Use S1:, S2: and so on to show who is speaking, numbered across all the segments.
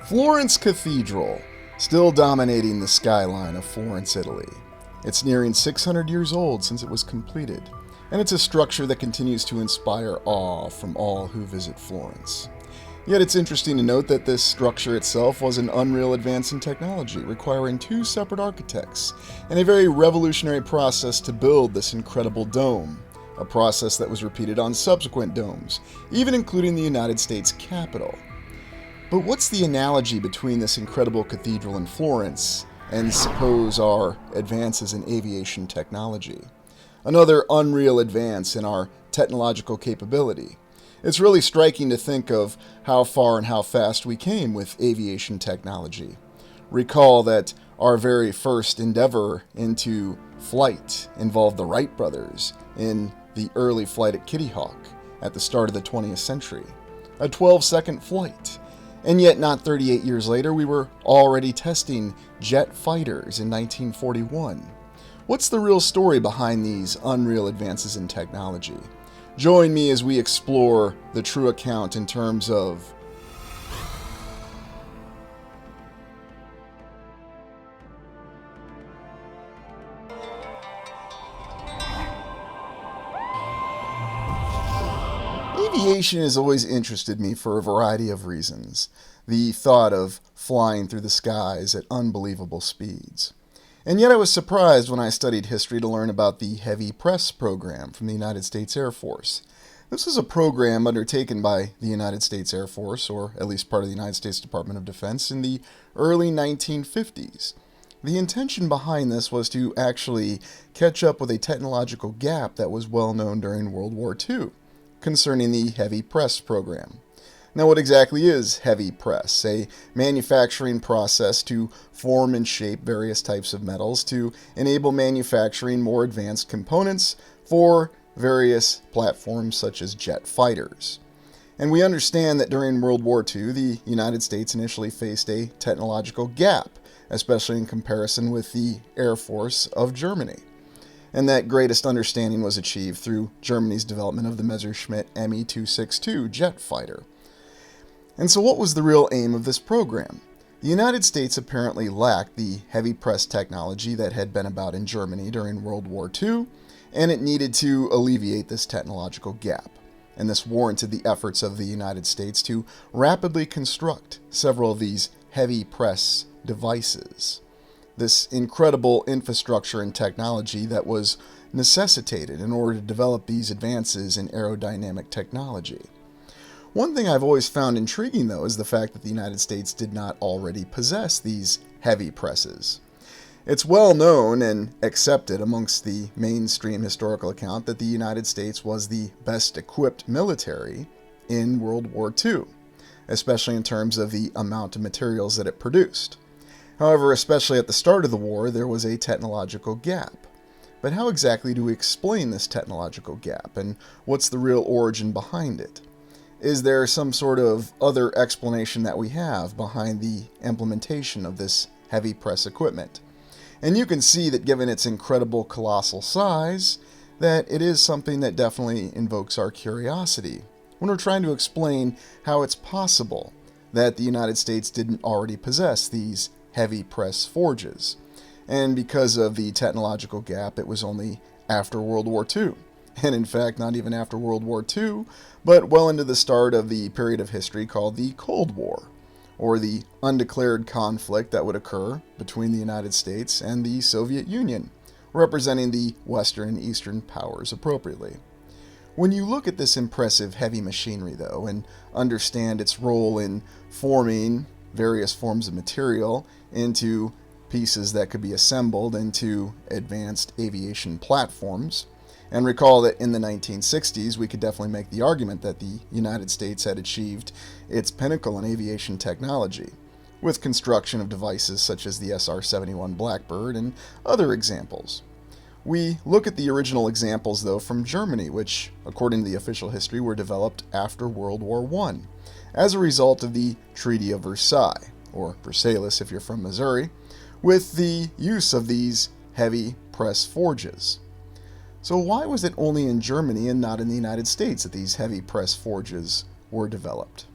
S1: Florence Cathedral, still dominating the skyline of Florence, Italy. It's nearing 600 years old since it was completed, and it's a structure that continues to inspire awe from all who visit Florence. Yet it's interesting to note that this structure itself was an unreal advance in technology, requiring two separate architects, and a very revolutionary process to build this incredible dome, a process that was repeated on subsequent domes, even including the United States Capitol. But what's the analogy between this incredible cathedral in Florence and suppose our advances in aviation technology? Another unreal advance in our technological capability. It's really striking to think of how far and how fast we came with aviation technology. Recall that our very first endeavor into flight involved the Wright brothers in the early flight at Kitty Hawk at the start of the 20th century. A 12-second flight. And yet not 38 years later, we were already testing jet fighters in 1941. What's the real story behind these unreal advances in technology? Join me as we explore the true account in terms of aviation has always interested me for a variety of reasons. The thought of flying through the skies at unbelievable speeds. And yet I was surprised when I studied history to learn about the Heavy Press program from the United States Air Force. This was a program undertaken by the United States Air Force, or at least part of the United States Department of Defense, in the early 1950s. The intention behind this was to actually catch up with a technological gap that was well known during World War II, concerning the Heavy Press program. Now, what exactly is heavy press? A manufacturing process to form and shape various types of metals to enable manufacturing more advanced components for various platforms such as jet fighters. And we understand that during World War II, the United States initially faced a technological gap, especially in comparison with the Air Force of Germany. And that greatest understanding was achieved through Germany's development of the Messerschmitt Me-262 jet fighter. And so what was the real aim of this program? The United States apparently lacked the heavy press technology that had been about in Germany during World War II, and it needed to alleviate this technological gap. And this warranted the efforts of the United States to rapidly construct several of these heavy press devices. This incredible infrastructure and technology that was necessitated in order to develop these advances in aerodynamic technology. One thing I've always found intriguing, though, is the fact that the United States did not already possess these heavy presses. It's well known and accepted amongst the mainstream historical account that the United States was the best equipped military in World War II, especially in terms of the amount of materials that it produced. However, especially at the start of the war, there was a technological gap. But how exactly do we explain this technological gap, and what's the real origin behind it? Is there some sort of other explanation that we have behind the implementation of this heavy press equipment? And you can see that given its incredible colossal size, that it is something that definitely invokes our curiosity when we're trying to explain how it's possible that the United States didn't already possess these heavy press forges. And because of the technological gap, it was only after World War II. And in fact, not even after World War II, but well into the start of the period of history called the Cold War, or the undeclared conflict that would occur between the United States and the Soviet Union, representing the Western and Eastern powers appropriately. When you look at this impressive heavy machinery, though, and understand its role in forming various forms of material into pieces that could be assembled into advanced aviation platforms, and recall that in the 1960s, we could definitely make the argument that the United States had achieved its pinnacle in aviation technology, with construction of devices such as the SR-71 Blackbird and other examples. We look at the original examples, though, from Germany, which, according to the official history, were developed after World War I, as a result of the Treaty of Versailles, or Versailles if you're from Missouri, with the use of these heavy press forges. So why was it only in Germany and not in the United States that these heavy press forges were developed?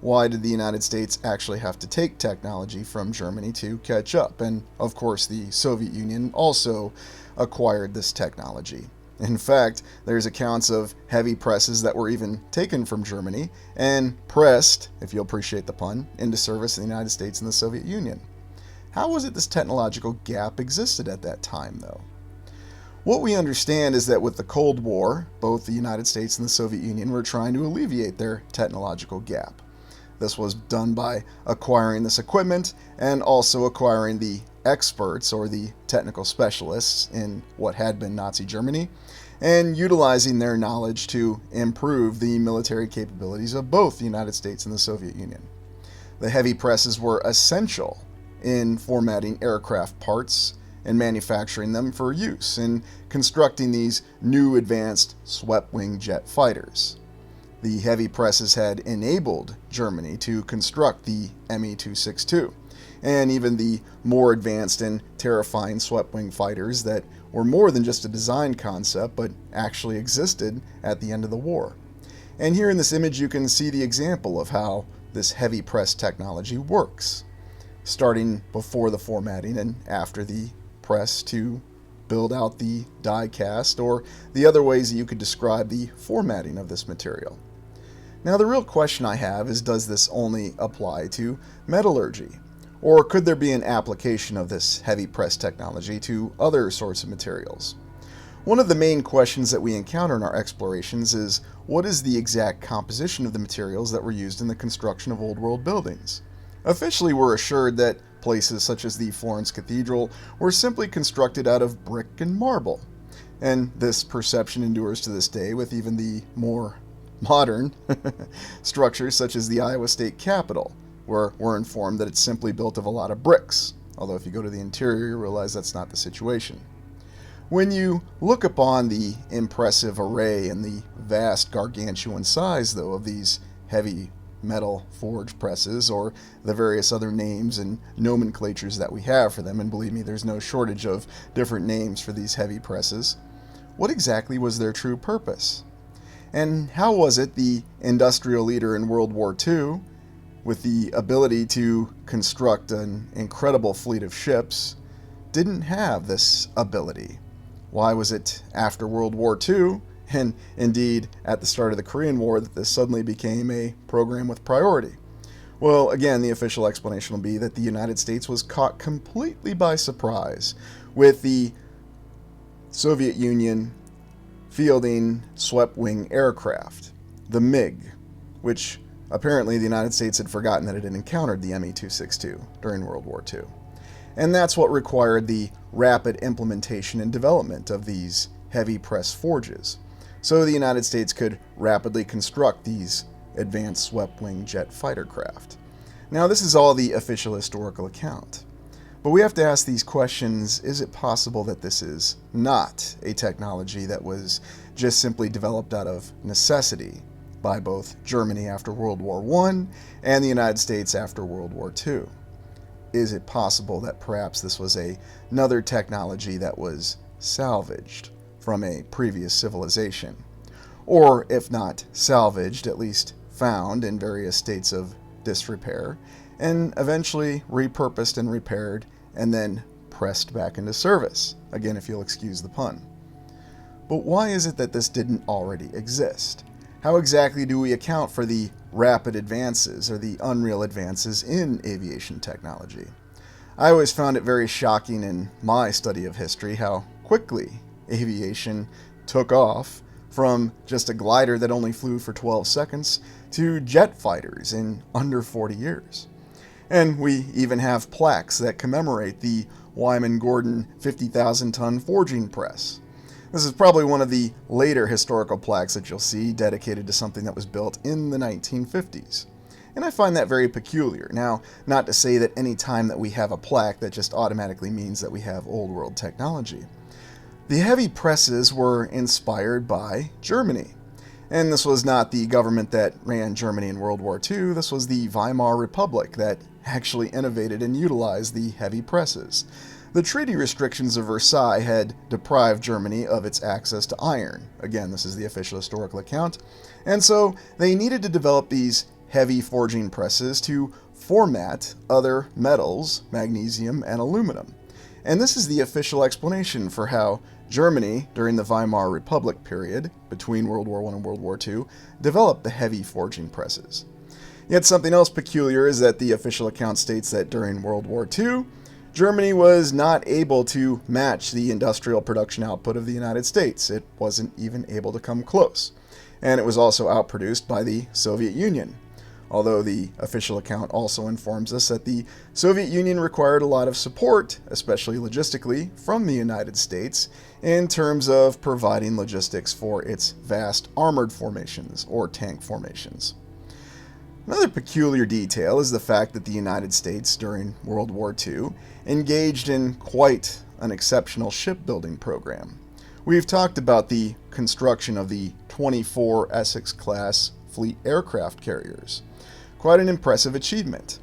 S1: why did the United States actually have to take technology from Germany to catch up? And of course, the Soviet Union also acquired this technology. In fact, there's accounts of heavy presses that were even taken from Germany and pressed, if you'll appreciate the pun, into service in the United States and the Soviet Union. How was it this technological gap existed at that time, though? What we understand is that with the Cold War, both the United States and the Soviet Union were trying to alleviate their technological gap. This was done by acquiring this equipment and also acquiring the experts or the technical specialists in what had been Nazi Germany and utilizing their knowledge to improve the military capabilities of both the United States and the Soviet Union. The heavy presses were essential in formatting aircraft parts and manufacturing them for use in constructing these new advanced swept-wing jet fighters. The heavy presses had enabled Germany to construct the Me-262 and even the more advanced and terrifying swept-wing fighters that were more than just a design concept but actually existed at the end of the war. And here in this image you can see the example of how this heavy press technology works, starting before the formatting and after the press to build out the die cast or the other ways that you could describe the formatting of this material. Now the real question I have is, does this only apply to metallurgy? Or could there be an application of this heavy press technology to other sorts of materials? One of the main questions that we encounter in our explorations is, what is the exact composition of the materials that were used in the construction of old world buildings? Officially, we're assured that places such as the Florence Cathedral were simply constructed out of brick and marble. And this perception endures to this day with even the more modern structures such as the Iowa State Capitol, where we're informed that it's simply built of a lot of bricks. Although if you go to the interior, you realize that's not the situation. When you look upon the impressive array and the vast gargantuan size, though, of these heavy metal forge presses, or the various other names and nomenclatures that we have for them, and believe me, there's no shortage of different names for these heavy presses, what exactly was their true purpose? And how was it the industrial leader in World War II, with the ability to construct an incredible fleet of ships, didn't have this ability? Why was it after World War II, and indeed at the start of the Korean War, that this suddenly became a program with priority? Well, again, the official explanation will be that the United States was caught completely by surprise with the Soviet Union fielding swept-wing aircraft, the MiG, which apparently the United States had forgotten that it had encountered the Me-262 during World War II. And that's what required the rapid implementation and development of these heavy press forges, so the United States could rapidly construct these advanced swept-wing jet fighter craft. Now, this is all the official historical account. But we have to ask these questions: is it possible that this is not a technology that was just simply developed out of necessity by both Germany after World War I and the United States after World War II? Is it possible that perhaps this was another technology that was salvaged from a previous civilization? Or, if not salvaged, at least found in various states of disrepair, and eventually repurposed and repaired, and then pressed back into service. Again, if you'll excuse the pun. But why is it that this didn't already exist? How exactly do we account for the rapid advances or the unreal advances in aviation technology? I always found it very shocking in my study of history how quickly aviation took off from just a glider that only flew for 12 seconds to jet fighters in under 40 years. And we even have plaques that commemorate the Wyman Gordon 50,000-ton forging press. This is probably one of the later historical plaques that you'll see dedicated to something that was built in the 1950s. And I find that very peculiar. Now, not to say that any time that we have a plaque that just automatically means that we have old world technology. The heavy presses were inspired by Germany. And this was not the government that ran Germany in World War II. This was the Weimar Republic that actually innovated and utilized the heavy presses. The treaty restrictions of Versailles had deprived Germany of its access to iron. Again, this is the official historical account. And so they needed to develop these heavy forging presses to format other metals, magnesium and aluminum. And this is the official explanation for how Germany, during the Weimar Republic period, between World War I and World War II, developed the heavy forging presses. Yet something else peculiar is that the official account states that during World War II, Germany was not able to match the industrial production output of the United States. It wasn't even able to come close. And it was also outproduced by the Soviet Union. Although the official account also informs us that the Soviet Union required a lot of support, especially logistically, from the United States in terms of providing logistics for its vast armored formations or tank formations. Another peculiar detail is the fact that the United States during World War II engaged in quite an exceptional shipbuilding program. We've talked about the construction of the 24 Essex-class fleet aircraft carriers. Quite an impressive achievement.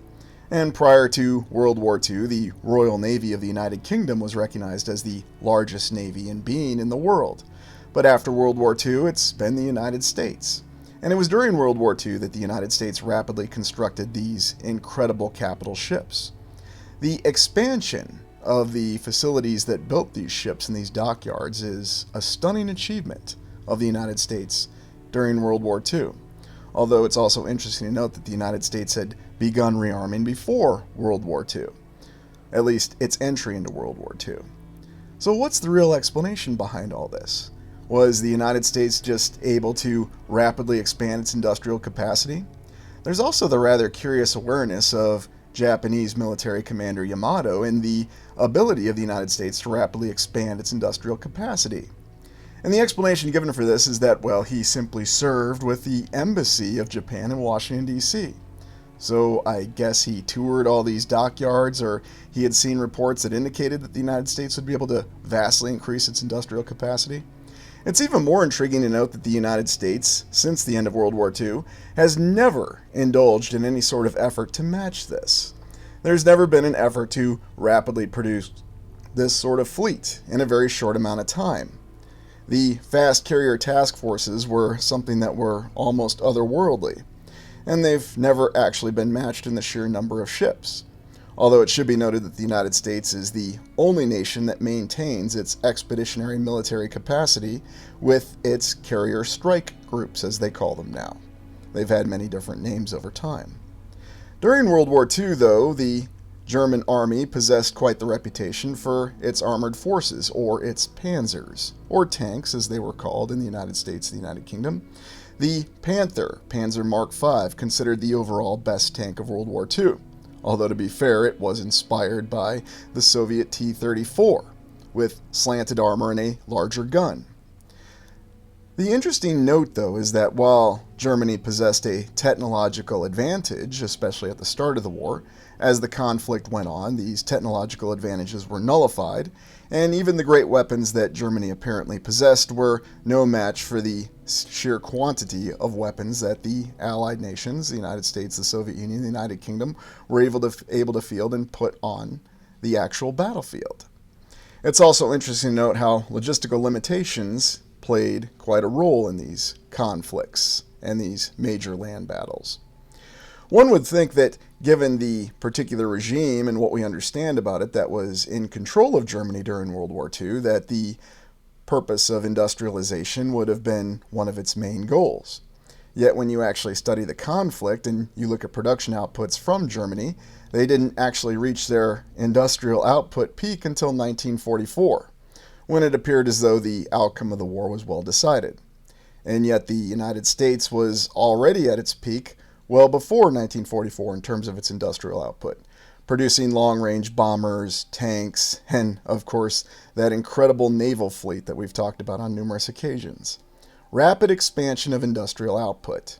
S1: And prior to World War II, the Royal Navy of the United Kingdom was recognized as the largest navy in being in the world. But after World War II, it's been the United States. And it was during World War II that the United States rapidly constructed these incredible capital ships. The expansion of the facilities that built these ships in these dockyards is a stunning achievement of the United States during World War II. Although it's also interesting to note that the United States had begun rearming before World War II, at least its entry into World War II. So what's the real explanation behind all this? Was the United States just able to rapidly expand its industrial capacity? There's also the rather curious awareness of Japanese military commander Yamato in the ability of the United States to rapidly expand its industrial capacity. And the explanation given for this is that, well, he simply served with the embassy of Japan in Washington, D.C. So I guess he toured all these dockyards, or he had seen reports that indicated that the United States would be able to vastly increase its industrial capacity. It's even more intriguing to note that the United States, since the end of World War II, has never indulged in any sort of effort to match this. There's never been an effort to rapidly produce this sort of fleet in a very short amount of time. The fast carrier task forces were something that were almost otherworldly, and they've never actually been matched in the sheer number of ships. Although it should be noted that the United States is the only nation that maintains its expeditionary military capacity with its carrier strike groups, as they call them now. They've had many different names over time. During World War II, though, the German army possessed quite the reputation for its armored forces, or its panzers, or tanks as they were called in the United States and the United Kingdom. The Panther, Panzer Mark V, considered the overall best tank of World War II, although to be fair, it was inspired by the Soviet T-34, with slanted armor and a larger gun. The interesting note, though, is that while Germany possessed a technological advantage, especially at the start of the war, as the conflict went on, these technological advantages were nullified, and even the great weapons that Germany apparently possessed were no match for the sheer quantity of weapons that the Allied nations, the United States, the Soviet Union, the United Kingdom, were able to field and put on the actual battlefield. It's also interesting to note how logistical limitations played quite a role in these conflicts and these major land battles. One would think that given the particular regime and what we understand about it that was in control of Germany during World War II, that the purpose of industrialization would have been one of its main goals. Yet when you actually study the conflict and you look at production outputs from Germany, they didn't actually reach their industrial output peak until 1944, when it appeared as though the outcome of the war was well decided. And yet the United States was already at its peak well before 1944 in terms of its industrial output, producing long-range bombers, tanks, and, of course, that incredible naval fleet that we've talked about on numerous occasions. Rapid expansion of industrial output.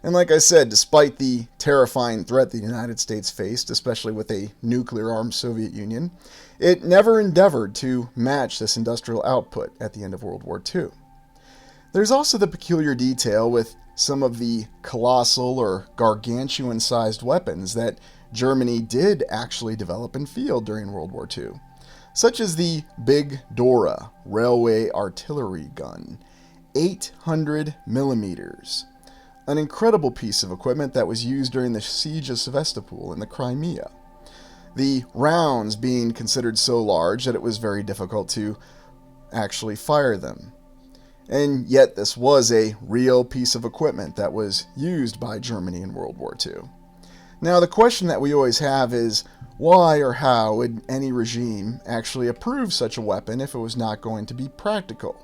S1: And like I said, despite the terrifying threat the United States faced, especially with a nuclear-armed Soviet Union, it never endeavored to match this industrial output at the end of World War II. There's also the peculiar detail with some of the colossal or gargantuan-sized weapons that Germany did actually develop and field during World War II, such as the Big Dora railway artillery gun, 800 millimeters. an incredible piece of equipment that was used during the siege of Sevastopol in the Crimea. The rounds being considered so large that it was very difficult to actually fire them. And yet this was a real piece of equipment that was used by Germany in World War II. Now the question that we always have is, why or how would any regime actually approve such a weapon if it was not going to be practical?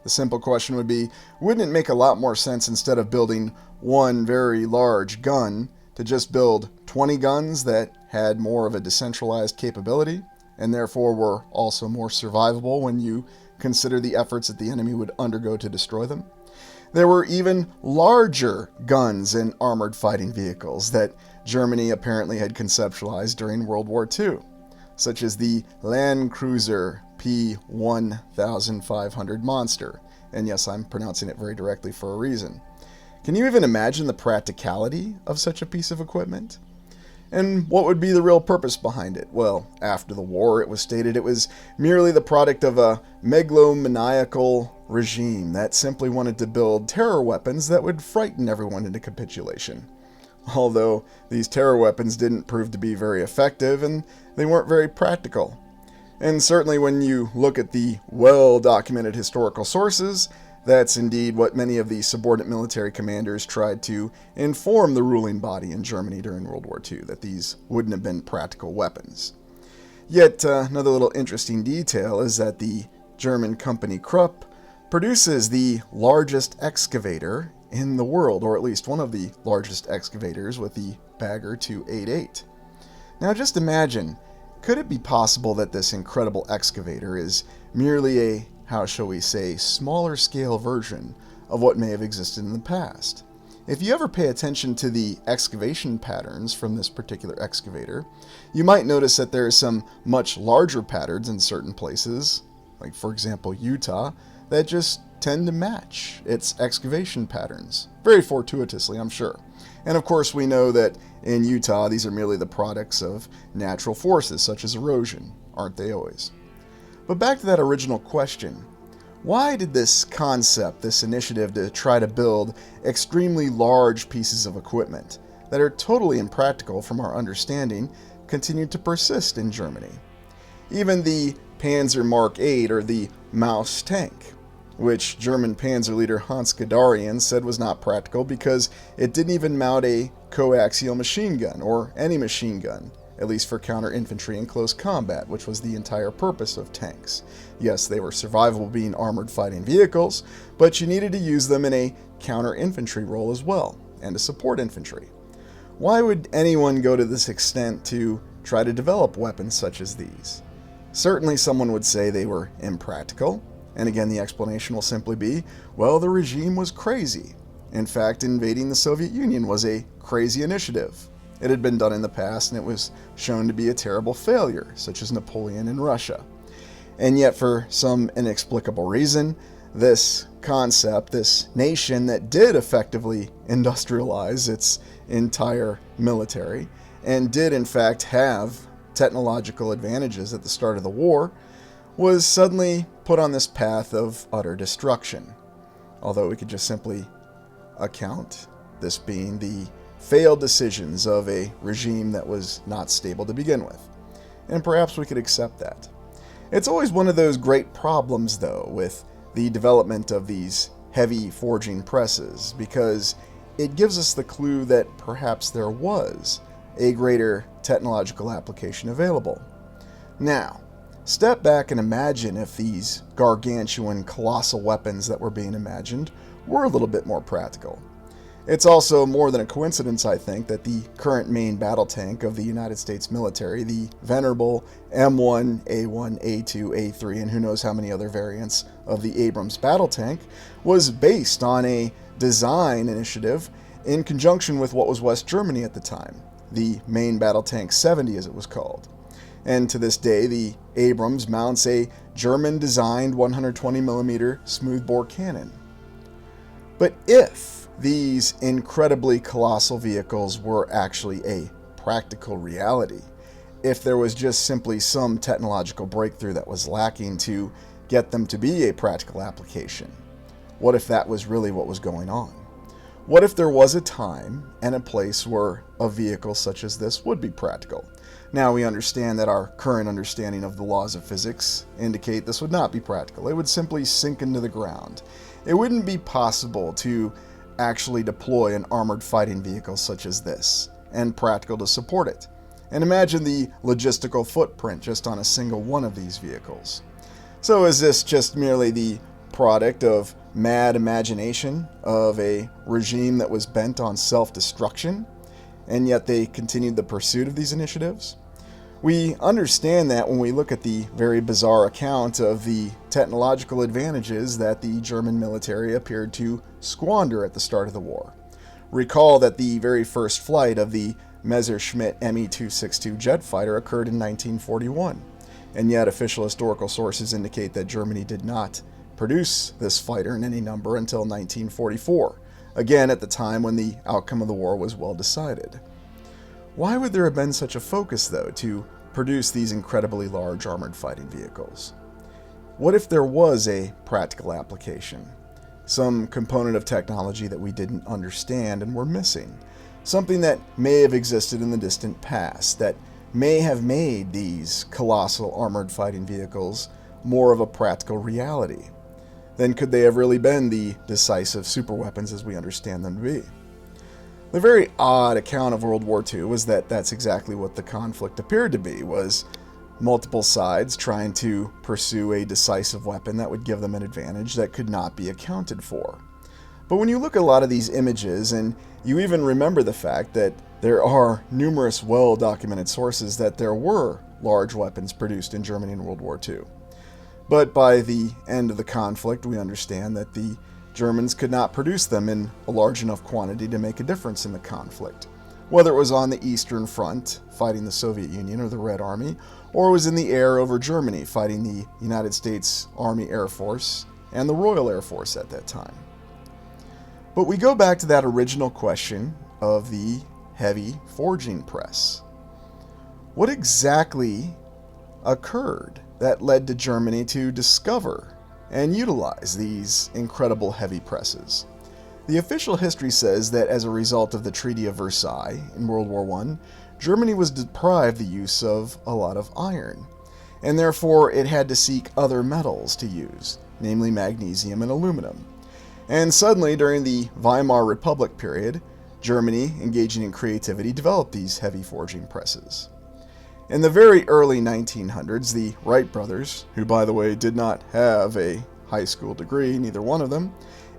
S1: The simple question would be, wouldn't it make a lot more sense, instead of building one very large gun, to just build 20 guns that had more of a decentralized capability, and therefore were also more survivable when you consider the efforts that the enemy would undergo to destroy them? There were even larger guns and armored fighting vehicles that Germany apparently had conceptualized during World War II, such as the Land Cruiser P-1500 Monster. And yes, I'm pronouncing it very directly for a reason. Can you even imagine the practicality of such a piece of equipment? And what would be the real purpose behind it? Well, after the war, it was stated it was merely the product of a megalomaniacal regime that simply wanted to build terror weapons that would frighten everyone into capitulation. Although these terror weapons didn't prove to be very effective, and they weren't very practical. And certainly when you look at the well-documented historical sources, that's indeed what many of the subordinate military commanders tried to inform the ruling body in Germany during World War II, that these wouldn't have been practical weapons. Yet another little interesting detail is that the German company Krupp produces the largest excavator in the world, or at least one of the largest excavators, with the Bagger 288. Now just imagine, could it be possible that this incredible excavator is merely a, how shall we say, smaller scale version of what may have existed in the past? If you ever pay attention to the excavation patterns from this particular excavator, you might notice that there are some much larger patterns in certain places, like for example Utah, that just tend to match its excavation patterns. Very fortuitously, I'm sure. And of course we know that in Utah these are merely the products of natural forces such as erosion, aren't they always? But back to that original question, why did this concept, this initiative to try to build extremely large pieces of equipment that are totally impractical from our understanding, continue to persist in Germany? Even the Panzer Mark 8, or the Maus tank, which German Panzer leader Hans Guderian said was not practical because it didn't even mount a coaxial machine gun, or any machine gun, at least for counter-infantry in close combat, which was the entire purpose of tanks. Yes, they were survivable being armored fighting vehicles, but you needed to use them in a counter-infantry role as well, and to support infantry. Why would anyone go to this extent to try to develop weapons such as these? Certainly someone would say they were impractical, and again the explanation will simply be, well, the regime was crazy. In fact, invading the Soviet Union was a crazy initiative. It had been done in the past, and it was shown to be a terrible failure, such as Napoleon in Russia. And yet, for some inexplicable reason, this concept, this nation that did effectively industrialize its entire military, and did in fact have technological advantages at the start of the war, was suddenly put on this path of utter destruction. Although we could just simply account this being the failed decisions of a regime that was not stable to begin with. And perhaps we could accept that. It's always one of those great problems, though, with the development of these heavy forging presses, because it gives us the clue that perhaps there was a greater technological application available. Now, step back and imagine if these gargantuan, colossal weapons that were being imagined were a little bit more practical. It's also more than a coincidence, I think, that the current main battle tank of the United States military, the venerable M1, A1, A2, A3, and who knows how many other variants of the Abrams battle tank, was based on a design initiative in conjunction with what was West Germany at the time, the main battle tank 70 as it was called. And to this day, the Abrams mounts a German-designed 120mm smoothbore cannon. But if these incredibly colossal vehicles were actually a practical reality, if there was just simply some technological breakthrough that was lacking to get them to be a practical application, what if that was really what was going on? What if there was a time and a place where a vehicle such as this would be practical? Now we understand that our current understanding of the laws of physics indicate this would not be practical. It would simply sink into the ground. It wouldn't be possible to actually deploy an armored fighting vehicle such as this, and practical to support it. And imagine the logistical footprint just on a single one of these vehicles. So is this just merely the product of mad imagination of a regime that was bent on self-destruction, and yet they continued the pursuit of these initiatives? We understand that when we look at the very bizarre account of the technological advantages that the German military appeared to squander at the start of the war. Recall that the very first flight of the Messerschmitt Me-262 jet fighter occurred in 1941, and yet official historical sources indicate that Germany did not produce this fighter in any number until 1944, again at the time when the outcome of the war was well decided. Why would there have been such a focus, though, to produce these incredibly large armored fighting vehicles? What if there was a practical application? Some component of technology that we didn't understand and were missing? Something that may have existed in the distant past, that may have made these colossal armored fighting vehicles more of a practical reality? Then could they have really been the decisive superweapons as we understand them to be? The very odd account of World War II was that that's exactly what the conflict appeared to be, was multiple sides trying to pursue a decisive weapon that would give them an advantage that could not be accounted for. But when you look at a lot of these images, and you even remember the fact that there are numerous well-documented sources that there were large weapons produced in Germany in World War II. But by the end of the conflict, we understand that the Germans could not produce them in a large enough quantity to make a difference in the conflict, whether it was on the Eastern Front, fighting the Soviet Union or the Red Army, or it was in the air over Germany, fighting the United States Army Air Force and the Royal Air Force at that time. But we go back to that original question of the heavy forging press. What exactly occurred that led to Germany to discover and utilize these incredible heavy presses? The official history says that as a result of the Treaty of Versailles in World War I, Germany was deprived the use of a lot of iron, and therefore it had to seek other metals to use, namely magnesium and aluminum. And suddenly, during the Weimar Republic period, Germany, engaging in creativity, developed these heavy forging presses. In the very early 1900s, the Wright brothers, who by the way did not have a high school degree, neither one of them,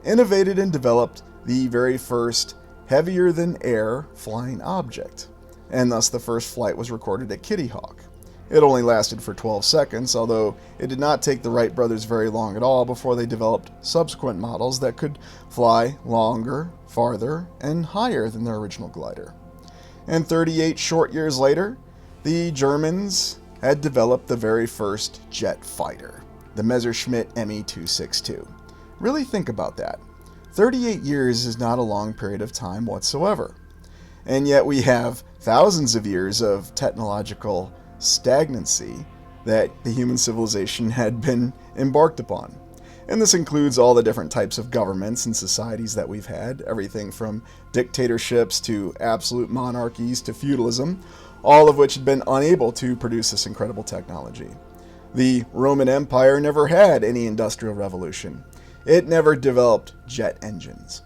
S1: innovated and developed the very first heavier-than-air flying object, and thus the first flight was recorded at Kitty Hawk. It only lasted for 12 seconds, although it did not take the Wright brothers very long at all before they developed subsequent models that could fly longer, farther, and higher than their original glider. And 38 short years later, the Germans had developed the very first jet fighter, the Messerschmitt Me-262. Really think about that. 38 years is not a long period of time whatsoever. And yet we have thousands of years of technological stagnancy that the human civilization had been embarked upon. And this includes all the different types of governments and societies that we've had, everything from dictatorships to absolute monarchies to feudalism, all of which had been unable to produce this incredible technology. The Roman Empire never had any industrial revolution. It never developed jet engines.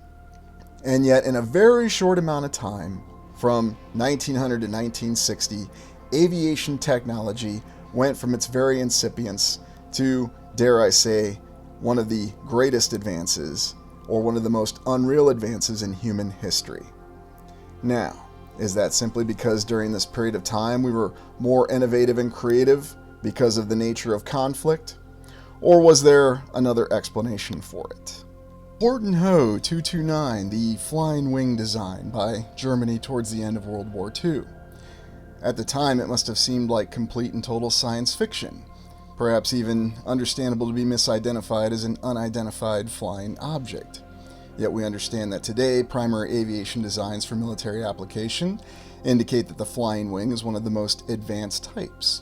S1: And yet, in a very short amount of time, from 1900 to 1960, aviation technology went from its very incipience to, dare I say, one of the greatest advances, or one of the most unreal advances in human history. Now, is that simply because during this period of time we were more innovative and creative because of the nature of conflict? Or was there another explanation for it? Horton Ho 229, the flying wing design by Germany towards the end of World War II. At the time, it must have seemed like complete and total science fiction, perhaps even understandable to be misidentified as an unidentified flying object. Yet we understand that today, primary aviation designs for military application indicate that the flying wing is one of the most advanced types.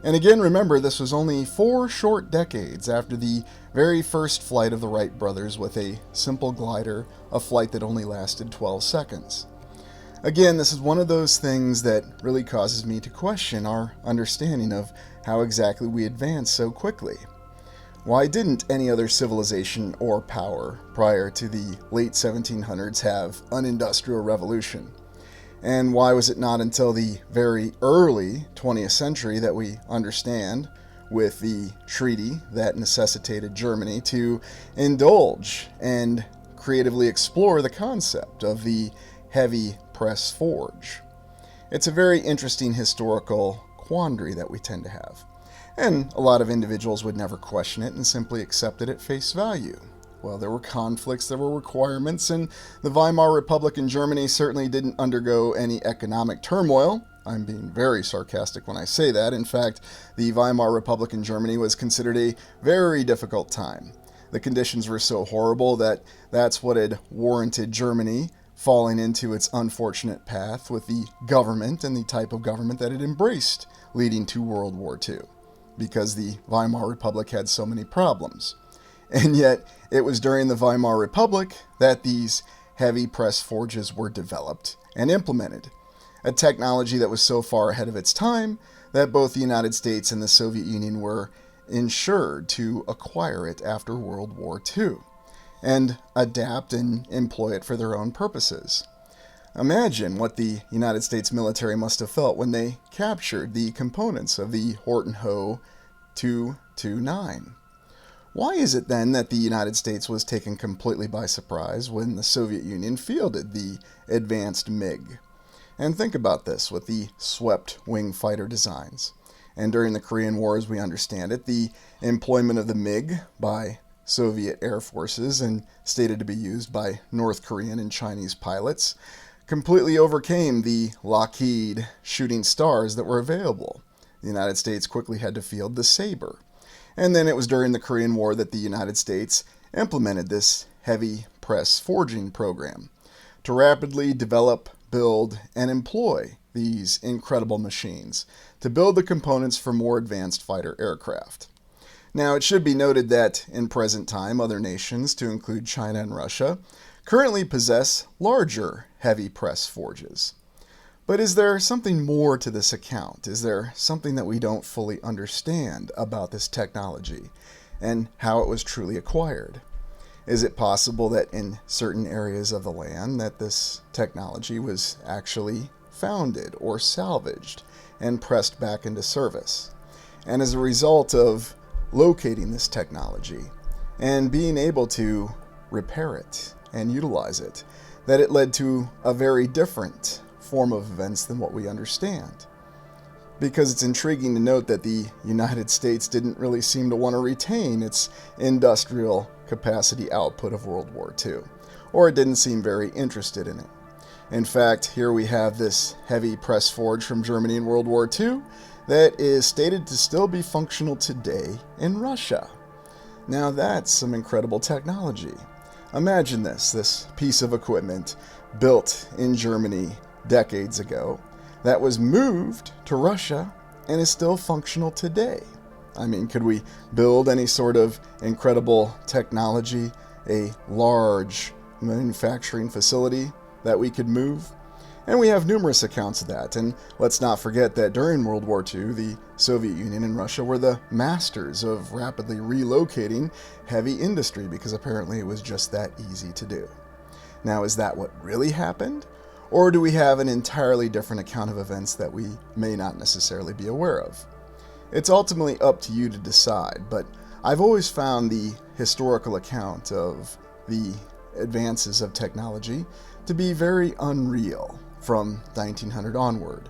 S1: And again, remember, this was only 4 short decades after the very first flight of the Wright brothers with a simple glider, a flight that only lasted 12 seconds. Again, this is one of those things that really causes me to question our understanding of how exactly we advanced so quickly. Why didn't any other civilization or power prior to the late 1700s have an industrial revolution? And why was it not until the very early 20th century that we understand, with the treaty that necessitated Germany to indulge and creatively explore the concept of the heavy press forge? It's a very interesting historical quandary that we tend to have. And a lot of individuals would never question it and simply accept it at face value. Well, there were conflicts, there were requirements, and the Weimar Republic in Germany certainly didn't undergo any economic turmoil. I'm being very sarcastic when I say that. In fact, the Weimar Republic in Germany was considered a very difficult time. The conditions were so horrible that that's what had warranted Germany falling into its unfortunate path with the government and the type of government that it embraced, leading to World War II, because the Weimar Republic had so many problems. And yet, it was during the Weimar Republic that these heavy press forges were developed and implemented, a technology that was so far ahead of its time that both the United States and the Soviet Union were ensured to acquire it after World War II and adapt and employ it for their own purposes. Imagine what the United States military must have felt when they captured the components of the Horton Ho 229. Why is it then that the United States was taken completely by surprise when the Soviet Union fielded the advanced MiG? And think about this with the swept wing fighter designs. And during the Korean War, as we understand it, the employment of the MiG by Soviet air forces and stated to be used by North Korean and Chinese pilots completely overcame the Lockheed shooting stars that were available. The United States quickly had to field the Sabre. And then it was during the Korean War that the United States implemented this heavy press forging program to rapidly develop, build, and employ these incredible machines to build the components for more advanced fighter aircraft. Now, it should be noted that in present time, other nations, to include China and Russia, currently possess larger heavy press forges. But is there something more to this account? Is there something that we don't fully understand about this technology and how it was truly acquired? Is it possible that in certain areas of the land that this technology was actually founded or salvaged and pressed back into service? And as a result of locating this technology and being able to repair it and utilize it, that it led to a very different form of events than what we understand. Because it's intriguing to note that the United States didn't really seem to want to retain its industrial capacity output of World War II, or it didn't seem very interested in it. In fact, here we have this heavy press forge from Germany in World War II that is stated to still be functional today in Russia. Now that's some incredible technology. Imagine this piece of equipment built in Germany decades ago that was moved to Russia and is still functional today. I mean, could we build any sort of incredible technology, a large manufacturing facility that we could move? And we have numerous accounts of that. And let's not forget that during World War II, the Soviet Union and Russia were the masters of rapidly relocating heavy industry because apparently it was just that easy to do. Now, is that what really happened? Or do we have an entirely different account of events that we may not necessarily be aware of? It's ultimately up to you to decide, but I've always found the historical account of the advances of technology to be very unreal from 1900 onward.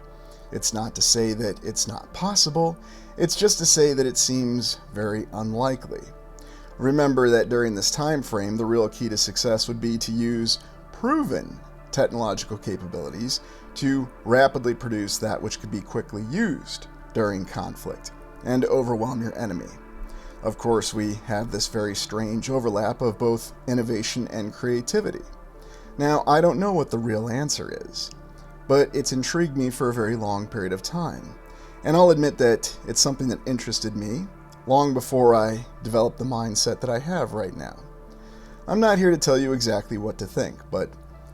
S1: It's not to say that it's not possible, it's just to say that it seems very unlikely. Remember that during this time frame, the real key to success would be to use proven technological capabilities to rapidly produce that which could be quickly used during conflict and overwhelm your enemy. Of course, we have this very strange overlap of both innovation and creativity. Now, I don't know what the real answer is, but it's intrigued me for a very long period of time. And I'll admit that it's something that interested me long before I developed the mindset that I have right now. I'm not here to tell you exactly what to think, but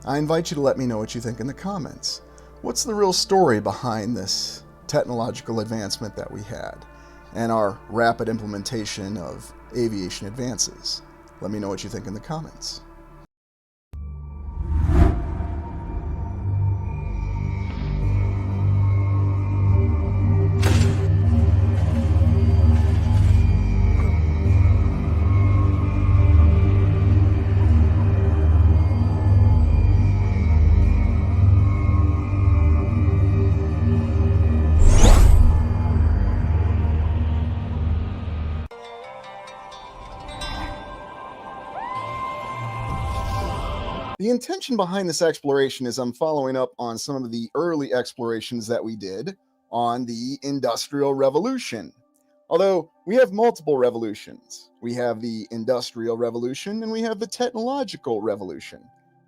S1: I invite you to let me know what you think in the comments. What's the real story behind this technological advancement that we had and our rapid implementation of aviation advances? Let me know what you think in the comments. The intention behind this exploration is I'm following up on some of the early explorations that we did on the Industrial Revolution. Although we have multiple revolutions. We have the Industrial Revolution and we have the Technological Revolution.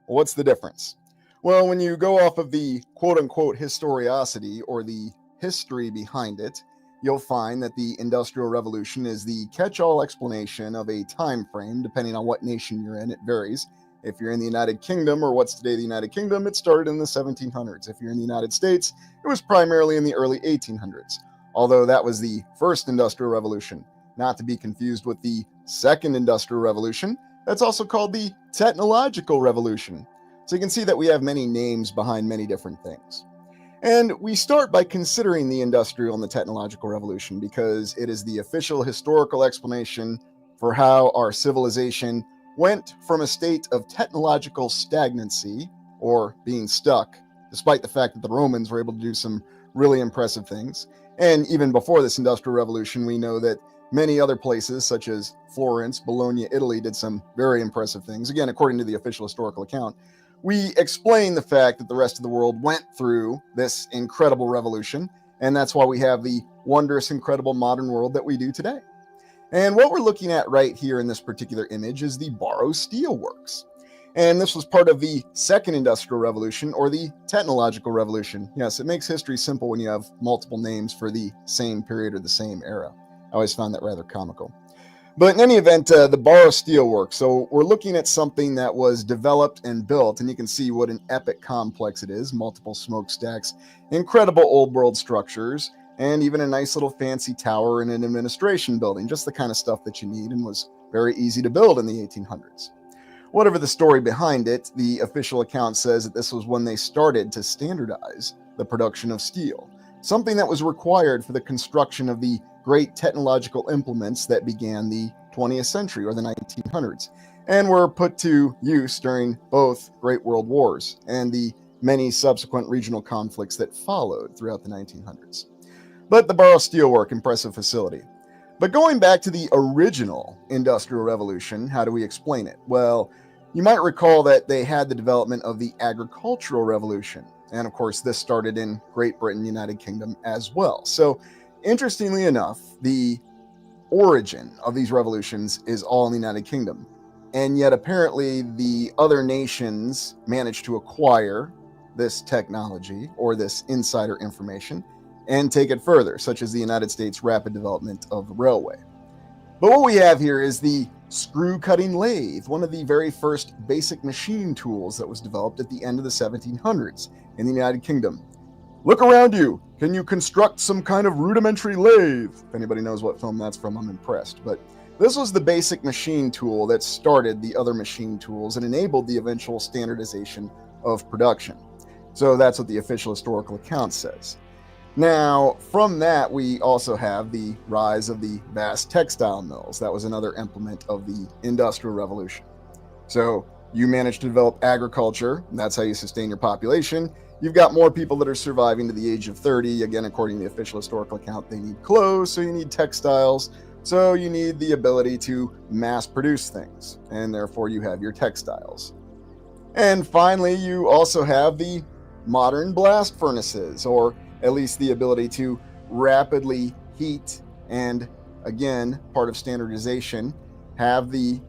S1: What's the difference? Well, when you go off of the quote-unquote historiosity or the history behind it, you'll find that the Industrial Revolution is the catch-all explanation of a time frame. Depending on what nation you're in, it varies. If you're in the United Kingdom, or what's today the United Kingdom, it started in the 1700s. If you're in the United States, it was primarily in the early 1800s, although that was the first Industrial Revolution, not to be confused with the second Industrial Revolution. That's also called the Technological Revolution. So you can see that we have many names behind many different things. And we start by considering the Industrial and the Technological Revolution because it is the official historical explanation for how our civilization went from a state of technological stagnancy, or being stuck, despite the fact that the Romans were able to do some really impressive things. And even before this Industrial Revolution, we know that many other places, such as Florence, Bologna, Italy, did some very impressive things. Again, according to the official historical account, we explain the fact that the rest of the world went through this incredible revolution, and that's why we have the wondrous, incredible modern world that we do today. And what we're looking at right here in this particular image is the Barrow Steel Works. And this was part of the Second Industrial Revolution, or the Technological Revolution. Yes, it makes history simple when you have multiple names for the same period or the same era. I always found that rather comical. But in any event, the Barrow Steel Works. So we're looking at something that was developed and built, and you can see what an epic complex it is. Multiple smokestacks, incredible old world structures, and even a nice little fancy tower and an administration building, just the kind of stuff that you need, and was very easy to build in the 1800s. Whatever the story behind it, the official account says that this was when they started to standardize the production of steel, something that was required for the construction of the great technological implements that began the 20th century or the 1900s, and were put to use during both Great World Wars and the many subsequent regional conflicts that followed throughout the 1900s. But the Barrow Steelwork, impressive facility. But going back to the original Industrial Revolution, how do we explain it? Well, you might recall that they had the development of the Agricultural Revolution. And of course, this started in Great Britain, United Kingdom as well. So interestingly enough, the origin of these revolutions is all in the United Kingdom. And yet apparently the other nations managed to acquire this technology or this insider information and take it further, such as the United States' rapid development of the railway. But what we have here is the screw-cutting lathe, one of the very first basic machine tools that was developed at the end of the 1700s in the United Kingdom. Look around you. Can you construct some kind of rudimentary lathe? If anybody knows what film that's from, I'm impressed. But this was the basic machine tool that started the other machine tools and enabled the eventual standardization of production. So that's what the official historical account says. Now, from that, we also have the rise of the vast textile mills. That was another implement of the Industrial Revolution. So you managed to develop agriculture, and that's how you sustain your population. You've got more people that are surviving to the age of 30. Again, according to the official historical account, they need clothes, so you need textiles. So you need the ability to mass produce things, and therefore you have your textiles. And finally, you also have the modern blast furnaces, or at least the ability to rapidly heat and, again, part of standardization, have the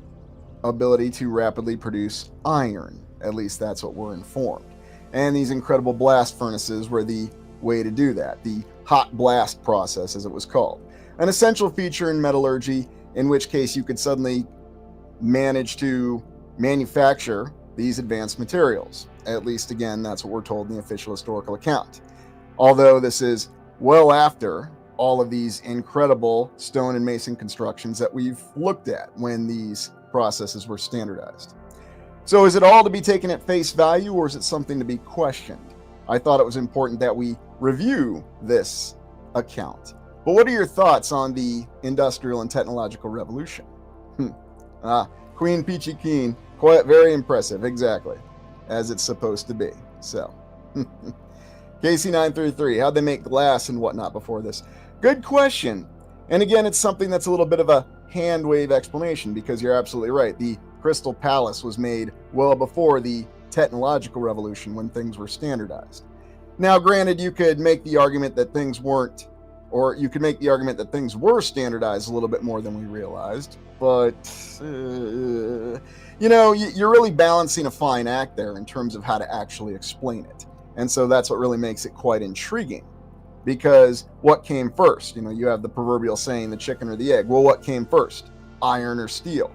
S1: ability to rapidly produce iron. At least that's what we're informed. And these incredible blast furnaces were the way to do that. The hot blast process, as it was called. An essential feature in metallurgy, in which case you could suddenly manage to manufacture these advanced materials. At least, again, that's what we're told in the official historical account. Although this is well after all of these incredible stone and mason constructions that we've looked at when these processes were standardized. So is it all to be taken at face value, or is it something to be questioned? I thought it was important that we review this account. But what are your thoughts on the Industrial and Technological Revolution? Queen Peachy Keen, quite very impressive, exactly, as it's supposed to be. So, KC933, how'd they make glass and whatnot before this? Good question. And again, it's something that's a little bit of a hand wave explanation, because you're absolutely right. The Crystal Palace was made well before the technological revolution, when things were standardized. Now, granted, you could make the argument that things weren't, or you could make the argument that things were standardized a little bit more than we realized, but, you're really balancing a fine act there in terms of how to actually explain it. And so that's what really makes it quite intriguing, because what came first? You have the proverbial saying, the chicken or the egg. Well, what came first? Iron or steel?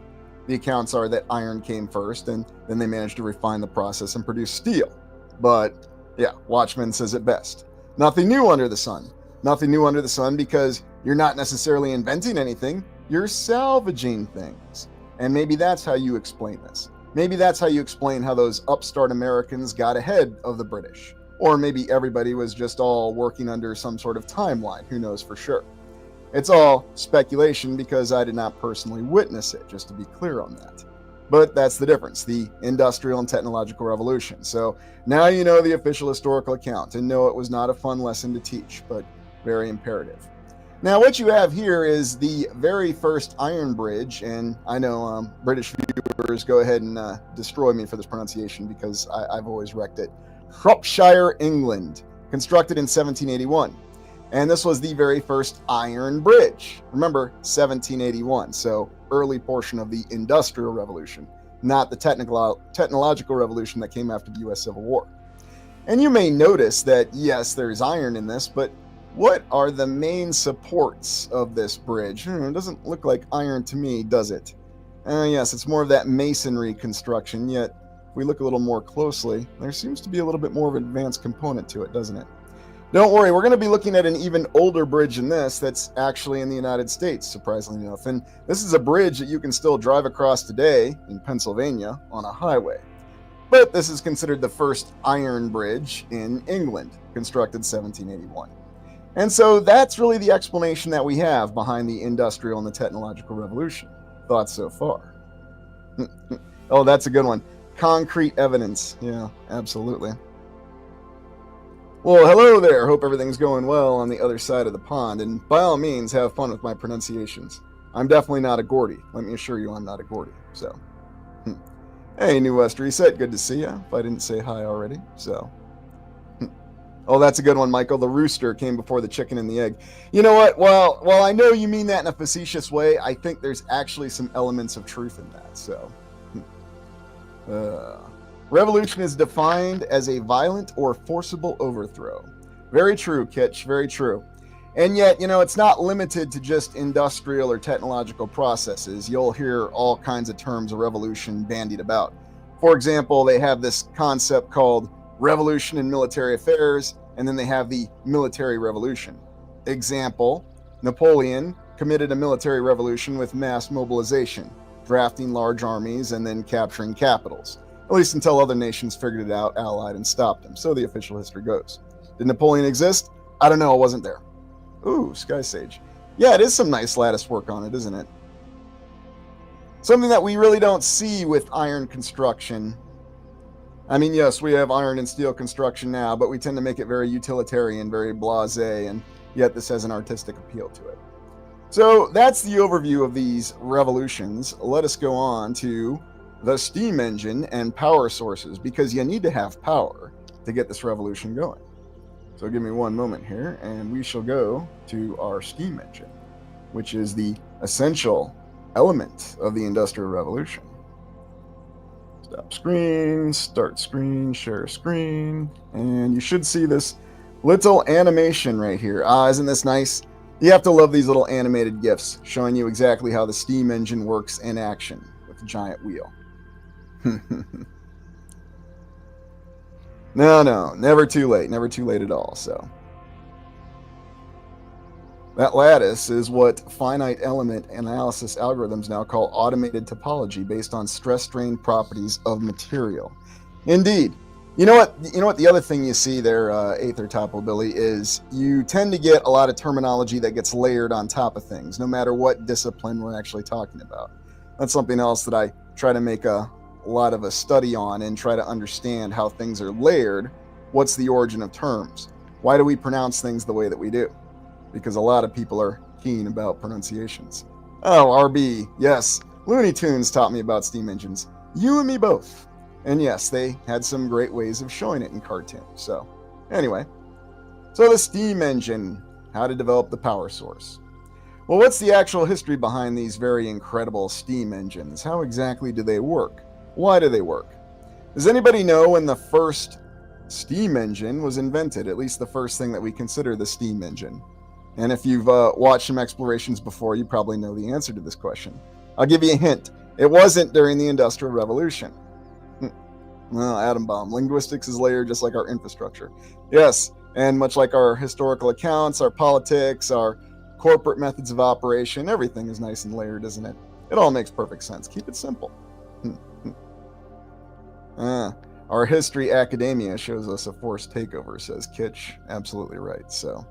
S1: The accounts are that iron came first, and then they managed to refine the process and produce steel. But, yeah, Watchman says it best. Nothing new under the sun. Nothing new under the sun, because you're not necessarily inventing anything. You're salvaging things. And maybe that's how you explain this. Maybe that's how you explain how those upstart Americans got ahead of the British. Or maybe everybody was just all working under some sort of timeline. Who knows for sure? It's all speculation, because I did not personally witness it, just to be clear on that. But that's the difference, the Industrial and Technological Revolution. So now you know the official historical account, and know it was not a fun lesson to teach, but very imperative. Now, what you have here is the very first iron bridge, and I know British viewers go ahead and destroy me for this pronunciation, because I've always wrecked it. Shropshire, England, constructed in 1781. And this was the very first iron bridge. Remember, 1781, so early portion of the Industrial Revolution, not the technological revolution that came after the U.S. Civil War. And you may notice that, yes, there's iron in this, but what are the main supports of this bridge? It doesn't look like iron to me, does it? Yes, it's more of that masonry construction, yet if we look a little more closely, there seems to be a little bit more of an advanced component to it, doesn't it? Don't worry, we're going to be looking at an even older bridge than this that's actually in the United States, surprisingly enough. And this is a bridge that you can still drive across today in Pennsylvania on a highway. But this is considered the first iron bridge in England, constructed 1781. And so that's really the explanation that we have behind the Industrial and the Technological Revolution. Thoughts so far? Oh, that's a good one. Concrete evidence. Yeah, absolutely. Well, hello there. Hope everything's going well on the other side of the pond, and by all means, have fun with my pronunciations. I'm definitely not a Gordy. Let me assure you I'm not a Gordy, so. Hey, New West Reset, good to see you, if I didn't say hi already, so. Oh, that's a good one, Michael. The rooster came before the chicken and the egg. You know what? While I know you mean that in a facetious way, I think there's actually some elements of truth in that, so. Revolution is defined as a violent or forcible overthrow. Very true, Kitch, very true. And yet, it's not limited to just industrial or technological processes. You'll hear all kinds of terms of revolution bandied about. For example, they have this concept called revolution in military affairs, and then they have the military revolution. Example, Napoleon committed a military revolution with mass mobilization, drafting large armies and then capturing capitals. At least until other nations figured it out, allied, and stopped him. So the official history goes. Did Napoleon exist? I don't know, I wasn't there. Ooh, Sky Sage. Yeah, it is some nice lattice work on it, isn't it? Something that we really don't see with iron construction. I mean, yes, we have iron and steel construction now, but we tend to make it very utilitarian, very blasé, and yet this has an artistic appeal to it. So that's the overview of these revolutions. Let us go on to the steam engine and power sources, because you need to have power to get this revolution going. So give me one moment here, and we shall go to our steam engine, which is the essential element of the Industrial Revolution. Stop screen, start screen, share screen, and you should see this Little animation right here. Ah, isn't this nice? You have to love these little animated GIFs showing you exactly how the steam engine works in action with a giant wheel. No, never too late. Never too late at all, so. That lattice is what finite element analysis algorithms now call automated topology based on stress-strain properties of material. Indeed. You know what the other thing you see there, Aether Topo Billy, is you tend to get a lot of terminology that gets layered on top of things, no matter what discipline we're actually talking about. That's something else that I try to make a lot of a study on and try to understand how things are layered. What's the origin of terms? Why do we pronounce things the way that we do? Because a lot of people are keen about pronunciations. Oh, RB, yes, Looney Tunes taught me about steam engines. You and me both. And yes, they had some great ways of showing it in cartoons. So, anyway. So the steam engine, how to develop the power source. Well, what's the actual history behind these very incredible steam engines? How exactly do they work? Why do they work? Does anybody know when the first steam engine was invented? At least the first thing that we consider the steam engine. And if you've watched some explorations before, you probably know the answer to this question. I'll give you a hint. It wasn't during the Industrial Revolution. Well, atom bomb. Linguistics is layered just like our infrastructure. Yes, and much like our historical accounts, our politics, our corporate methods of operation, everything is nice and layered, isn't it? It all makes perfect sense. Keep it simple. Our history academia shows us a forced takeover, says Kitsch. Absolutely right. So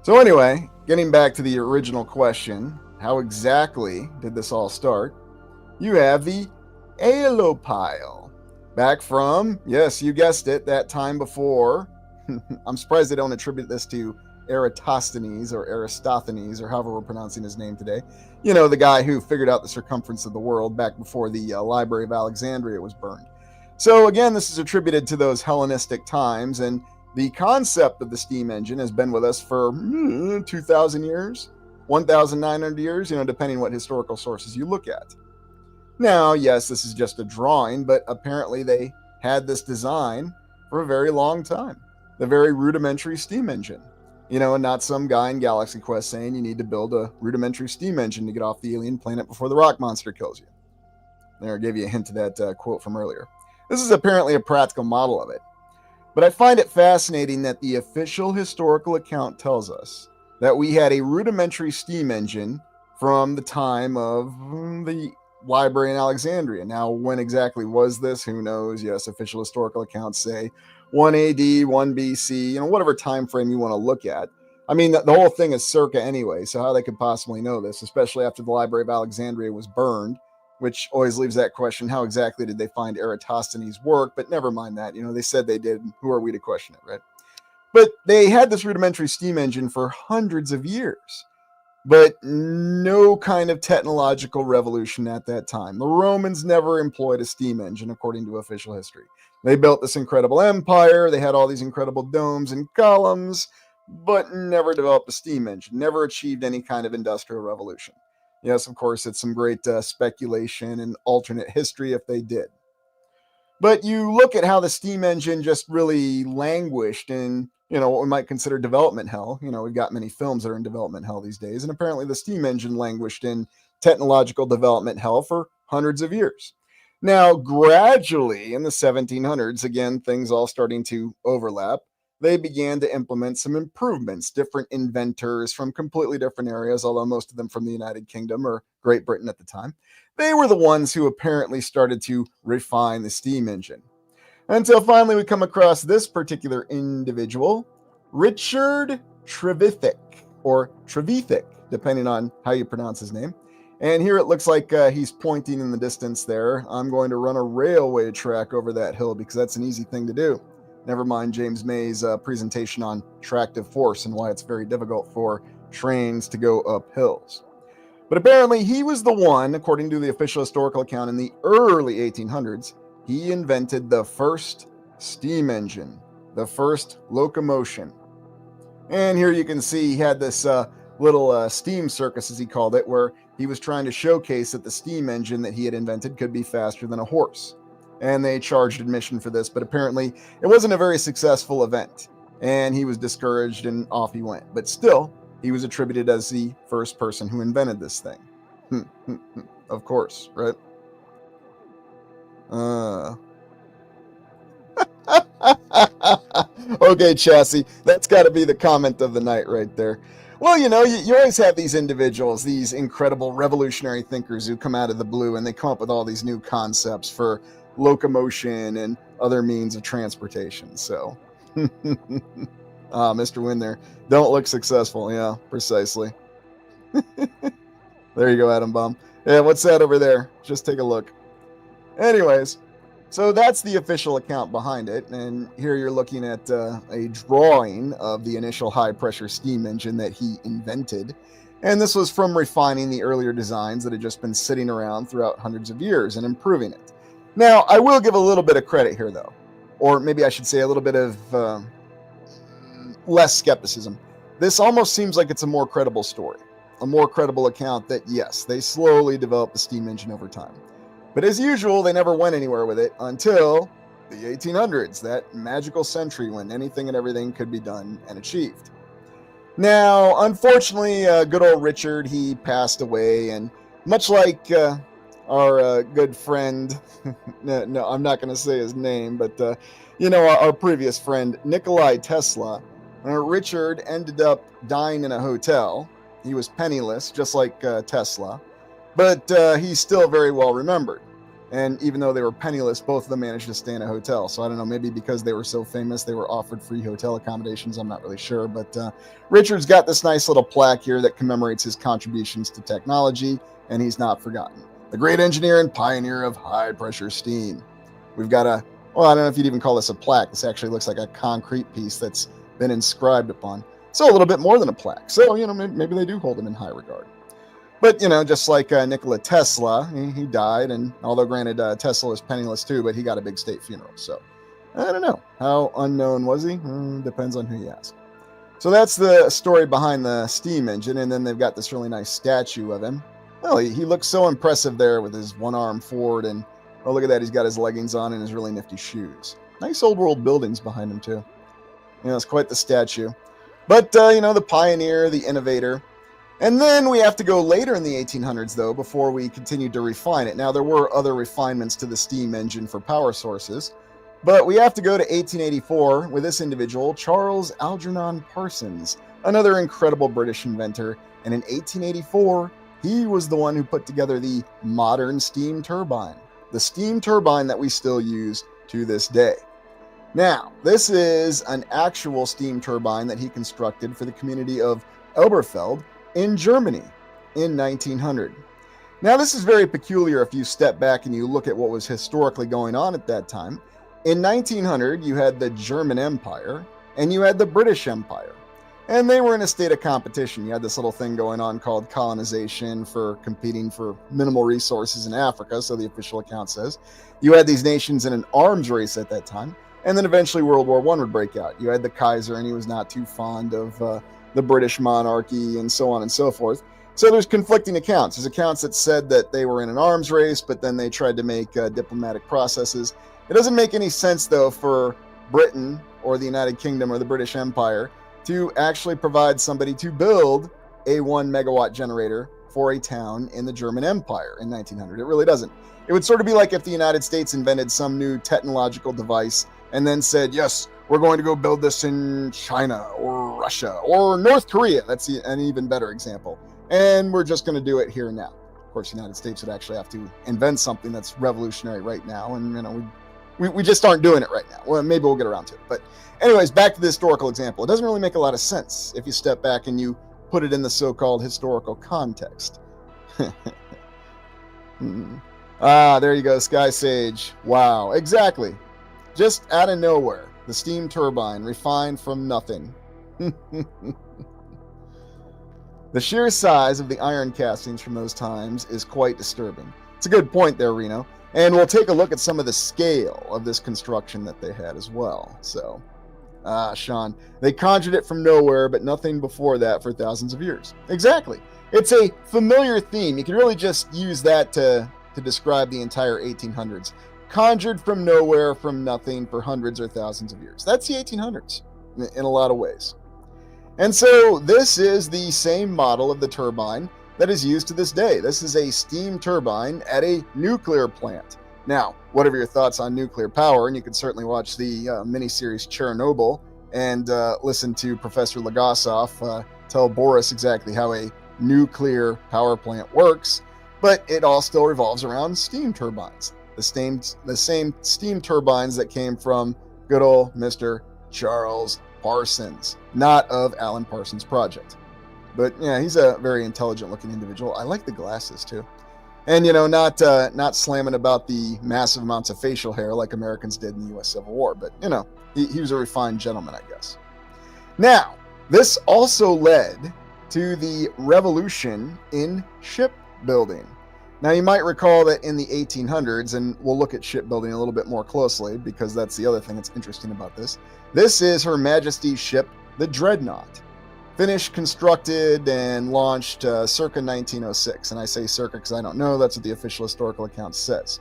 S1: anyway, getting back to the original question, how exactly did this all start? You have the Alopile, back from, yes, you guessed it, that time before. I'm surprised they don't attribute this to Eratosthenes or Aristophanes or however we're pronouncing his name today. You know, the guy who figured out the circumference of the world back before the Library of Alexandria was burned. So again, this is attributed to those Hellenistic times, and the concept of the steam engine has been with us for 2,000 years, 1,900 years, depending what historical sources you look at. Now, yes, this is just a drawing, but apparently they had this design for a very long time. The very rudimentary steam engine. And not some guy in Galaxy Quest saying you need to build a rudimentary steam engine to get off the alien planet before the rock monster kills you. There, I gave you a hint to that quote from earlier. This is apparently a practical model of it. But I find it fascinating that the official historical account tells us that we had a rudimentary steam engine from the time of the library in Alexandria. Now, when exactly was this? Who knows? Yes, official historical accounts say 1 AD, 1 BC, whatever time frame you want to look at. I mean, the whole thing is circa anyway, so how they could possibly know this, especially after the Library of Alexandria was burned, which always leaves that question, how exactly did they find Eratosthenes' work? But never mind that. They said they did. Who are we to question it, right? But they had this rudimentary steam engine for hundreds of years, but no kind of technological revolution at that time. The Romans never employed a steam engine, according to official history. They built this incredible empire. They had all these incredible domes and columns, but never developed a steam engine, never achieved any kind of industrial revolution. Yes, of course, it's some great speculation and alternate history if they did. But you look at how the steam engine just really languished in, what we might consider development hell. We've got many films that are in development hell these days, and apparently the steam engine languished in technological development hell for hundreds of years. Now, gradually in the 1700s, again, things all starting to overlap, they began to implement some improvements, different inventors from completely different areas, although most of them from the United Kingdom or Great Britain at the time. They were the ones who apparently started to refine the steam engine. Until finally we come across this particular individual, Richard Trevithick, or Trevithick, depending on how you pronounce his name. And here it looks like he's pointing in the distance there. I'm going to run a railway track over that hill because that's an easy thing to do. Never mind James May's presentation on tractive force and why it's very difficult for trains to go up hills. But apparently he was the one, according to the official historical account, in the early 1800s, he invented the first steam engine, the first locomotion. And here you can see he had this little steam circus, as he called it, where he was trying to showcase that the steam engine that he had invented could be faster than a horse. and they charged admission for this, but apparently it wasn't a very successful event, and he was discouraged and off he went. But still, he was attributed as the first person who invented this thing. Of course, right? Okay, Chassis, that's got to be the comment of the night right there. Well, you always have these individuals, these incredible revolutionary thinkers who come out of the blue and they come up with all these new concepts for locomotion and other means of transportation. So, Mr. Wynn there, don't look successful. Yeah, precisely. There you go, Adam Bomb. Yeah, what's that over there? Just take a look. Anyways, so that's the official account behind it, and here you're looking at a drawing of the initial high-pressure steam engine that he invented, and this was from refining the earlier designs that had just been sitting around throughout hundreds of years and improving it. Now, I will give a little bit of credit here, though, or maybe I should say a little bit of less skepticism. This almost seems like it's a more credible story, a more credible account that, yes, they slowly developed the steam engine over time. But as usual, they never went anywhere with it until the 1800s, that magical century when anything and everything could be done and achieved. Now, unfortunately, good old Richard, he passed away, and much like our good friend, no, I'm not going to say his name, but, our previous friend, Nikolai Tesla, Richard ended up dying in a hotel. He was penniless, just like Tesla. But he's still very well remembered. And even though they were penniless, both of them managed to stay in a hotel. So I don't know, maybe because they were so famous, they were offered free hotel accommodations. I'm not really sure. But Richard's got this nice little plaque here that commemorates his contributions to technology, and he's not forgotten. The great engineer and pioneer of high-pressure steam. We've got I don't know if you'd even call this a plaque. This actually looks like a concrete piece that's been inscribed upon. So a little bit more than a plaque. So, maybe they do hold him in high regard. But, just like Nikola Tesla, he died, and although granted Tesla was penniless too, but he got a big state funeral. So, I don't know. How unknown was he? Depends on who you ask. So that's the story behind the steam engine, and then they've got this really nice statue of him. Well, he looks so impressive there with his one arm forward, and oh, look at that, he's got his leggings on and his really nifty shoes. Nice old world buildings behind him too. It's quite the statue. But, the pioneer, the innovator. And then we have to go later in the 1800s, though, before we continue to refine it. Now, there were other refinements to the steam engine for power sources, but we have to go to 1884 with this individual, Charles Algernon Parsons, another incredible British inventor. And in 1884, he was the one who put together the modern steam turbine, the steam turbine that we still use to this day. Now, this is an actual steam turbine that he constructed for the community of Elberfeld in Germany in 1900. Now, this is very peculiar if you step back and you look at what was historically going on at that time. In 1900, you had the German Empire and you had the British Empire, and they were in a state of competition. You had this little thing going on called colonization for competing for minimal resources in Africa, so the official account says. You had these nations in an arms race at that time, and then eventually World War I would break out. You had the Kaiser, and he was not too fond of the British monarchy, and so on and so forth. So there's conflicting accounts. There's accounts that said that they were in an arms race, but then they tried to make diplomatic processes. It doesn't make any sense, though, for Britain or the United Kingdom or the British Empire to actually provide somebody to build a 1 megawatt generator for a town in the German Empire in 1900. It really doesn't. It would sort of be like if the United States invented some new technological device and then said, yes, we're going to go build this in China or Russia or North Korea. That's an even better example. And we're just going to do it here and now. Of course, the United States would actually have to invent something that's revolutionary right now. And, we just aren't doing it right now. Well, maybe we'll get around to it. But anyways, back to the historical example. It doesn't really make a lot of sense if you step back and you put it in the so-called historical context. There you go, Sky Sage. Wow, exactly. Just out of nowhere. The steam turbine, refined from nothing. The sheer size of the iron castings from those times is quite disturbing. It's a good point there, Reno. And we'll take a look at some of the scale of this construction that they had as well. So, Sean, they conjured it from nowhere, but nothing before that for thousands of years. Exactly. It's a familiar theme. You can really just use that to describe the entire 1800s. conjured from nowhere, from nothing, for hundreds or thousands of years. That's the 1800s in a lot of ways. And so this is the same model of the turbine that is used to this day. This is a steam turbine at a nuclear plant. Now, whatever your thoughts on nuclear power, and you can certainly watch the miniseries Chernobyl and listen to Professor Legasov tell Boris exactly how a nuclear power plant works, but it all still revolves around steam turbines. The same steam turbines that came from good old Mr. Charles Parsons, not of Alan Parsons' project. But yeah, he's a very intelligent looking individual. I like the glasses too. And, not slamming about the massive amounts of facial hair like Americans did in the U.S. Civil War. But, he was a refined gentleman, I guess. Now, this also led to the revolution in shipbuilding. Now, you might recall that in the 1800s, and we'll look at shipbuilding a little bit more closely because that's the other thing that's interesting about this. This is Her Majesty's ship, the Dreadnought. Finished, constructed, and launched circa 1906. And I say circa because I don't know. That's what the official historical account says.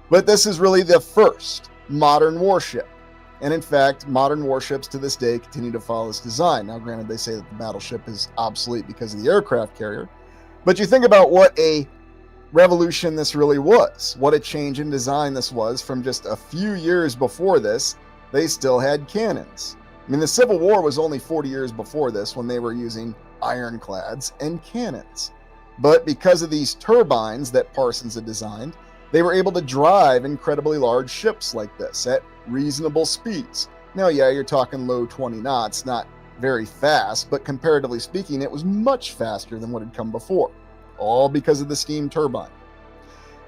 S1: But this is really the first modern warship. And in fact, modern warships to this day continue to follow this design. Now, granted, they say that the battleship is obsolete because of the aircraft carrier. But you think about what a revolution this really was. What a change in design this was from just a few years before this. They still had cannons. I mean, the Civil War was only 40 years before this when they were using ironclads and cannons. But because of these turbines that Parsons had designed, they were able to drive incredibly large ships like this at reasonable speeds. Now, yeah, you're talking low 20 knots, not very fast, but comparatively speaking, it was much faster than what had come before, all because of the steam turbine.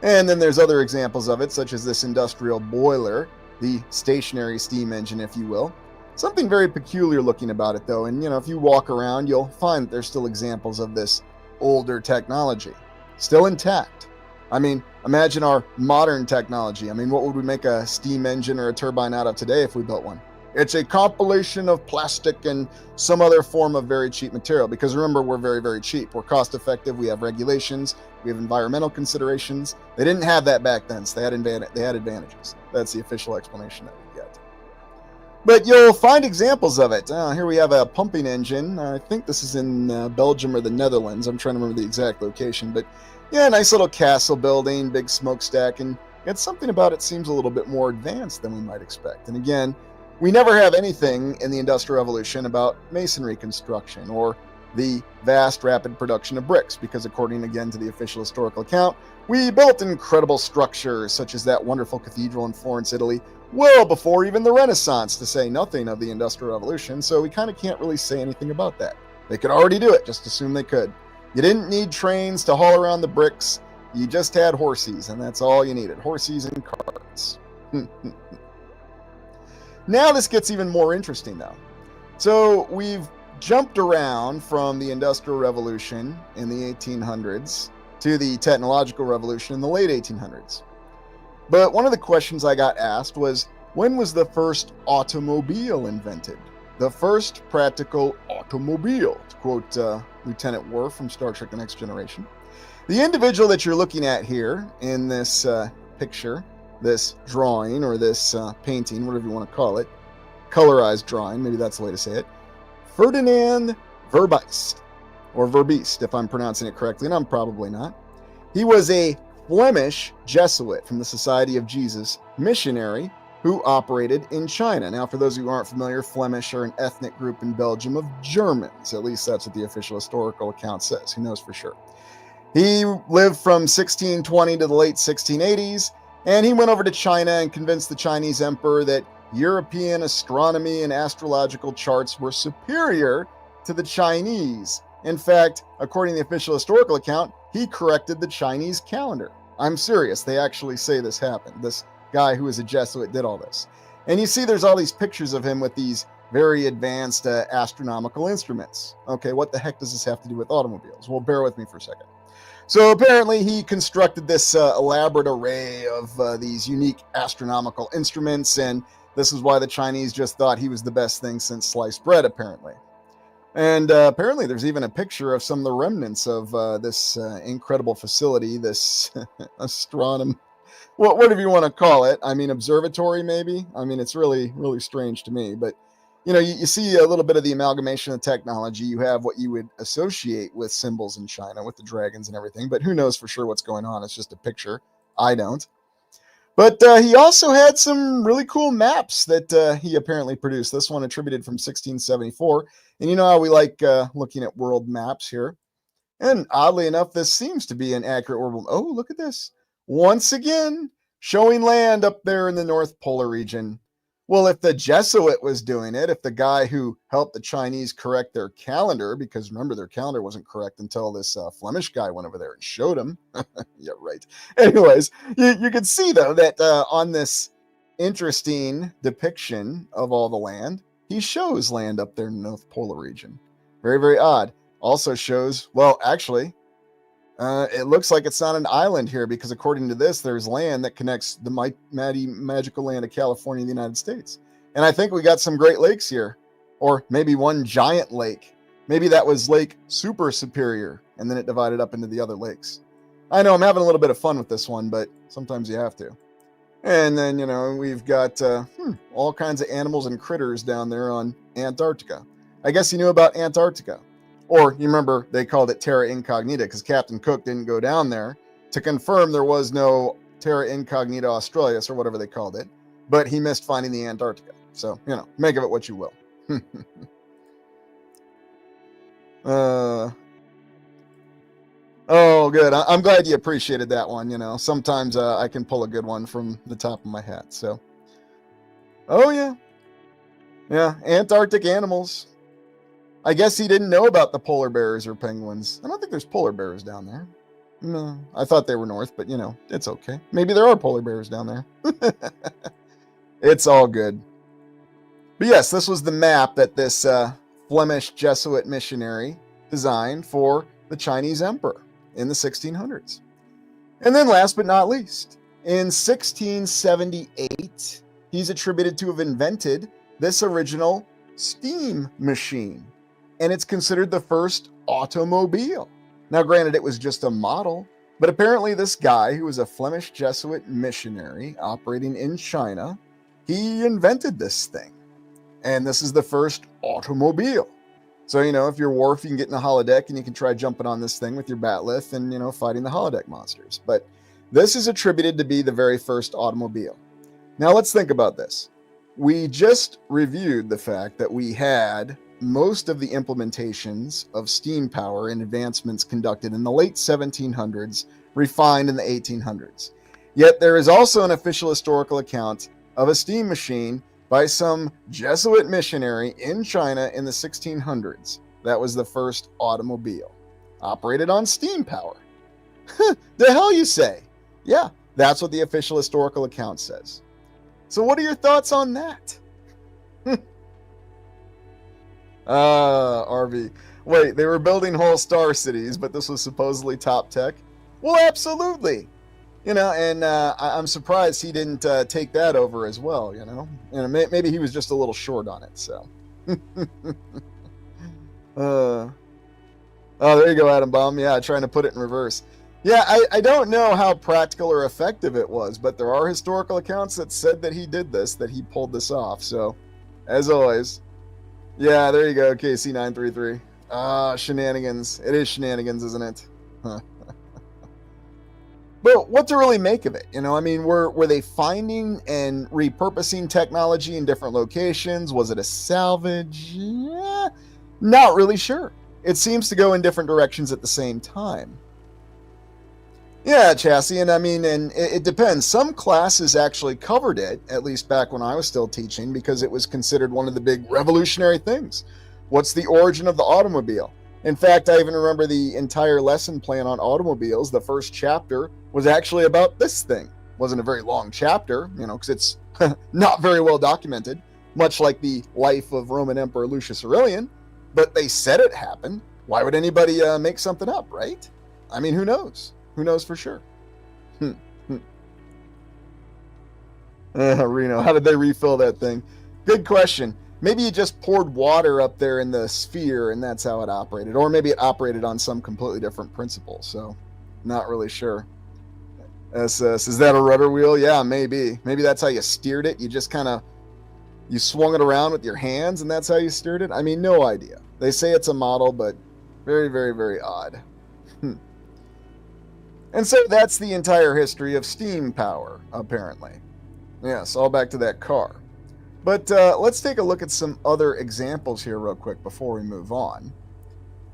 S1: And then there's other examples of it, such as this industrial boiler, the stationary steam engine, if you will. Something very peculiar looking about it, though, and if you walk around, you'll find that there's still examples of this older technology, still intact. I mean, imagine our modern technology. I mean, what would we make a steam engine or a turbine out of today if we built one? It's a compilation of plastic and some other form of very cheap material, because remember, we're very, very cheap. We're cost effective. We have regulations. We have environmental considerations. They didn't have that back then, so they had advantages. That's the official explanation that we get. But you'll find examples of it. Here we have a pumping engine. I think this is in Belgium or the Netherlands. I'm trying to remember the exact location. But yeah, nice little castle building, big smokestack, and yet something about it seems a little bit more advanced than we might expect. And again, we never have anything in the Industrial Revolution about masonry construction or the vast rapid production of bricks, because according again to the official historical account, we built incredible structures such as that wonderful cathedral in Florence, Italy, well before even the Renaissance, to say nothing of the Industrial Revolution, so we kind of can't really say anything about that. They could already do it, just assume they could. You didn't need trains to haul around the bricks, you just had horses, and that's all you needed, horses and carts. Now this gets even more interesting though. So we've jumped around from the Industrial Revolution in the 1800s to the Technological Revolution in the late 1800s. But one of the questions I got asked was, when was the first automobile invented? The first practical automobile, to quote Lieutenant Worf from Star Trek The Next Generation. The individual that you're looking at here in this picture, this drawing or this painting, whatever you want to call it, colorized drawing, maybe that's the way to say it, Ferdinand Verbiest, or Verbiest if I'm pronouncing it correctly, and I'm probably not. He was a Flemish Jesuit from the Society of Jesus missionary who operated in China. Now, for those who aren't familiar, Flemish are an ethnic group in Belgium of Germans. At least that's what the official historical account says. Who knows for sure? He lived from 1620 to the late 1680s, and he went over to China and convinced the Chinese emperor that European astronomy and astrological charts were superior to the Chinese. In fact, according to the official historical account, he corrected the Chinese calendar. I'm serious, they actually say this happened. This guy who was a Jesuit did all this. And you see there's all these pictures of him with these very advanced astronomical instruments. Okay, what the heck does this have to do with automobiles? Well, bear with me for a second. So apparently he constructed this elaborate array of these unique astronomical instruments, and this is why the Chinese just thought he was the best thing since sliced bread, apparently. And apparently there's even a picture of some of the remnants of this incredible facility, this whatever you want to call it. I mean, observatory, maybe. I mean, it's really, really strange to me. But, you see a little bit of the amalgamation of technology. You have what you would associate with symbols in China, with the dragons and everything. But who knows for sure what's going on? It's just a picture. I don't. But he also had some really cool maps that he apparently produced. This one attributed from 1674. And you know how we like looking at world maps here. And oddly enough, this seems to be an accurate orbital. Oh, look at this. Once again, showing land up there in the North Polar region. Well, if the Jesuit was doing it, if the guy who helped the Chinese correct their calendar, because remember, their calendar wasn't correct until this Flemish guy went over there and showed them. Yeah, right. Anyways, you can see, though, that on this interesting depiction of all the land, he shows land up there in the North Polar region. Very, very odd. Also shows, well, actually, it looks like it's not an island here because according to this, there's land that connects the mighty magical land of California and the United States. And I think we got some Great Lakes here, or maybe one giant lake. Maybe that was Lake Super Superior, and then it divided up into the other lakes. I know I'm having a little bit of fun with this one, but sometimes you have to. And then, we've got all kinds of animals and critters down there on Antarctica. I guess you knew about Antarctica. Or you remember they called it Terra Incognita because Captain Cook didn't go down there to confirm there was no Terra Incognita Australis or whatever they called it. But he missed finding the Antarctica. So, make of it what you will. Oh, good. I'm glad you appreciated that one. Sometimes I can pull a good one from the top of my hat. So, oh, yeah. Yeah, Antarctic animals. I guess he didn't know about the polar bears or penguins. I don't think there's polar bears down there. No, I thought they were north, but it's okay. Maybe there are polar bears down there. It's all good. But yes, this was the map that this Flemish Jesuit missionary designed for the Chinese emperor in the 1600s. And then last but not least, in 1678, he's attributed to have invented this original steam machine. And it's considered the first automobile. Now, granted, it was just a model, but apparently this guy, who was a Flemish Jesuit missionary operating in China, he invented this thing. And this is the first automobile. So, if you're Worf, you can get in the holodeck and you can try jumping on this thing with your batleth and, fighting the holodeck monsters. But this is attributed to be the very first automobile. Now, let's think about this. We just reviewed the fact that we had most of the implementations of steam power and advancements conducted in the late 1700s, refined in the 1800s. Yet there is also an official historical account of a steam machine by some Jesuit missionary in China in the 1600s. That was the first automobile, operated on steam power. The hell you say? Yeah, that's what the official historical account says. So what are your thoughts on that? RV. Wait, they were building whole star cities, but this was supposedly top tech? Well, absolutely. And I'm surprised he didn't take that over as well, maybe he was just a little short on it, so. Oh, there you go, Adam Bomb. Yeah, trying to put it in reverse. Yeah, I don't know how practical or effective it was, but there are historical accounts that said that he did this, that he pulled this off, so, as always. Yeah, there you go, KC933. Shenanigans. It is shenanigans, isn't it? Huh. But what to really make of it? Were they finding and repurposing technology in different locations? Was it a salvage? Yeah, not really sure. It seems to go in different directions at the same time. Yeah, chassis, and it depends. Some classes actually covered it, at least back when I was still teaching, because it was considered one of the big revolutionary things. What's the origin of the automobile? In fact, I even remember the entire lesson plan on automobiles. The first chapter was actually about this thing. Wasn't a very long chapter, because it's not very well documented, much like the life of Roman Emperor Lucius Aurelian, but they said it happened. Why would anybody make something up, right? Who knows? Who knows for sure? Reno, how did they refill that thing? Good question. Maybe you just poured water up there in the sphere and that's how it operated. Or maybe it operated on some completely different principle. So, not really sure. SS. Is that a rudder wheel? Yeah, maybe. Maybe that's how you steered it. You just kind of you swung it around with your hands, and that's how you steered it. I mean, no idea. They say it's a model, but very, very, very odd. And so that's the entire history of steam power, apparently. Yes, all back to that car. But let's take a look at some other examples here real quick before we move on.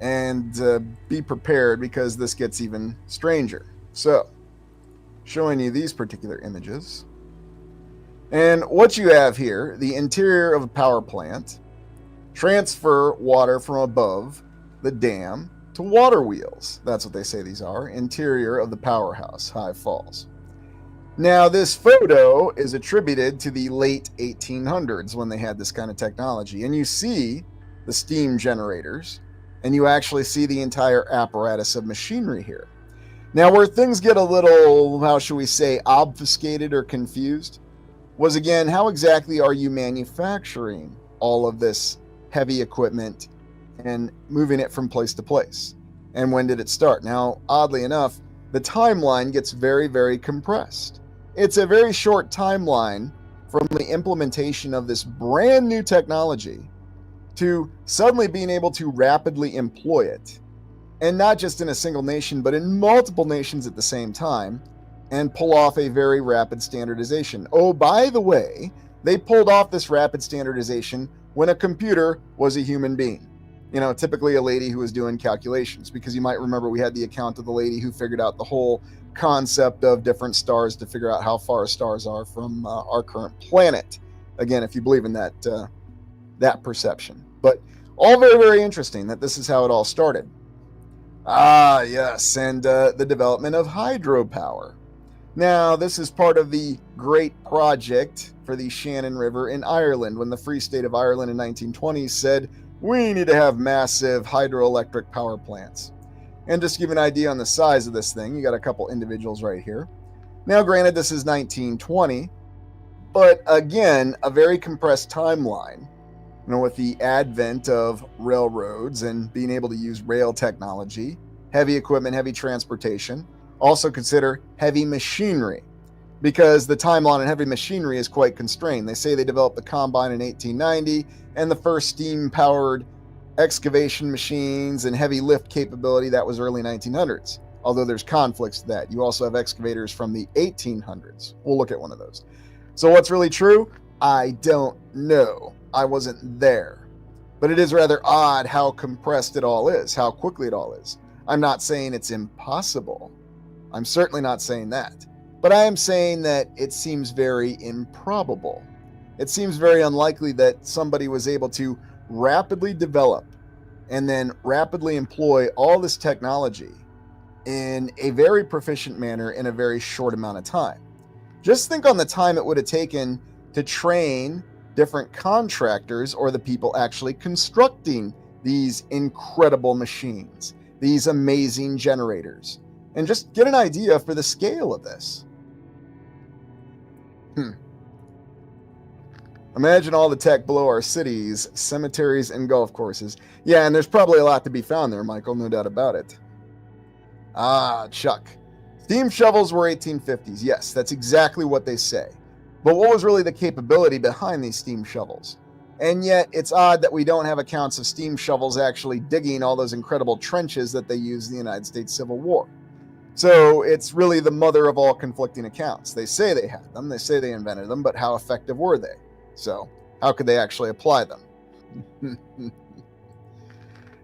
S1: And be prepared because this gets even stranger. So, showing you these particular images. And what you have here, the interior of a power plant, transfer water from above the dam to water wheels. That's what they say these are. Interior of the powerhouse, High Falls. Now, this photo is attributed to the late 1800s when they had this kind of technology. And you see the steam generators, and you actually see the entire apparatus of machinery here. Now, where things get a little, how should we say, obfuscated or confused, was again, how exactly are you manufacturing all of this heavy equipment and moving it from place to place? And when did it start? Now, oddly enough, the timeline gets very, very compressed. It's a very short timeline from the implementation of this brand new technology to suddenly being able to rapidly employ it. And not just in a single nation, but in multiple nations at the same time, and pull off a very rapid standardization. Oh, by the way, they pulled off this rapid standardization when a computer was a human being. You know, typically a lady who was doing calculations, because you might remember we had the account of the lady who figured out the whole concept of different stars to figure out how far stars are from our current planet. Again, if you believe in that perception. But all very, very interesting that this is how it all started. Ah, yes, and the development of hydropower. Now, this is part of the great project for the Shannon River in Ireland, when the Free State of Ireland in 1920 said, we need to have massive hydroelectric power plants. And just to give you an idea on the size of this thing, you got a couple individuals right here. Now, granted, this is 1920, but again, a very compressed timeline. You know, with the advent of railroads and being able to use rail technology, heavy equipment, heavy transportation. Also consider heavy machinery, because the timeline on heavy machinery is quite constrained. They say they developed the combine in 1890 and the first steam-powered excavation machines and heavy lift capability, that was early 1900s. Although there's conflicts to that. You also have excavators from the 1800s. We'll look at one of those. So what's really true? I don't know. I wasn't there. But it is rather odd how compressed it all is, how quickly it all is. I'm not saying it's impossible. I'm certainly not saying that. But I am saying that it seems very improbable. It seems very unlikely that somebody was able to rapidly develop and then rapidly employ all this technology in a very proficient manner in a very short amount of time. Just think on the time it would have taken to train different contractors or the people actually constructing these incredible machines, these amazing generators. And just get an idea for the scale of this. Imagine all the tech below our cities, cemeteries, and golf courses. Yeah, and there's probably a lot to be found there, Michael, no doubt about it. Ah, Chuck. Steam shovels were 1850s. Yes, that's exactly what they say. But what was really the capability behind these steam shovels? And yet, it's odd that we don't have accounts of steam shovels actually digging all those incredible trenches that they used in the United States Civil War. So it's really the mother of all conflicting accounts. They say they had them, they say they invented them, but how effective were they? So how could they actually apply them?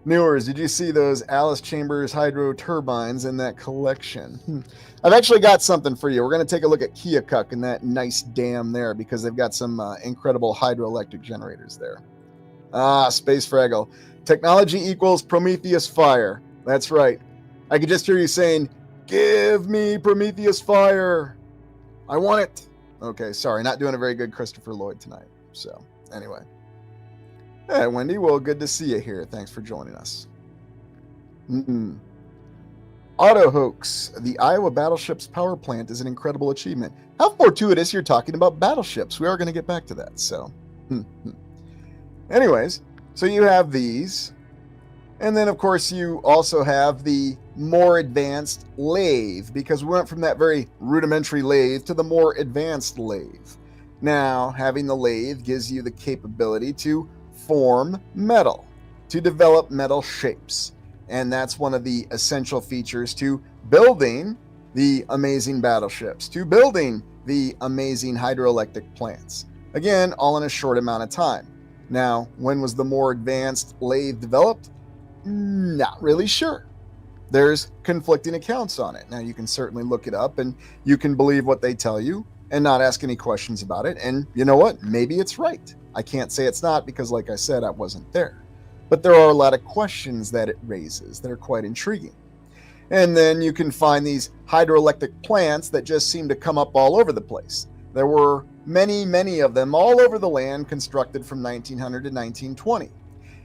S1: Newers, did you see those Alice Chambers hydro turbines in that collection? I've actually got something for you. We're going to take a look at Keokuk and that nice dam there, because they've got some incredible hydroelectric generators there. Ah, Space Fraggle. Technology equals Prometheus fire. That's right. I could just hear you saying, give me Prometheus fire. I want it. Okay, sorry, not doing a very good Christopher Lloyd tonight. So, anyway. Hey, Wendy, well, good to see you here. Thanks for joining us. Auto hoax. The Iowa battleship's power plant is an incredible achievement. How fortuitous you're talking about battleships. We are going to get back to that, so. Anyways, so you have these. And then, of course, you also have the more advanced lathe, because we went from that very rudimentary lathe to the more advanced lathe. Now, having the lathe gives you the capability to form metal, to develop metal shapes. And that's one of the essential features to building the amazing battleships, to building the amazing hydroelectric plants. Again, all in a short amount of time. Now, when was the more advanced lathe developed? Not really sure. There's conflicting accounts on it. Now, you can certainly look it up and you can believe what they tell you and not ask any questions about it. And you know what? Maybe it's right. I can't say it's not because, like I said, I wasn't there. But there are a lot of questions that it raises that are quite intriguing. And then you can find these hydroelectric plants that just seem to come up all over the place. There were many, many of them all over the land constructed from 1900 to 1920.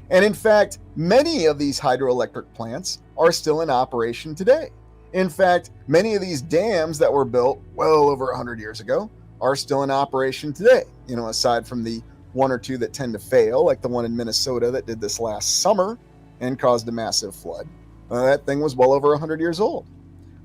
S1: And in fact, many of these hydroelectric plants are still in operation today. In fact, many of these dams that were built well over 100 years ago are still in operation today. Aside from the one or two that tend to fail, like the one in Minnesota that did this last summer and caused a massive flood. That thing was well over 100 years old.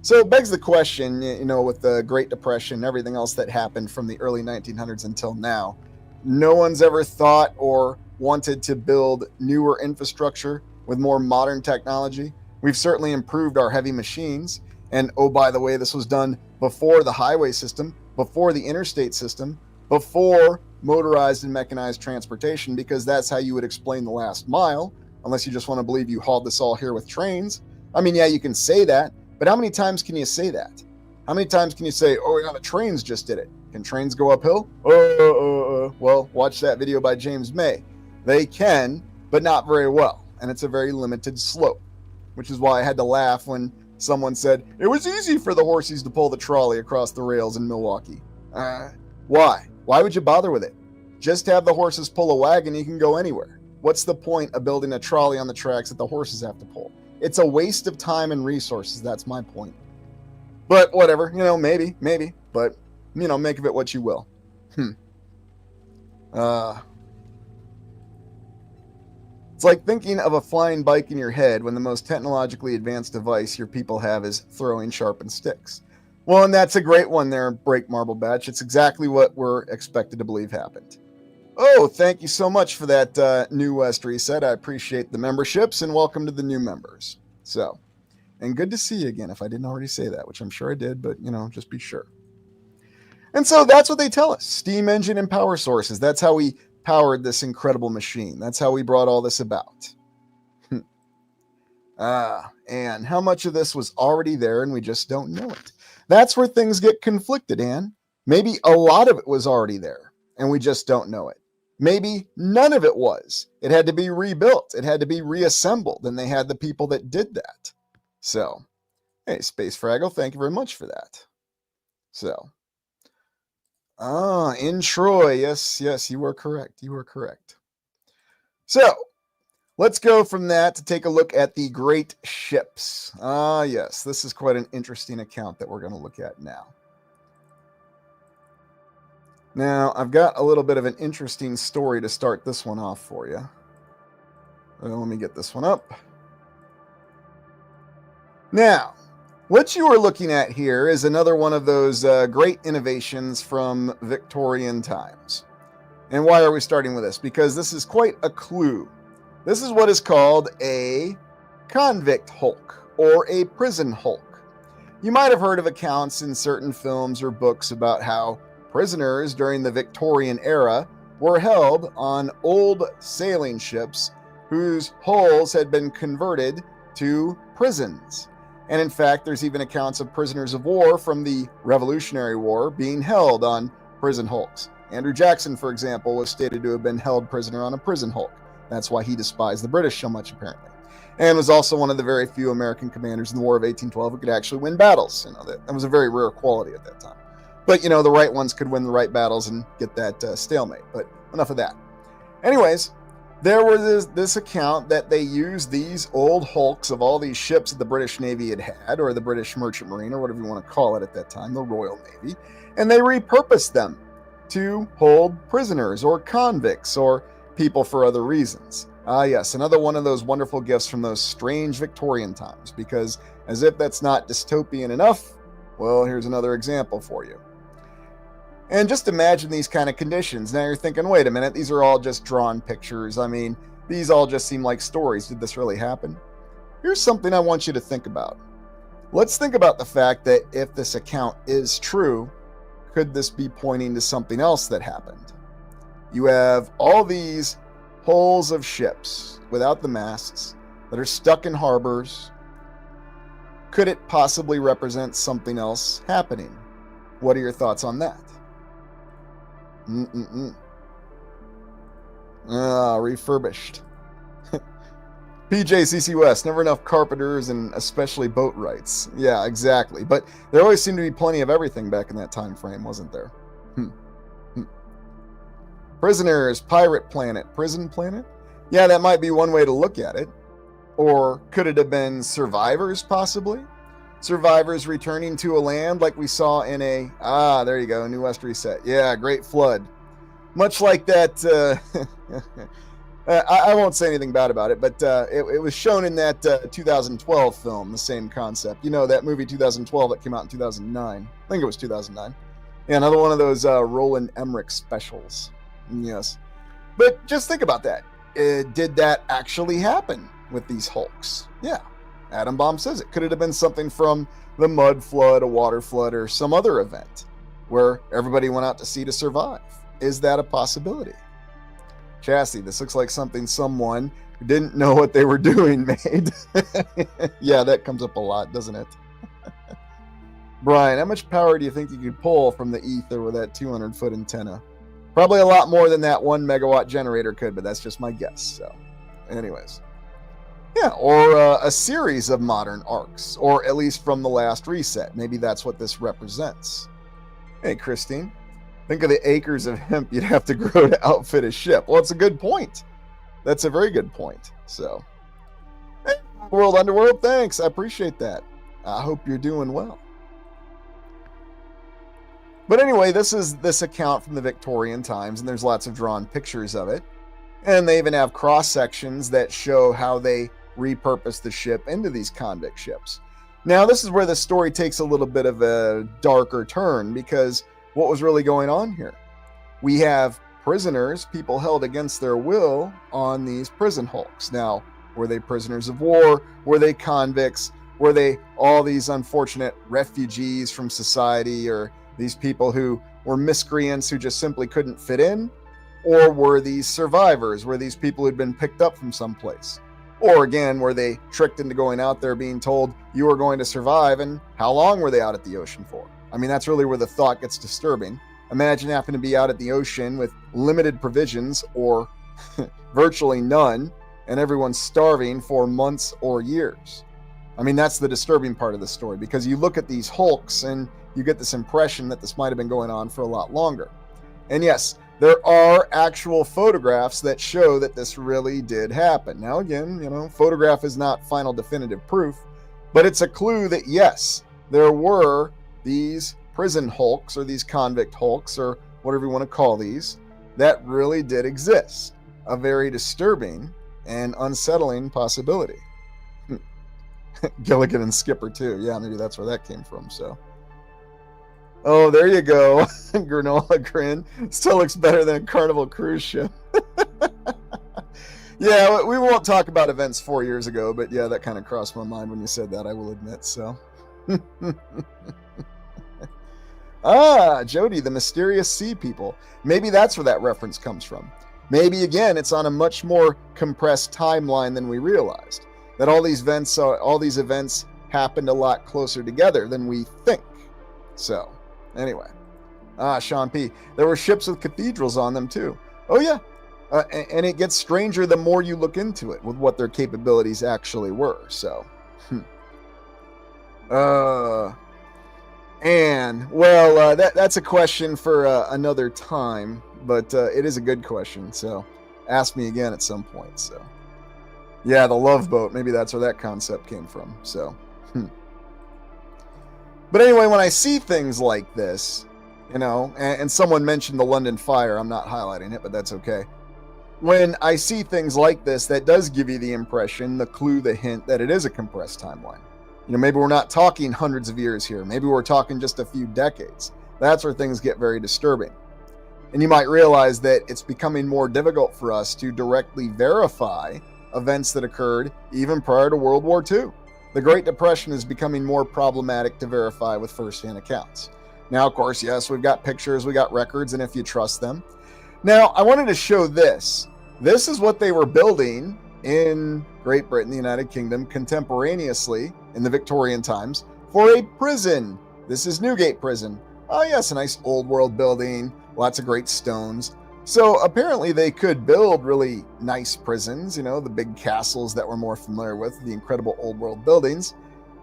S1: So it begs the question, with the Great Depression and everything else that happened from the early 1900s until now, no one's ever thought or wanted to build newer infrastructure with more modern technology. We've certainly improved our heavy machines. And oh, by the way, this was done before the highway system, before the interstate system, before motorized and mechanized transportation, because that's how you would explain the last mile, unless you just want to believe you hauled this all here with trains. I mean, yeah, you can say that, but how many times can you say that? How many times can you say, oh, yeah, the trains just did it? Can trains go uphill? Well, watch that video by James May. They can, but not very well. And it's a very limited slope, which is why I had to laugh when someone said, it was easy for the horses to pull the trolley across the rails in Milwaukee. Why? Why would you bother with it? Just have the horses pull a wagon, you can go anywhere. What's the point of building a trolley on the tracks that the horses have to pull? It's a waste of time and resources. That's my point. But whatever, maybe, but, make of it what you will. It's like thinking of a flying bike in your head when the most technologically advanced device your people have is throwing sharpened sticks. Well, and that's a great one there, Break Marble Batch. It's exactly what we're expected to believe happened. Oh, thank you so much for that New West reset. I appreciate the memberships and welcome to the new members. So, and good to see you again if I didn't already say that, which I'm sure I did, but, just be sure. And so that's what they tell us. Steam engine and power sources. That's how we powered this incredible machine. That's how we brought all this about. And how much of this was already there and we just don't know it? That's where things get conflicted, Anne. Maybe a lot of it was already there and we just don't know it. Maybe none of it was. It had to be rebuilt. It had to be reassembled, and they had the people that did that. So, hey, Space Fraggle, thank you very much for that. So, in Troy, yes, you are correct. You are correct. So, let's go from that to take a look at the great ships. Yes, this is quite an interesting account that we're going to look at now. Now, I've got a little bit of an interesting story to start this one off for you. Let me get this one up. Now, what you are looking at here is another one of those great innovations from Victorian times. And why are we starting with this? Because this is quite a clue. This is what is called a convict hulk or a prison hulk. You might have heard of accounts in certain films or books about how prisoners during the Victorian era were held on old sailing ships whose hulls had been converted to prisons. And in fact, there's even accounts of prisoners of war from the Revolutionary War being held on prison hulks. Andrew Jackson, for example, was stated to have been held prisoner on a prison hulk. That's why he despised the British so much, apparently. And was also one of the very few American commanders in the War of 1812 who could actually win battles. That was a very rare quality at that time. But, the right ones could win the right battles and get that stalemate. But enough of that. Anyways, there was this account that they used these old hulks of all these ships that the British Navy had, or the British Merchant Marine, or whatever you want to call it at that time, the Royal Navy, and they repurposed them to hold prisoners or convicts or people for other reasons. Ah, yes, another one of those wonderful gifts from those strange Victorian times, because as if that's not dystopian enough, well, here's another example for you. And just imagine these kind of conditions. Now you're thinking, wait a minute, these are all just drawn pictures. I mean, these all just seem like stories. Did this really happen? Here's something I want you to think about. Let's think about the fact that if this account is true, could this be pointing to something else that happened? You have all these hulls of ships without the masts that are stuck in harbors. Could it possibly represent something else happening? What are your thoughts on that? Refurbished. PJCC West, never enough carpenters and especially boat rights. Yeah, exactly. But there always seemed to be plenty of everything back in that time frame, wasn't there? Prisoners, pirate planet, prison planet? Yeah, that might be one way to look at it. Or could it have been survivors, possibly? Survivors returning to a land like we saw in there you go, New West Reset. Yeah, Great Flood. Much like that, I won't say anything bad about it, but it was shown in that 2012 film, the same concept. You know, that movie 2012 that came out in 2009. I think it was 2009. Yeah, another one of those Roland Emmerich specials. Yes. But just think about that. Did that actually happen with these hulks? Yeah. Atom Bomb says it. Could it have been something from the mud flood, a water flood, or some other event where everybody went out to sea to survive? Is that a possibility? Chassis, this looks like something someone who didn't know what they were doing made. Yeah, that comes up a lot, doesn't it? Brian, how much power do you think you could pull from the ether with that 200-foot antenna? Probably a lot more than that 1 megawatt generator could, but that's just my guess. So, anyways. Yeah, or a series of modern arcs, or at least from the last reset. Maybe that's what this represents. Hey, Christine, think of the acres of hemp you'd have to grow to outfit a ship. Well, it's a good point. That's a very good point. So, hey, World Underworld, thanks. I appreciate that. I hope you're doing well. But anyway, this is this account from the Victorian times, and there's lots of drawn pictures of it. And they even have cross sections that show how they repurpose the ship into these convict ships. Now, this is where the story takes a little bit of a darker turn, because what was really going on here? We have prisoners, people held against their will on these prison hulks. Now, were they prisoners of war? Were they convicts? Were they all these unfortunate refugees from society, or these people who were miscreants who just simply couldn't fit in? Or were these survivors? Were these people who'd been picked up from someplace? Or again, were they tricked into going out there being told you were going to survive, and how long were they out at the ocean for? I mean, that's really where the thought gets disturbing. Imagine having to be out at the ocean with limited provisions or virtually none, and everyone's starving for months or years. I mean, that's the disturbing part of the story, because you look at these hulks and you get this impression that this might have been going on for a lot longer. And yes, there are actual photographs that show that this really did happen. Now, again, photograph is not final definitive proof, but it's a clue that yes, there were these prison hulks, or these convict hulks, or whatever you want to call these, that really did exist. A very disturbing and unsettling possibility. Gilligan and Skipper too. Yeah, maybe that's where that came from. So, oh, there you go. Granola grin. Still looks better than a Carnival cruise ship. Yeah, we won't talk about events 4 years ago, but yeah, that kind of crossed my mind when you said that, I will admit. So, Jody, the mysterious sea people. Maybe that's where that reference comes from. Maybe again, it's on a much more compressed timeline than we realized. That all these events happened a lot closer together than we think. So, anyway. Sean P. There were ships with cathedrals on them too. Oh yeah. And it gets stranger the more you look into it with what their capabilities actually were. So, and well, that's a question for another time, but it is a good question. So, ask me again at some point. So, yeah, the Love Boat. Maybe that's where that concept came from. So, But anyway, when I see things like this, and someone mentioned the London Fire. I'm not highlighting it, but that's okay. when I see things like this, that does give you the impression, the clue, the hint that it is a compressed timeline. Maybe we're not talking hundreds of years here. Maybe we're talking just a few decades. That's where things get very disturbing. And you might realize that it's becoming more difficult for us to directly verify events that occurred even prior to World War II. The Great Depression is becoming more problematic to verify with first-hand accounts. Now, of course, yes, we've got pictures, we got records, and if you trust them. Now, I wanted to show this. This is what they were building in Great Britain, the United Kingdom, contemporaneously in the Victorian times for a prison. This is Newgate Prison. Oh, yes, a nice old world building, lots of great stones. So apparently they could build really nice prisons, the big castles that we're more familiar with, the incredible old world buildings.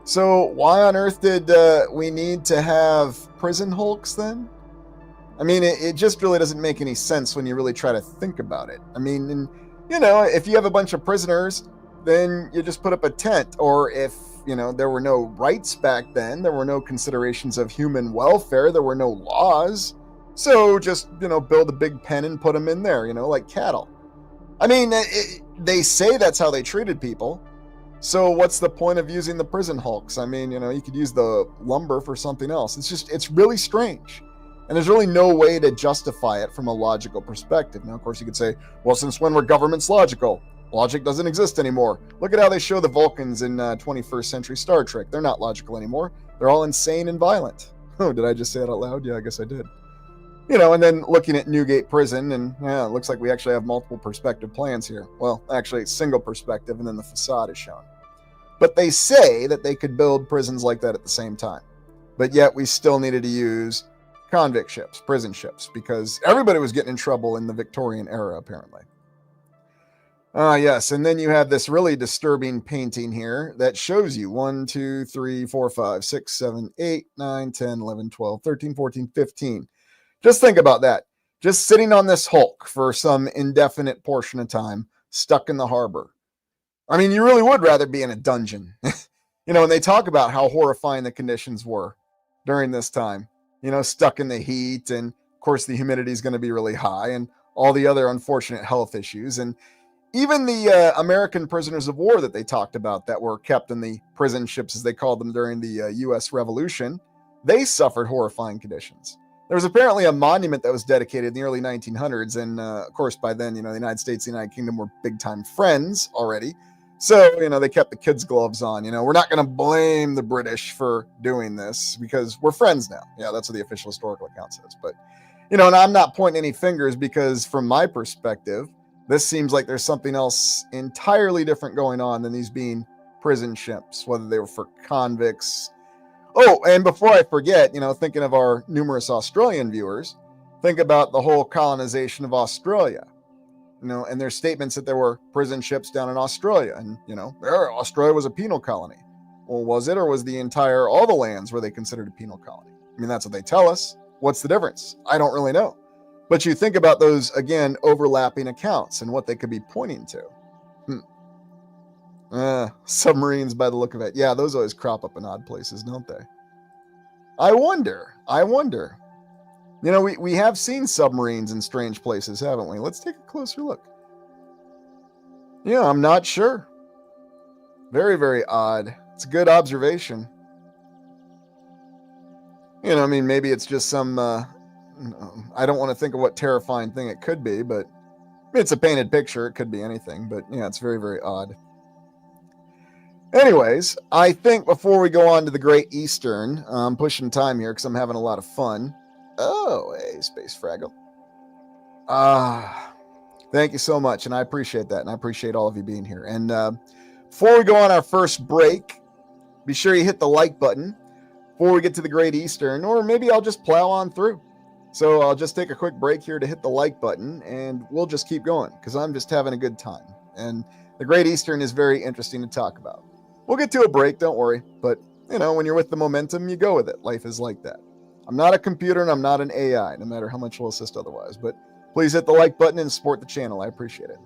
S1: So why on earth did we need to have prison hulks then? I mean, it just really doesn't make any sense when you really try to think about it. I mean, if you have a bunch of prisoners, then you just put up a tent. Or if, there were no rights back then, there were no considerations of human welfare, there were no laws. So just, build a big pen and put them in there, like cattle. I mean, they say that's how they treated people. So what's the point of using the prison hulks? I mean, you could use the lumber for something else. It's really strange. And there's really no way to justify it from a logical perspective. Now, of course, you could say, well, since when were governments logical? Logic doesn't exist anymore. Look at how they show the Vulcans in 21st century Star Trek. They're not logical anymore. They're all insane and violent. Oh, did I just say that out loud? Yeah, I guess I did. And then looking at Newgate Prison, and yeah, it looks like we actually have multiple perspective plans here. Well, actually, single perspective, and then the facade is shown. But they say that they could build prisons like that at the same time. But yet we still needed to use convict ships, prison ships, because everybody was getting in trouble in the Victorian era, apparently. Yes, and then you have this really disturbing painting here that shows you 1, 2, 3, 4, 5, 6, 7, 8, 9, 10, 11, 12, 13, 14, 15. Just think about that. Just sitting on this hulk for some indefinite portion of time, stuck in the harbor. I mean, you really would rather be in a dungeon. And they talk about how horrifying the conditions were during this time. Stuck in the heat, and of course the humidity is going to be really high, and all the other unfortunate health issues. And even the American prisoners of war that they talked about that were kept in the prison ships, as they called them, during the U.S. Revolution, they suffered horrifying conditions. There was apparently a monument that was dedicated in the early 1900s, and of course by then, the United States and the United Kingdom were big-time friends already. So, they kept the kids' gloves on. We're not going to blame the British for doing this because we're friends now. Yeah, that's what the official historical account says. But, and I'm not pointing any fingers because from my perspective, this seems like there's something else entirely different going on than these being prison ships, whether they were for convicts. Oh, and before I forget, thinking of our numerous Australian viewers, think about the whole colonization of Australia. And there's statements that there were prison ships down in Australia, and, Australia was a penal colony. Well, was it, or was all the lands were they considered a penal colony? I mean, that's what they tell us. What's the difference? I don't really know. But you think about those, again, overlapping accounts and what they could be pointing to. Submarines by the look of it. Yeah, those always crop up in odd places, don't they? I wonder. We have seen submarines in strange places, haven't we? Let's take a closer look. Yeah, I'm not sure. Very, very odd. It's a good observation. Maybe it's just some, I don't want to think of what terrifying thing it could be, but it's a painted picture. It could be anything, but yeah, it's very, very odd. Anyways, I think before we go on to the Great Eastern, I'm pushing time here because I'm having a lot of fun. Oh, hey, Space Fraggle. Thank you so much, and I appreciate that, and I appreciate all of you being here. And before we go on our first break, be sure you hit the like button before we get to the Great Eastern, or maybe I'll just plow on through. So I'll just take a quick break here to hit the like button, and we'll just keep going, because I'm just having a good time. And the Great Eastern is very interesting to talk about. We'll get to a break, don't worry, but, when you're with the momentum, you go with it. Life is like that. I'm not a computer and I'm not an AI, no matter how much we'll assist otherwise. But please hit the like button and support the channel. I appreciate it.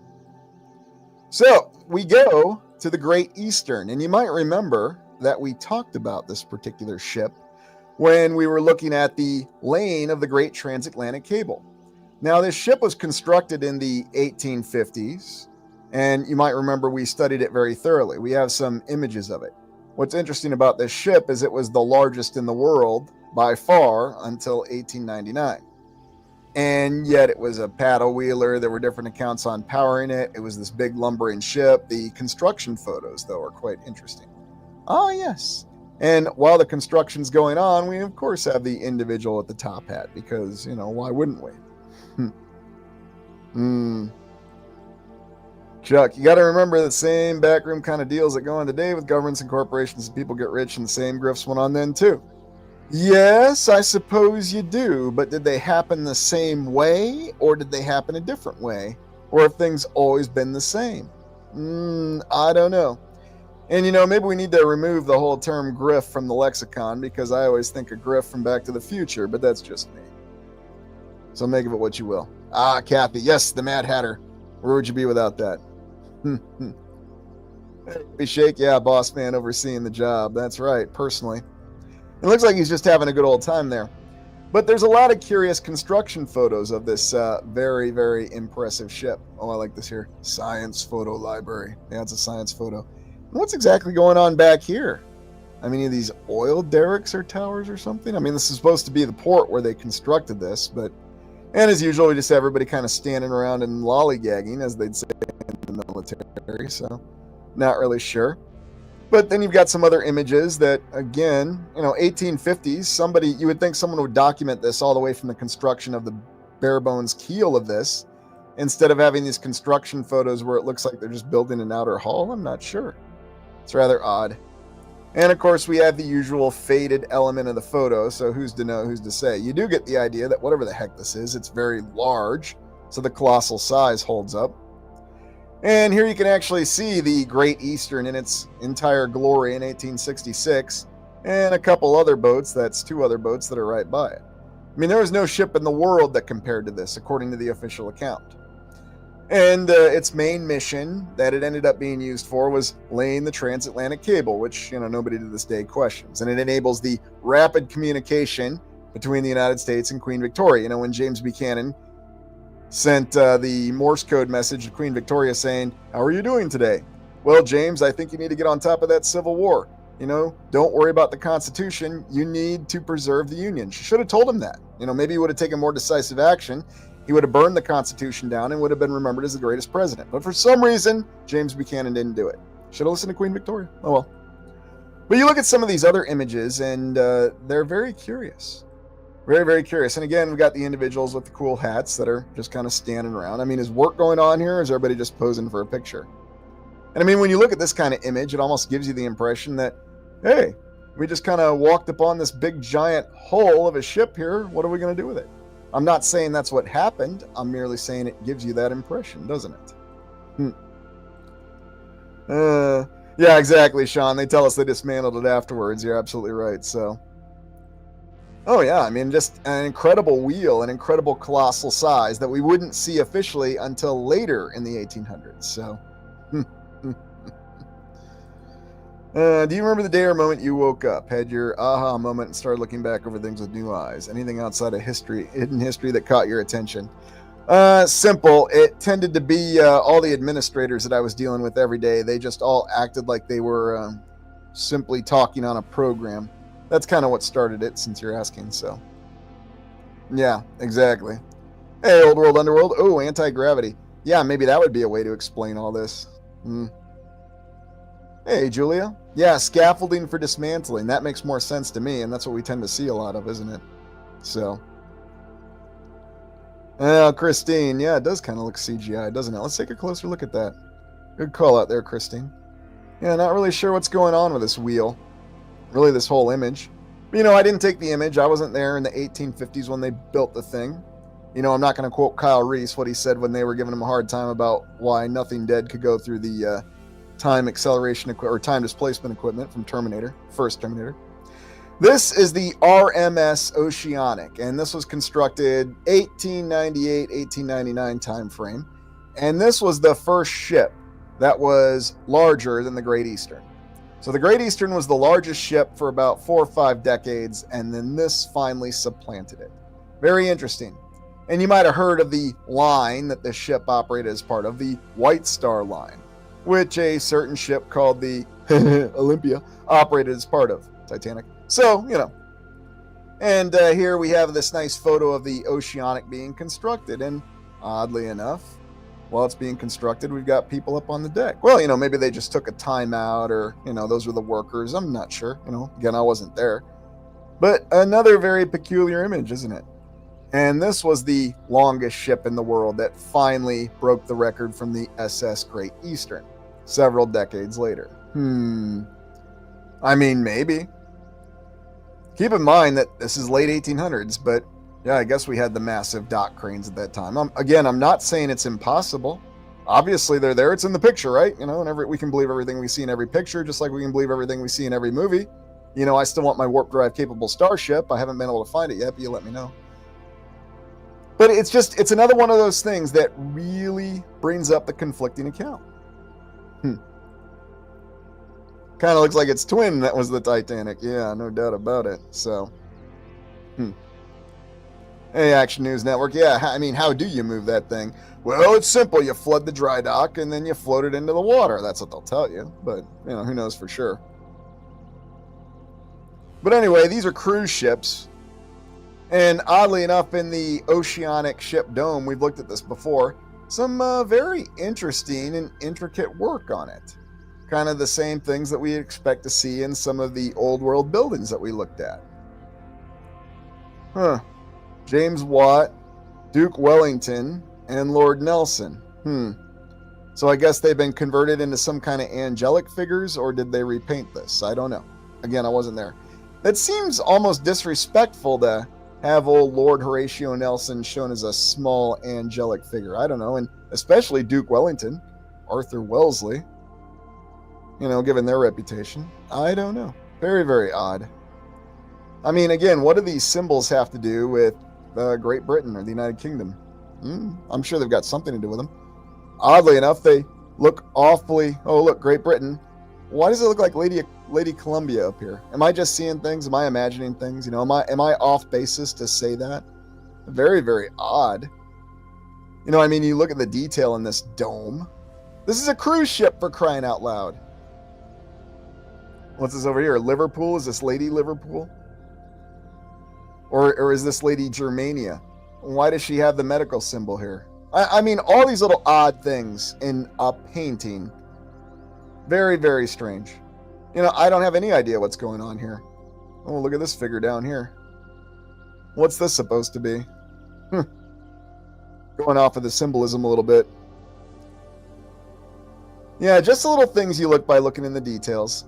S1: So we go to the Great Eastern. And you might remember that we talked about this particular ship when we were looking at the laying of the Great Transatlantic Cable. Now, this ship was constructed in the 1850s, and you might remember we studied it very thoroughly. We have some images of it. What's interesting about this ship is it was the largest in the world by far until 1899. And yet it was a paddle wheeler. There were different accounts on powering it. It was this big lumbering ship. The construction photos, though, are quite interesting. Ah, yes. And while the construction's going on, we, of course, have the individual with the top hat because, why wouldn't we? Chuck, you got to remember the same backroom kind of deals that go on today with governments and corporations and people get rich, and the same grifts went on then, too. Yes, I suppose you do, but did they happen the same way, or did they happen a different way? Or have things always been the same? I don't know. And, maybe we need to remove the whole term grift from the lexicon, because I always think of grift from Back to the Future, but that's just me. So make of it what you will. Ah, Kathy, yes, the Mad Hatter. Where would you be without that? Hey, Shake, yeah, boss man overseeing the job. That's right, personally. It looks like he's just having a good old time there. But there's a lot of curious construction photos of this very, very impressive ship. Oh, I like this here. Science photo library. Yeah, it's a science photo. And what's exactly going on back here? I mean, are these oil derricks or towers or something? I mean, this is supposed to be the port where they constructed this, but... And as usual, we just have everybody kind of standing around and lollygagging, as they'd say in the military, so not really sure. But then you've got some other images that, again, 1850s, you would think someone would document this all the way from the construction of the bare bones keel of this, instead of having these construction photos where it looks like they're just building an outer hull. I'm not sure. It's rather odd. And of course, we have the usual faded element of the photo, so who's to know, who's to say? You do get the idea that whatever the heck this is, it's very large, so the colossal size holds up. And here you can actually see the Great Eastern in its entire glory in 1866, and a couple other boats, that's two other boats that are right by it. I mean, there was no ship in the world that compared to this, according to the official account. And its main mission that it ended up being used for was laying the transatlantic cable, which, nobody to this day questions. And it enables the rapid communication between the United States and Queen Victoria. When James Buchanan sent the Morse code message to Queen Victoria saying, "How are you doing today?" "Well, James, I think you need to get on top of that Civil War. Don't worry about the Constitution. You need to preserve the Union." She should have told him that. Maybe he would have taken more decisive action. He would have burned the Constitution down and would have been remembered as the greatest president. But for some reason, James Buchanan didn't do it. Should have listened to Queen Victoria. Oh well. But you look at some of these other images, and they're very curious. Very, very curious. And again, we've got the individuals with the cool hats that are just kind of standing around. I mean, is work going on here, or is everybody just posing for a picture? And I mean, when you look at this kind of image, it almost gives you the impression that, hey, we just kind of walked upon this big giant hull of a ship here. What are we going to do with it? I'm not saying that's what happened. I'm merely saying it gives you that impression, doesn't it? Yeah, exactly, Sean. They tell us they dismantled it afterwards. You're absolutely right. So, oh yeah, I mean, just an incredible wheel, an incredible colossal size that we wouldn't see officially until later in the 1800s. So, do you remember the day or moment you woke up, had your aha moment, and started looking back over things with new eyes? Anything outside of hidden history that caught your attention? Simple. It tended to be all the administrators that I was dealing with every day. They just all acted like they were simply talking on a program. That's kind of what started it, since you're asking. So, yeah, exactly. Hey, old world, underworld. Oh, anti-gravity. Yeah, maybe that would be a way to explain all this. Hey, Julia. Yeah, scaffolding for dismantling. That makes more sense to me, and that's what we tend to see a lot of, isn't it? So. Oh, Christine. Yeah, it does kind of look CGI, doesn't it? Let's take a closer look at that. Good call out there, Christine. Yeah, not really sure what's going on with this wheel. Really, this whole image. But, I didn't take the image. I wasn't there in the 1850s when they built the thing. I'm not going to quote Kyle Reese, what he said when they were giving him a hard time about why nothing dead could go through the time acceleration or time displacement equipment from Terminator, first Terminator. This is the RMS Oceanic, and this was constructed 1898, 1899 time frame. And this was the first ship that was larger than the Great Eastern. So the Great Eastern was the largest ship for about 4 or 5 decades, and then this finally supplanted it. Very interesting. And you might have heard of the line that the ship operated as part of, the White Star Line, which a certain ship called the Olympia operated as part of Titanic. So, And here we have this nice photo of the Oceanic being constructed. And oddly enough, while it's being constructed, we've got people up on the deck. Well, maybe they just took a timeout, or, those were the workers. I'm not sure. Again, I wasn't there. But another very peculiar image, isn't it? And this was the longest ship in the world that finally broke the record from the SS Great Eastern several decades later. I mean, maybe. Keep in mind that this is late 1800s, but yeah, I guess we had the massive dock cranes at that time. Again, I'm not saying it's impossible. Obviously, they're there. It's in the picture, right? And we can believe everything we see in every picture, just like we can believe everything we see in every movie. I still want my warp drive capable starship. I haven't been able to find it yet, but you let me know. But it's another one of those things that really brings up the conflicting account. Kind of looks like its twin that was the Titanic. Yeah, no doubt about it. So, Hey, Action News Network. Yeah, I mean, how do you move that thing? Well, it's simple. You flood the dry dock and then you float it into the water. That's what they'll tell you. But, who knows for sure. But anyway, these are cruise ships. And oddly enough, in the Oceanic Ship Dome, we've looked at this before, some very interesting and intricate work on it. Kind of the same things that we expect to see in some of the old world buildings that we looked at. James Watt, Duke Wellington, and Lord Nelson. So I guess they've been converted into some kind of angelic figures, or did they repaint this? I don't know. Again, I wasn't there. That seems almost disrespectful to have old Lord Horatio Nelson shown as a small angelic figure. I don't know. And especially Duke Wellington, Arthur Wellesley, given their reputation. I don't know. Very, very odd. I mean, again, what do these symbols have to do with Great Britain or the United Kingdom? I'm sure they've got something to do with them. Oddly enough, they look awfully... Oh, look, Great Britain. Why does it look like Lady Columbia up here? Am I just seeing things? Am I imagining things? Am I off basis to say that? Very, very odd. I mean, you look at the detail in this dome. This is a cruise ship, for crying out loud. What's this over here? Liverpool? Is this Lady Liverpool? Or is this Lady Germania? Why does she have the medical symbol here? I mean, all these little odd things in a painting. Very, very strange. I don't have any idea what's going on here. Oh, look at this figure down here. What's this supposed to be? Going off of the symbolism a little bit. Yeah, just the little things you look by looking in the details.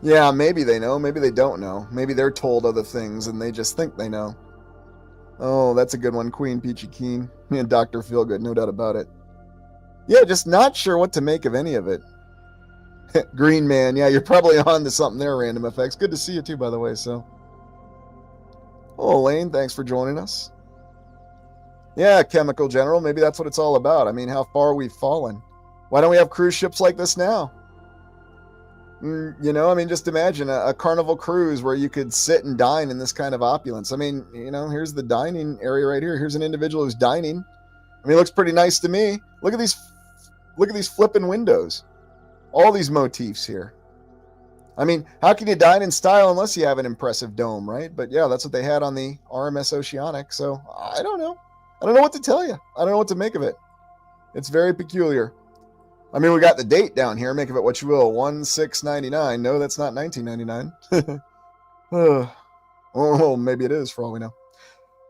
S1: Yeah, maybe they know, maybe they don't know. Maybe they're told other things and they just think they know. Oh, that's a good one, Queen Peachy Keen. And Dr. Feelgood, no doubt about it. Yeah, just not sure what to make of any of it. Green Man, yeah, you're probably on to something there, Random Effects. Good to see you too, by the way, so. Oh, Lane, thanks for joining us. Yeah, Chemical General, maybe that's what it's all about. I mean, how far we've fallen. Why don't we have cruise ships like this now? I mean, just imagine a carnival cruise where you could sit and dine in this kind of opulence. I mean, here's the dining area right here. Here's an individual who's dining. I mean, it looks pretty nice to me. Look at these flipping windows. All these motifs here. I mean, how can you dine in style unless you have an impressive dome, right? But yeah, that's what they had on the RMS Oceanic. So I don't know. I don't know what to tell you. I don't know what to make of it. It's very peculiar. I mean, we got the date down here. Make of it what you will. 1699. No, that's not 1999. Oh, maybe it is for all we know.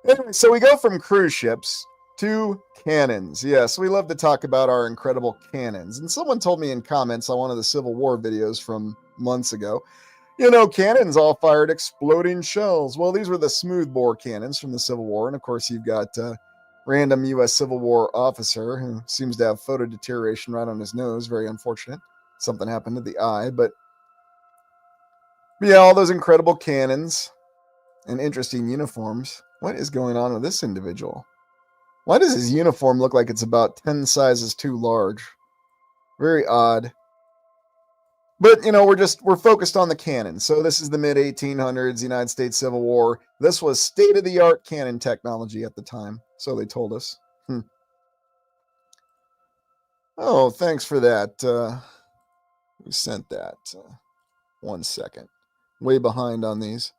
S1: Anyway, so we go from cruise ships to cannons. Yes, we love to talk about our incredible cannons. And someone told me in comments on one of the Civil War videos from months ago, cannons all fired exploding shells. Well, these were the smoothbore cannons from the Civil War. And of course, you've got random U.S. Civil War officer who seems to have photo deterioration right on his nose. Very unfortunate. Something happened to the eye. But yeah, all those incredible cannons and interesting uniforms. What is going on with this individual? Why does his uniform look like it's about 10 sizes too large? Very odd. But, we're focused on the cannon. So this is the mid 1800s, United States Civil War. This was state of the art cannon technology at the time. So they told us. Oh, thanks for that. We sent that. 1 second. Way behind on these.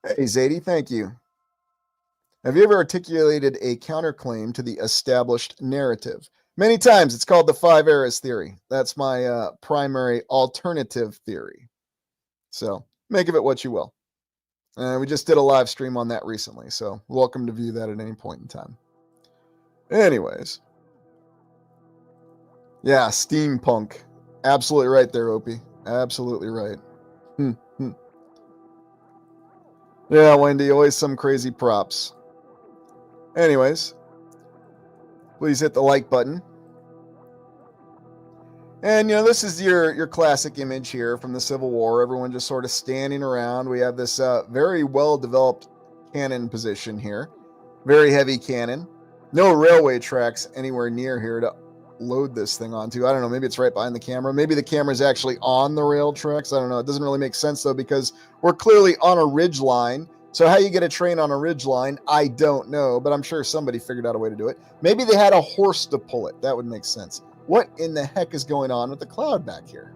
S1: Hey, Zadie, thank you. Have you ever articulated a counterclaim to the established narrative? Many times. It's called the five eras theory. That's my primary alternative theory. So make of it what you will. We just did a live stream on that recently, so welcome to view that at any point in time. Anyways. Yeah, steampunk. Absolutely right there, Opie. Absolutely right. Yeah, Wendy, always some crazy props. Anyways, please hit the like button. And, this is your classic image here from the Civil War. Everyone just sort of standing around. We have this very well-developed cannon position here. Very heavy cannon. No railway tracks anywhere near here to load this thing onto. I don't know. Maybe it's right behind the camera. Maybe the camera's actually on the rail tracks. I don't know. It doesn't really make sense, though, because we're clearly on a ridge line. So how you get a train on a ridge line, I don't know, but I'm sure somebody figured out a way to do it. Maybe they had a horse to pull it. That would make sense. What in the heck is going on with the cloud back here?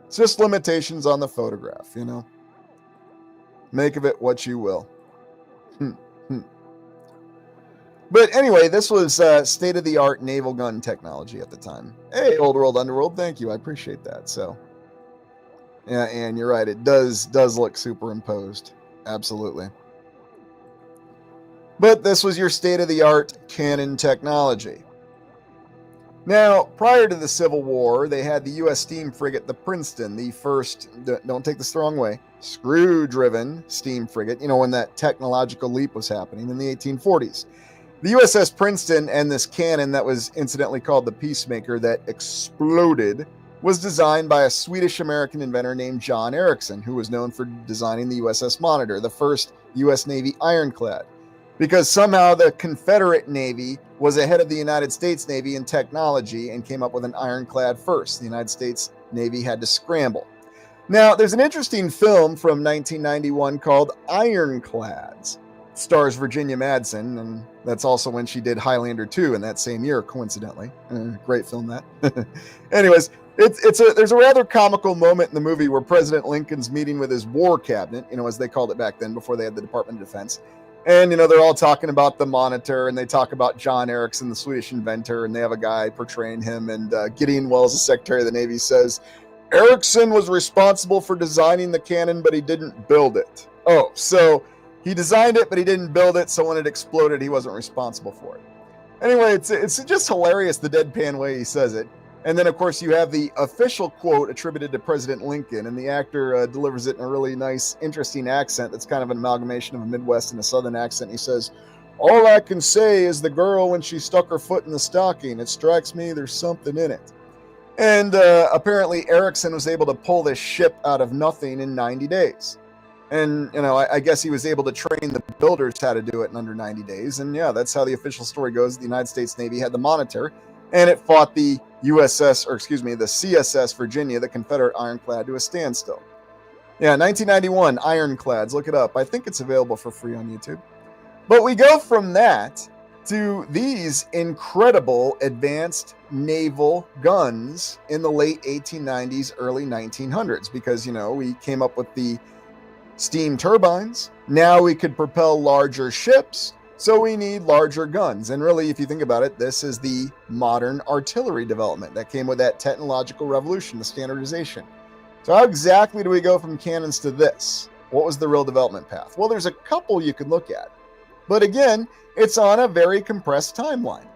S1: It's just limitations on the photograph, Make of it what you will. But anyway, this was state-of-the-art naval gun technology at the time. Hey, Old World Underworld, thank you. I appreciate that. So, yeah, and you're right. It does look superimposed. Absolutely. But this was your state-of-the-art cannon technology. Now, prior to the Civil War, they had the U.S. steam frigate, the Princeton, the first, don't take this the wrong way, screw-driven steam frigate, when that technological leap was happening in the 1840s. The USS Princeton and this cannon that was incidentally called the Peacemaker that exploded was designed by a Swedish-American inventor named John Ericsson, who was known for designing the USS Monitor, the first U.S. Navy ironclad. Because somehow the Confederate Navy was ahead of the United States Navy in technology and came up with an ironclad first. The United States Navy had to scramble. Now, there's an interesting film from 1991 called Ironclads. It stars Virginia Madsen, and that's also when she did Highlander 2 in that same year, coincidentally. Great film, that. Anyways, there's a rather comical moment in the movie where President Lincoln's meeting with his war cabinet, as they called it back then before they had the Department of Defense. And, they're all talking about the Monitor, and they talk about John Ericsson, the Swedish inventor, and they have a guy portraying him. And Gideon Wells, the Secretary of the Navy, says, Ericsson was responsible for designing the cannon, but he didn't build it. Oh, so he designed it, but he didn't build it, so when it exploded, he wasn't responsible for it. Anyway, it's just hilarious, the deadpan way he says it. And then, of course, you have the official quote attributed to President Lincoln, and the actor delivers it in a really nice, interesting accent that's kind of an amalgamation of a Midwest and a Southern accent. He says, all I can say is the girl, when she stuck her foot in the stocking, it strikes me there's something in it. And apparently Ericsson was able to pull this ship out of nothing in 90 days. And, I guess he was able to train the builders how to do it in under 90 days. And, yeah, that's how the official story goes. The United States Navy had the Monitor, and it fought the the CSS Virginia, the Confederate ironclad, to a standstill. Yeah, 1991, Ironclads. Look it up. I think it's available for free on YouTube. But we go from that to these incredible advanced naval guns in the late 1890s, early 1900s, because, we came up with the steam turbines. Now we could propel larger ships. So we need larger guns. And really, if you think about it, this is the modern artillery development that came with that technological revolution, the standardization. So how exactly do we go from cannons to this? What was the real development path? Well, there's a couple you could look at. But again, it's on a very compressed timeline.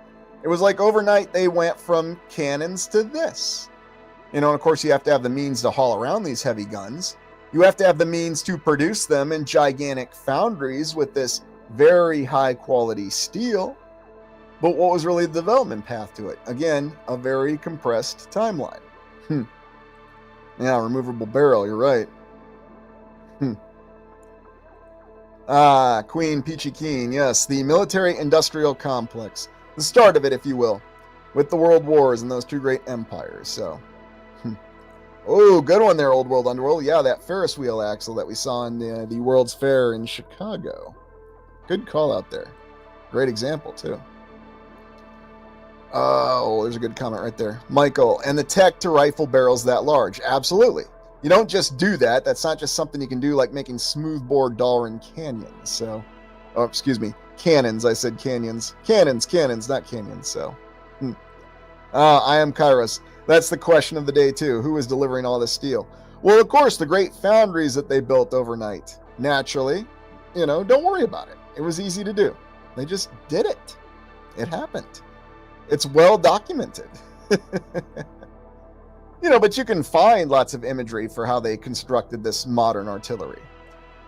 S1: It was like overnight they went from cannons to this. And of course, you have to have the means to haul around these heavy guns. You have to have the means to produce them in gigantic foundries with this very high quality steel. But what was really the development path to it? Again, a very compressed timeline. Yeah, removable barrel, you're right. Queen Peachy Keen, yes, the military-industrial complex. The start of it, if you will, with the world wars and those two great empires. So, Oh, good one there, Old World Underworld. Yeah, that Ferris wheel axle that we saw in the World's Fair in Chicago. Good call out there. Great example, too. Oh, there's a good comment right there. Michael, and the tech to rifle barrels that large. Absolutely. You don't just do that. That's not just something you can do like making smoothbore Dalren canyons. So, oh, excuse me, cannons. I said canyons. Cannons, not canyons. So, I am Kairos. That's the question of the day, too. Who is delivering all this steel? Well, of course, the great foundries that they built overnight. Naturally, don't worry about it. It was easy to do. They just did it. It happened. It's well documented. But you can find lots of imagery for how they constructed this modern artillery.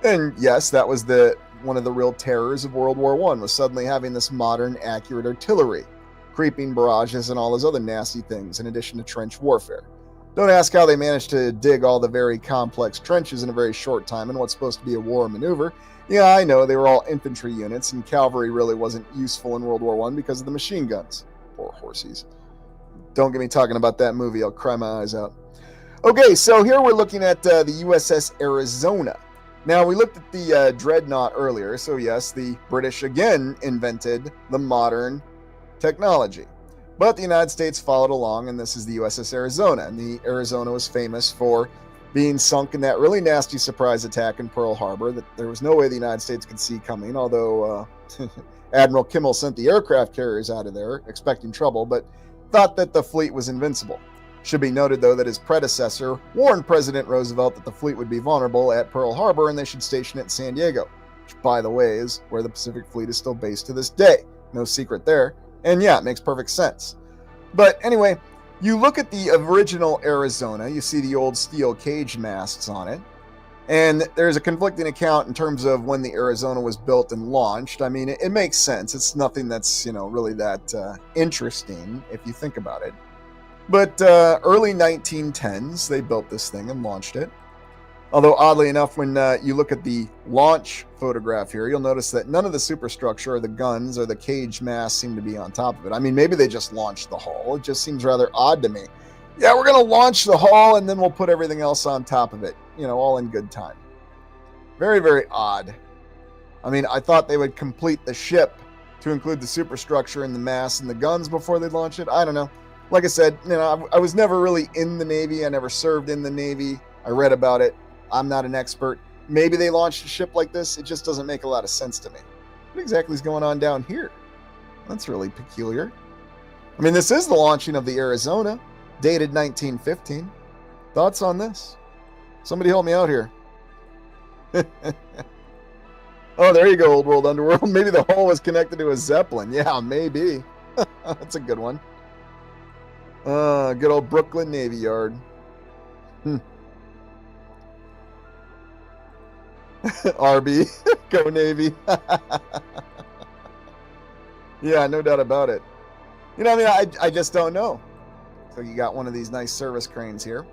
S1: And yes, that was one of the real terrors of World War I, was suddenly having this modern, accurate artillery, creeping barrages, and all those other nasty things, in addition to trench warfare. Don't ask how they managed to dig all the very complex trenches in a very short time in what's supposed to be a war maneuver. Yeah, I know, they were all infantry units, and cavalry really wasn't useful in World War I because of the machine guns. Poor horsies. Don't get me talking about that movie. I'll cry my eyes out. Okay, so here we're looking at the USS Arizona. Now, we looked at the Dreadnought earlier, so yes, the British again invented the modern technology. But the United States followed along, and this is the USS Arizona. And the Arizona was famous for being sunk in that really nasty surprise attack in Pearl Harbor that there was no way the United States could see coming, although Admiral Kimmel sent the aircraft carriers out of there expecting trouble, but thought that the fleet was invincible. Should be noted, though, that his predecessor warned President Roosevelt that the fleet would be vulnerable at Pearl Harbor and they should station it in San Diego, which, by the way, is where the Pacific Fleet is still based to this day. No secret there. And yeah, it makes perfect sense. But anyway, you look at the original Arizona, you see the old steel cage masts on it, and there's a conflicting account in terms of when the Arizona was built and launched. I mean, it makes sense. It's nothing that's, really that interesting if you think about it. But early 1910s, they built this thing and launched it. Although, oddly enough, when you look at the launch photograph here, you'll notice that none of the superstructure or the guns or the cage masts seem to be on top of it. I mean, maybe they just launched the hull. It just seems rather odd to me. Yeah, we're going to launch the hull and then we'll put everything else on top of it. All in good time. Very, very odd. I mean, I thought they would complete the ship to include the superstructure and the masts and the guns before they launch it. I don't know. Like I said, I was never really in the Navy. I never served in the Navy. I read about it. I'm not an expert. Maybe they launched a ship like this. It just doesn't make a lot of sense to me. What exactly is going on down here? That's really peculiar. I mean, this is the launching of the Arizona, dated 1915. Thoughts on this? Somebody help me out here. Oh, there you go, Old World Underworld. Maybe the hull was connected to a Zeppelin. Yeah, maybe. That's a good one. Good old Brooklyn Navy Yard. RB, go Navy. Yeah, no doubt about it. I just don't know. So you got one of these nice service cranes here.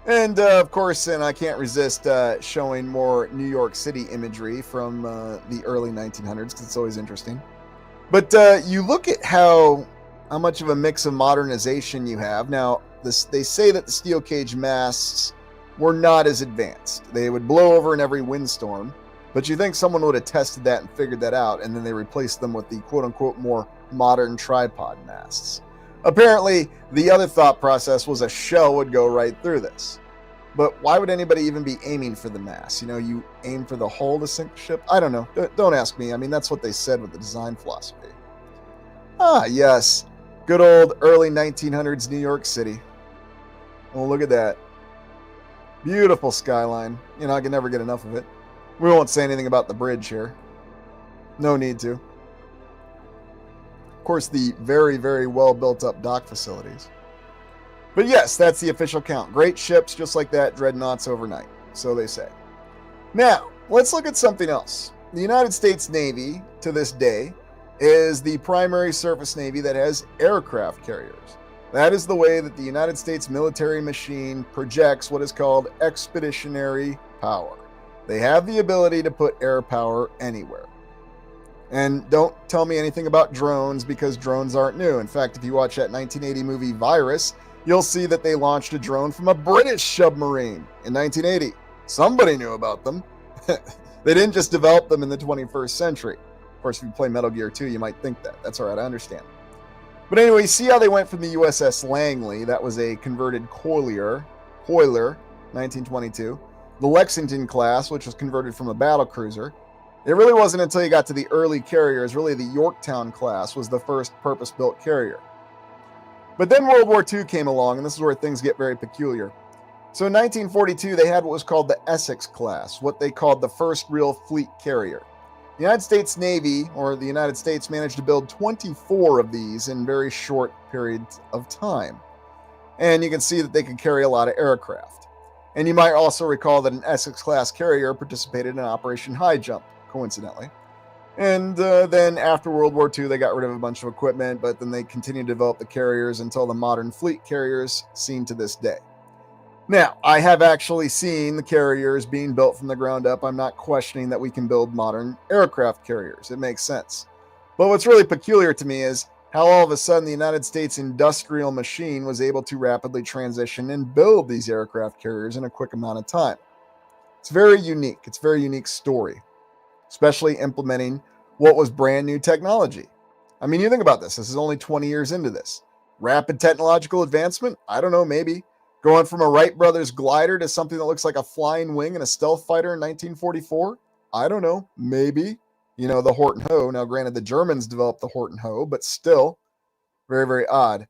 S1: And, of course, and I can't resist showing more New York City imagery from the early 1900s, because it's always interesting. But you look at how much of a mix of modernization you have. Now, they say that the steel cage masts were not as advanced. They would blow over in every windstorm, but you think someone would have tested that and figured that out, and then they replaced them with the quote-unquote more modern tripod masts. Apparently, the other thought process was a shell would go right through this. But why would anybody even be aiming for the mast? You aim for the hull to sink the ship? I don't know. Don't ask me. I mean, that's what they said with the design philosophy. Ah, yes. Good old early 1900s New York City. Oh, look at that. Beautiful skyline. I can never get enough of it. We won't say anything about the bridge here. No need to. Of course, the very, very well built up dock facilities. But yes, that's the official count. Great ships just like that, dreadnoughts overnight. So they say. Now, let's look at something else. The United States Navy, to this day, is the primary surface navy that has aircraft carriers. That is the way that the United States military machine projects what is called expeditionary power. They have the ability to put air power anywhere. And don't tell me anything about drones, because drones aren't new. In fact, if you watch that 1980 movie Virus, you'll see that they launched a drone from a British submarine in 1980. Somebody knew about them. They didn't just develop them in the 21st century. Of course, if you play Metal Gear 2, you might think that. That's all right, I understand. But anyway, see how they went from the USS Langley, that was a converted Coiler, 1922. The Lexington class, which was converted from a battle cruiser. It really wasn't until you got to the early carriers, really the Yorktown class was the first purpose-built carrier. But then World War II came along, and this is where things get very peculiar. So in 1942, they had what was called the Essex class, what they called the first real fleet carrier. The United States Navy, or the United States, managed to build 24 of these in very short periods of time. And you can see that they could carry a lot of aircraft. And you might also recall that an Essex-class carrier participated in Operation High Jump, coincidentally. And then after World War II, they got rid of a bunch of equipment, but then they continued to develop the carriers until the modern fleet carriers seen to this day. Now, I have actually seen the carriers being built from the ground up. I'm not questioning that we can build modern aircraft carriers. It makes sense. But what's really peculiar to me is how all of a sudden the United States industrial machine was able to rapidly transition and build these aircraft carriers in a quick amount of time. It's very unique. It's a very unique story, especially implementing what was brand new technology. I mean, you think about this. This is only 20 years into this. Rapid technological advancement? I don't know, maybe. Going from a Wright Brothers glider to something that looks like a flying wing and a stealth fighter in 1944? I don't know, maybe. You know, the Horton Ho. Now, granted, the Germans developed the Horton Ho, but still, very, very odd.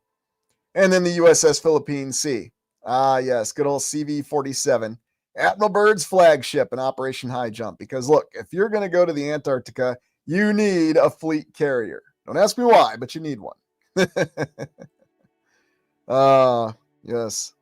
S1: And then the USS Philippine Sea. Ah, yes, good old CV-47. Admiral Byrd's flagship in Operation High Jump. Because, look, if you're going to go to the Antarctica, you need a fleet carrier. Don't ask me why, but you need one. Yes.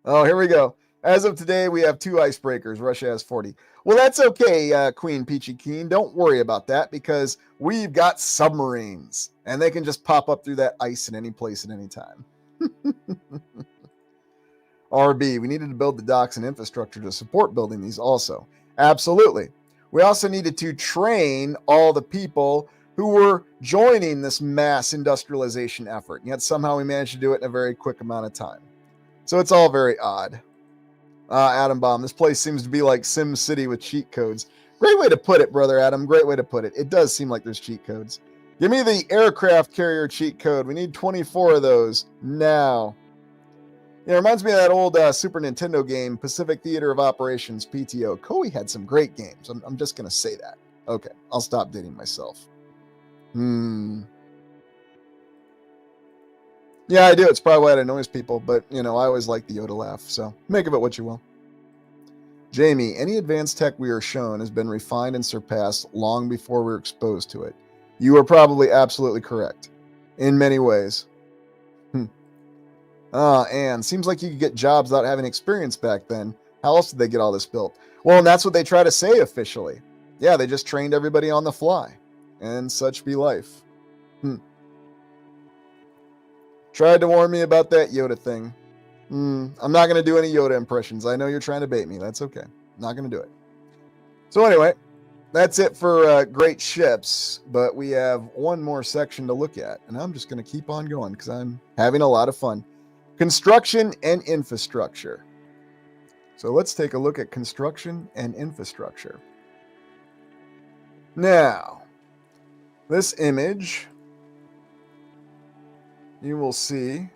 S1: Oh, here we go. As of today, we have 2 icebreakers. Russia has 40. Well, that's okay, Queen Peachy Keen. Don't worry about that because we've got submarines. And they can just pop up through that ice in any place at any time. RB, we needed to build the docks and infrastructure to support building these also. Absolutely. We also needed to train all the people who were joining this mass industrialization effort. And yet somehow we managed to do it in a very quick amount of time. So it's all very odd. Atom Bomb, this place seems to be like Sim City with cheat codes. Great way to put it, Brother Adam. Great way to put it. It does seem like there's cheat codes. Give me the aircraft carrier cheat code. We need 24 of those now. Yeah, it reminds me of that old Super Nintendo game, Pacific Theater of Operations, PTO. Koei had some great games. I'm just going to say that. Okay, I'll stop dating myself. Yeah, I do. It's probably why it annoys people, but, you know, I always like the Yoda laugh, so make of it what you will. Jamie, any advanced tech we are shown has been refined and surpassed long before we were exposed to it. You are probably absolutely correct. In many ways. And seems like you could get jobs without having experience back then. How else did they get all this built? Well, and that's what they try to say officially. Yeah, they just trained everybody on the fly. And such be life. Tried to warn me about that Yoda thing. I'm not going to do any Yoda impressions. I know you're trying to bait me. That's okay. Not going to do it. So anyway, that's it for great ships. But we have one more section to look at. And I'm just going to keep on going because I'm having a lot of fun. Construction and infrastructure. So let's take a look at construction and infrastructure. Now, this image, you will see.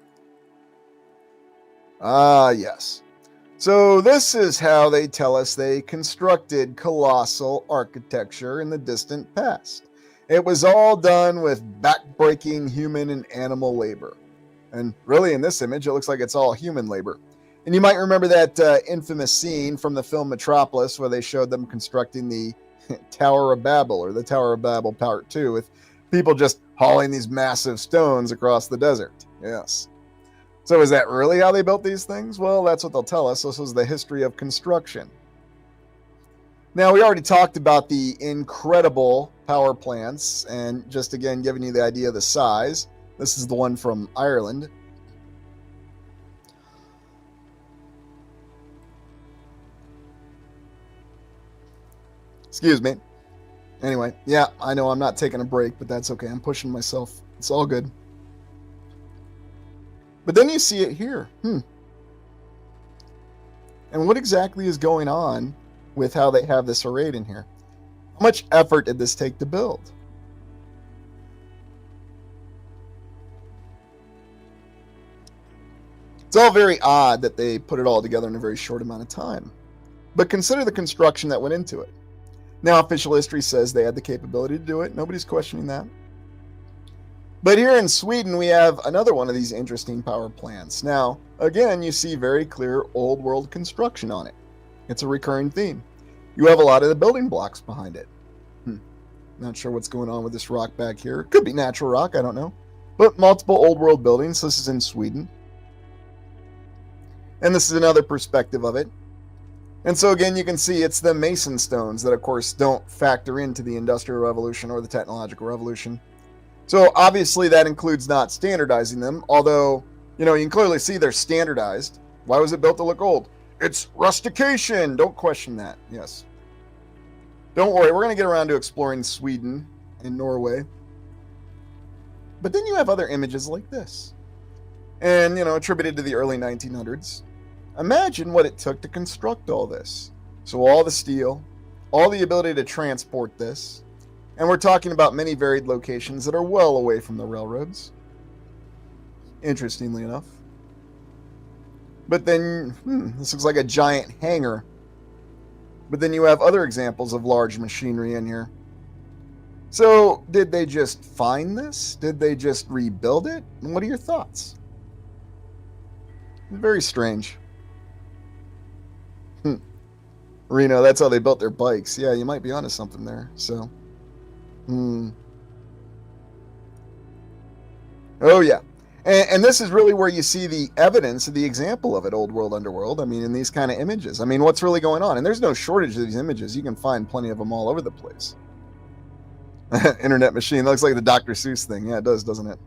S1: Yes. So this is how they tell us they constructed colossal architecture in the distant past. It was all done with backbreaking human and animal labor. And really, in this image, it looks like it's all human labor. And you might remember that infamous scene from the film Metropolis where they showed them constructing the Tower of Babel, or the Tower of Babel Part 2, with people just hauling these massive stones across the desert. Yes. So is that really how they built these things? Well, that's what they'll tell us. This is the history of construction. Now, we already talked about the incredible power plants, and just again giving you the idea of the size. This is the one from Ireland. Excuse me. Anyway, yeah, I know I'm not taking a break, but that's okay. I'm pushing myself. It's all good. But then you see it here. And what exactly is going on with how they have this arrayed in here? How much effort did this take to build? It's all very odd that they put it all together in a very short amount of time. But consider the construction that went into it. Now, official history says they had the capability to do it. Nobody's questioning that. But here in Sweden, we have another one of these interesting power plants. Now, again, you see very clear old world construction on it. It's a recurring theme. You have a lot of the building blocks behind it. Not sure what's going on with this rock back here. Could be natural rock, I don't know. But multiple old world buildings. This is in Sweden. And this is another perspective of it. And so again, you can see it's the mason stones that, of course, don't factor into the Industrial Revolution or the Technological Revolution. So obviously that includes not standardizing them, although, you can clearly see they're standardized. Why was it built to look old? It's rustication. Don't question that. Yes. Don't worry, we're going to get around to exploring Sweden and Norway. But then you have other images like this. And, attributed to the early 1900s. Imagine what it took to construct all this. So all the steel, all the ability to transport this, and we're talking about many varied locations that are well away from the railroads. Interestingly enough. But then, this looks like a giant hangar. But then you have other examples of large machinery in here. So, did they just find this? Did they just rebuild it? And what are your thoughts? Very strange. Reno, that's how they built their bikes. Yeah, you might be onto something there. So, Oh, yeah. And this is really where you see the evidence of the example of it, Old World, Underworld. I mean, in these kind of images. I mean, what's really going on? And there's no shortage of these images. You can find plenty of them all over the place. Internet machine. That looks like the Dr. Seuss thing. Yeah, it does, doesn't it?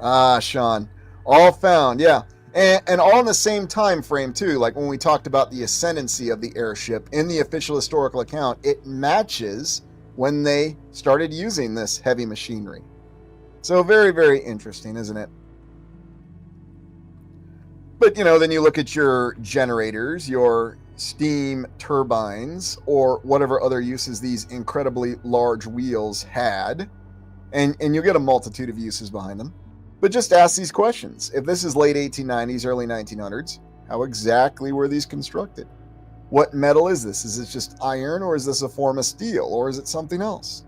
S1: Ah, Sean. All found, yeah. And all in the same time frame, too. Like when we talked about the ascendancy of the airship in the official historical account, it matches when they started using this heavy machinery. So very, very interesting, isn't it? But, then you look at your generators, your steam turbines, or whatever other uses these incredibly large wheels had, and you'll get a multitude of uses behind them. But just ask these questions. If this is late 1890s, early 1900s, how exactly were these constructed? What metal is this? Is it just iron, or is this a form of steel, or is it something else?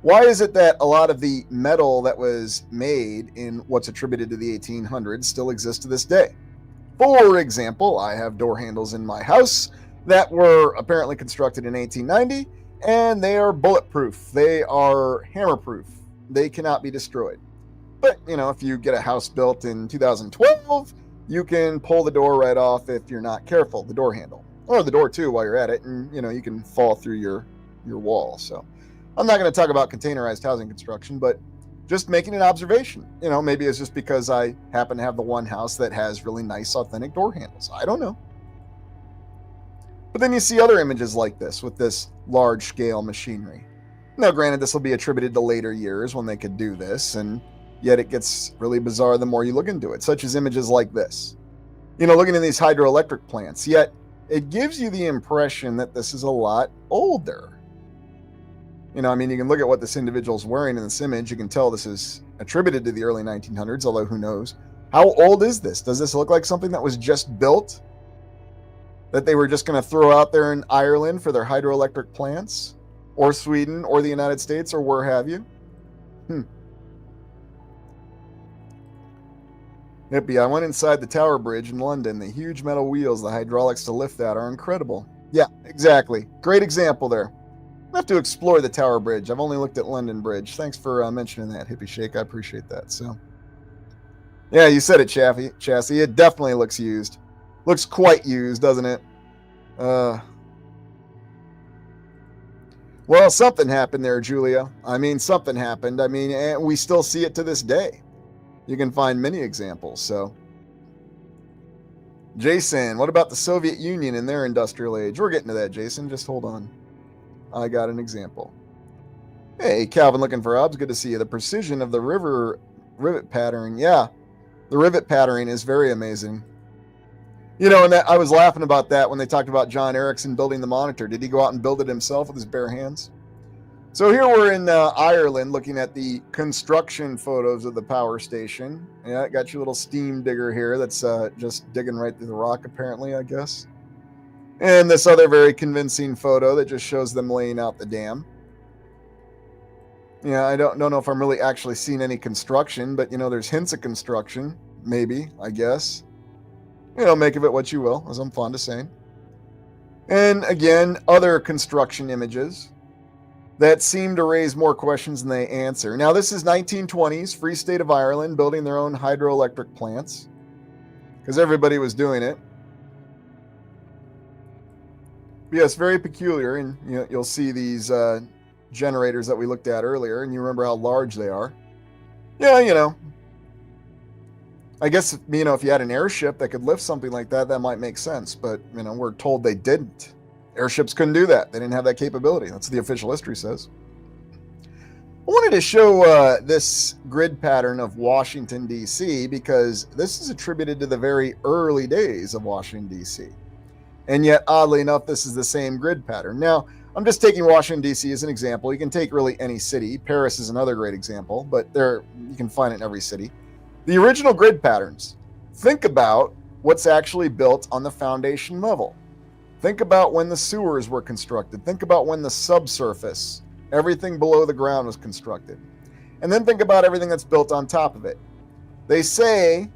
S1: Why is it that a lot of the metal that was made in what's attributed to the 1800s still exists to this day? For example, I have door handles in my house that were apparently constructed in 1890, and they are bulletproof. They are hammer-proof. They cannot be destroyed. But, if you get a house built in 2012, you can pull the door right off if you're not careful, the door handle. Or the door, too, while you're at it, and, you can fall through your wall. So I'm not going to talk about containerized housing construction, but just making an observation. Maybe it's just because I happen to have the one house that has really nice, authentic door handles. I don't know. But then you see other images like this with this large-scale machinery. Now, granted, this will be attributed to later years when they could do this, and yet it gets really bizarre the more you look into it, such as images like this. Looking at these hydroelectric plants, yet it gives you the impression that this is a lot older. You can look at what this individual's wearing in this image. You can tell this is attributed to the early 1900s, although who knows? How old is this? Does this look like something that was just built? That they were just going to throw out there in Ireland for their hydroelectric plants? Or Sweden, or the United States, or where have you? Hippie, I went inside the Tower Bridge in London. The huge metal wheels, the hydraulics to lift that are incredible. Yeah, exactly. Great example there. I have to explore the Tower Bridge. I've only looked at London Bridge. Thanks for mentioning that, Hippie Shake. I appreciate that. So, yeah, you said it, Chassis. It definitely looks used. Looks quite used, doesn't it? Well, something happened there, Julia. Something happened. And we still see it to this day. You can find many examples, so. Jason, what about the Soviet Union and their industrial age? We're getting to that, Jason. Just hold on. I got an example. Hey, Calvin looking for obs. Good to see you. The precision of the rivet pattern. Yeah. The rivet patterning is very amazing. You know, and I was laughing about that when they talked about John Ericsson building the monitor. Did he go out and build it himself with his bare hands? So here we're in Ireland looking at the construction photos of the power station. Yeah, got your little steam digger here that's just digging right through the rock, apparently, I guess. And this other very convincing photo that just shows them laying out the dam. Yeah, I don't know if I'm really actually seeing any construction, but, you know, there's hints of construction, maybe, I guess. You know, make of it what you will, as I'm fond of saying. And again, other construction images that seem to raise more questions than they answer. Now, this is 1920s, Free State of Ireland, building their own hydroelectric plants, because everybody was doing it. But yes, very peculiar, and you know, you'll see these generators that we looked at earlier, and you remember how large they are. Yeah, you know, I guess, you know, if you had an airship that could lift something like that, that might make sense, but, you know, we're told they didn't. Airships couldn't do that. They didn't have that capability. That's what the official history says. I wanted to show this grid pattern of Washington, D.C., because this is attributed to the very early days of Washington, D.C. And yet, oddly enough, this is the same grid pattern. Now, I'm just taking Washington, D.C. as an example. You can take really any city. Paris is another great example, but you can find it in every city. The original grid patterns. Think about what's actually built on the foundation level. Think about when the sewers were constructed. Think about when the subsurface, everything below the ground, was constructed. And then think about everything that's built on top of it. They say,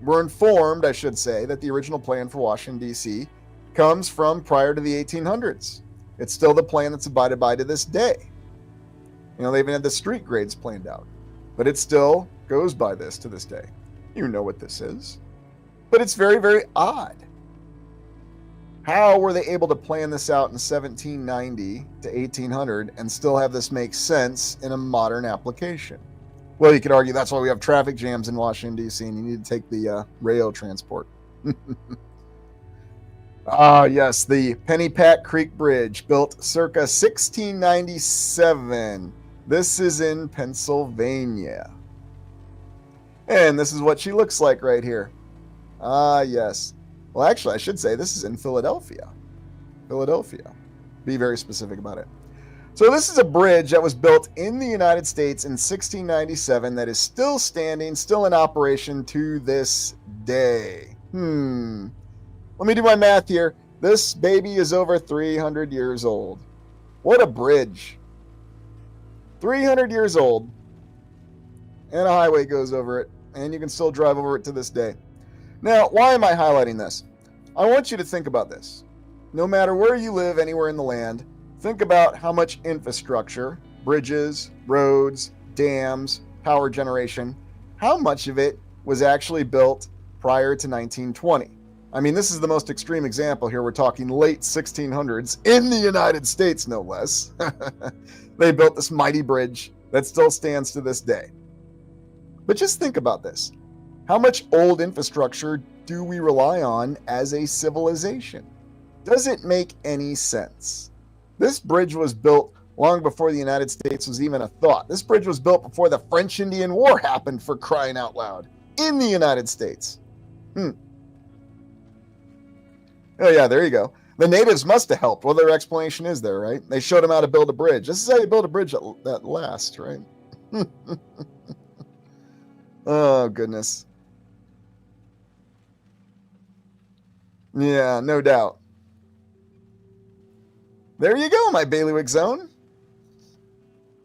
S1: we're informed, I should say, that the original plan for Washington, D.C. comes from prior to the 1800s. It's still the plan that's abided by to this day. You know, they even had the street grades planned out. But it still goes by this to this day. You know what this is. But it's very, very odd. How were they able to plan this out in 1790 to 1800 and still have this make sense in a modern application? Well, you could argue that's why we have traffic jams in Washington, D.C., and you need to take the rail transport. Yes, the Pennypack Creek Bridge, built circa 1697. This is in Pennsylvania. And this is what she looks like right here. Yes. Well, actually, I should say this is in Philadelphia. Philadelphia. Be very specific about it. So this is a bridge that was built in the United States in 1697 that is still standing, still in operation to this day. Let me do my math here. This baby is over 300 years old. What a bridge. 300 years old. And a highway goes over it. And you can still drive over it to this day. Now, why am I highlighting this? I want you to think about this. No matter where you live, anywhere in the land, think about how much infrastructure, bridges, roads, dams, power generation, how much of it was actually built prior to 1920. I mean, this is the most extreme example here. We're talking late 1600s in the United States, no less. They built this mighty bridge that still stands to this day. But just think about this. How much old infrastructure do we rely on as a civilization? Does it make any sense? This bridge was built long before the United States was even a thought. This bridge was built before the French-Indian War happened, for crying out loud, in the United States. Oh yeah, there you go. The natives must have helped. Well, their explanation is there, right? They showed them how to build a bridge. This is how you build a bridge that lasts, right? Oh, goodness. Yeah, no doubt. There you go, my bailiwick zone.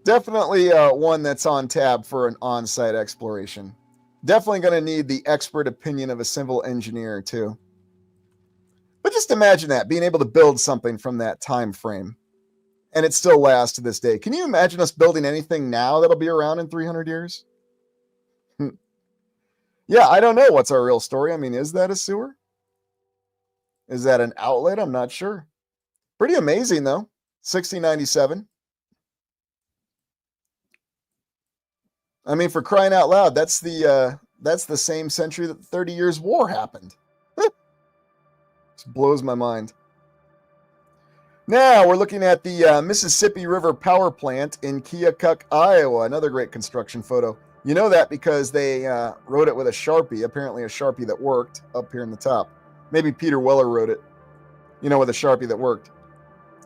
S1: Definitely one that's on tab for an on-site exploration. Definitely going to need the expert opinion of a civil engineer, too. But just imagine that, being able to build something from that time frame. And it still lasts to this day. Can you imagine us building anything now that'll be around in 300 years? Yeah, I don't know what's our real story. I mean, is that a sewer? Is that an outlet? I'm not sure. Pretty amazing, though. 1697. I mean, for crying out loud, that's the same century that the 30 Years' War happened. Just blows my mind. Now we're looking at the Mississippi River Power Plant in Keokuk, Iowa. Another great construction photo. You know that because they wrote it with a Sharpie, apparently a Sharpie that worked up here in the top. Maybe Peter Weller wrote it, with a Sharpie that worked.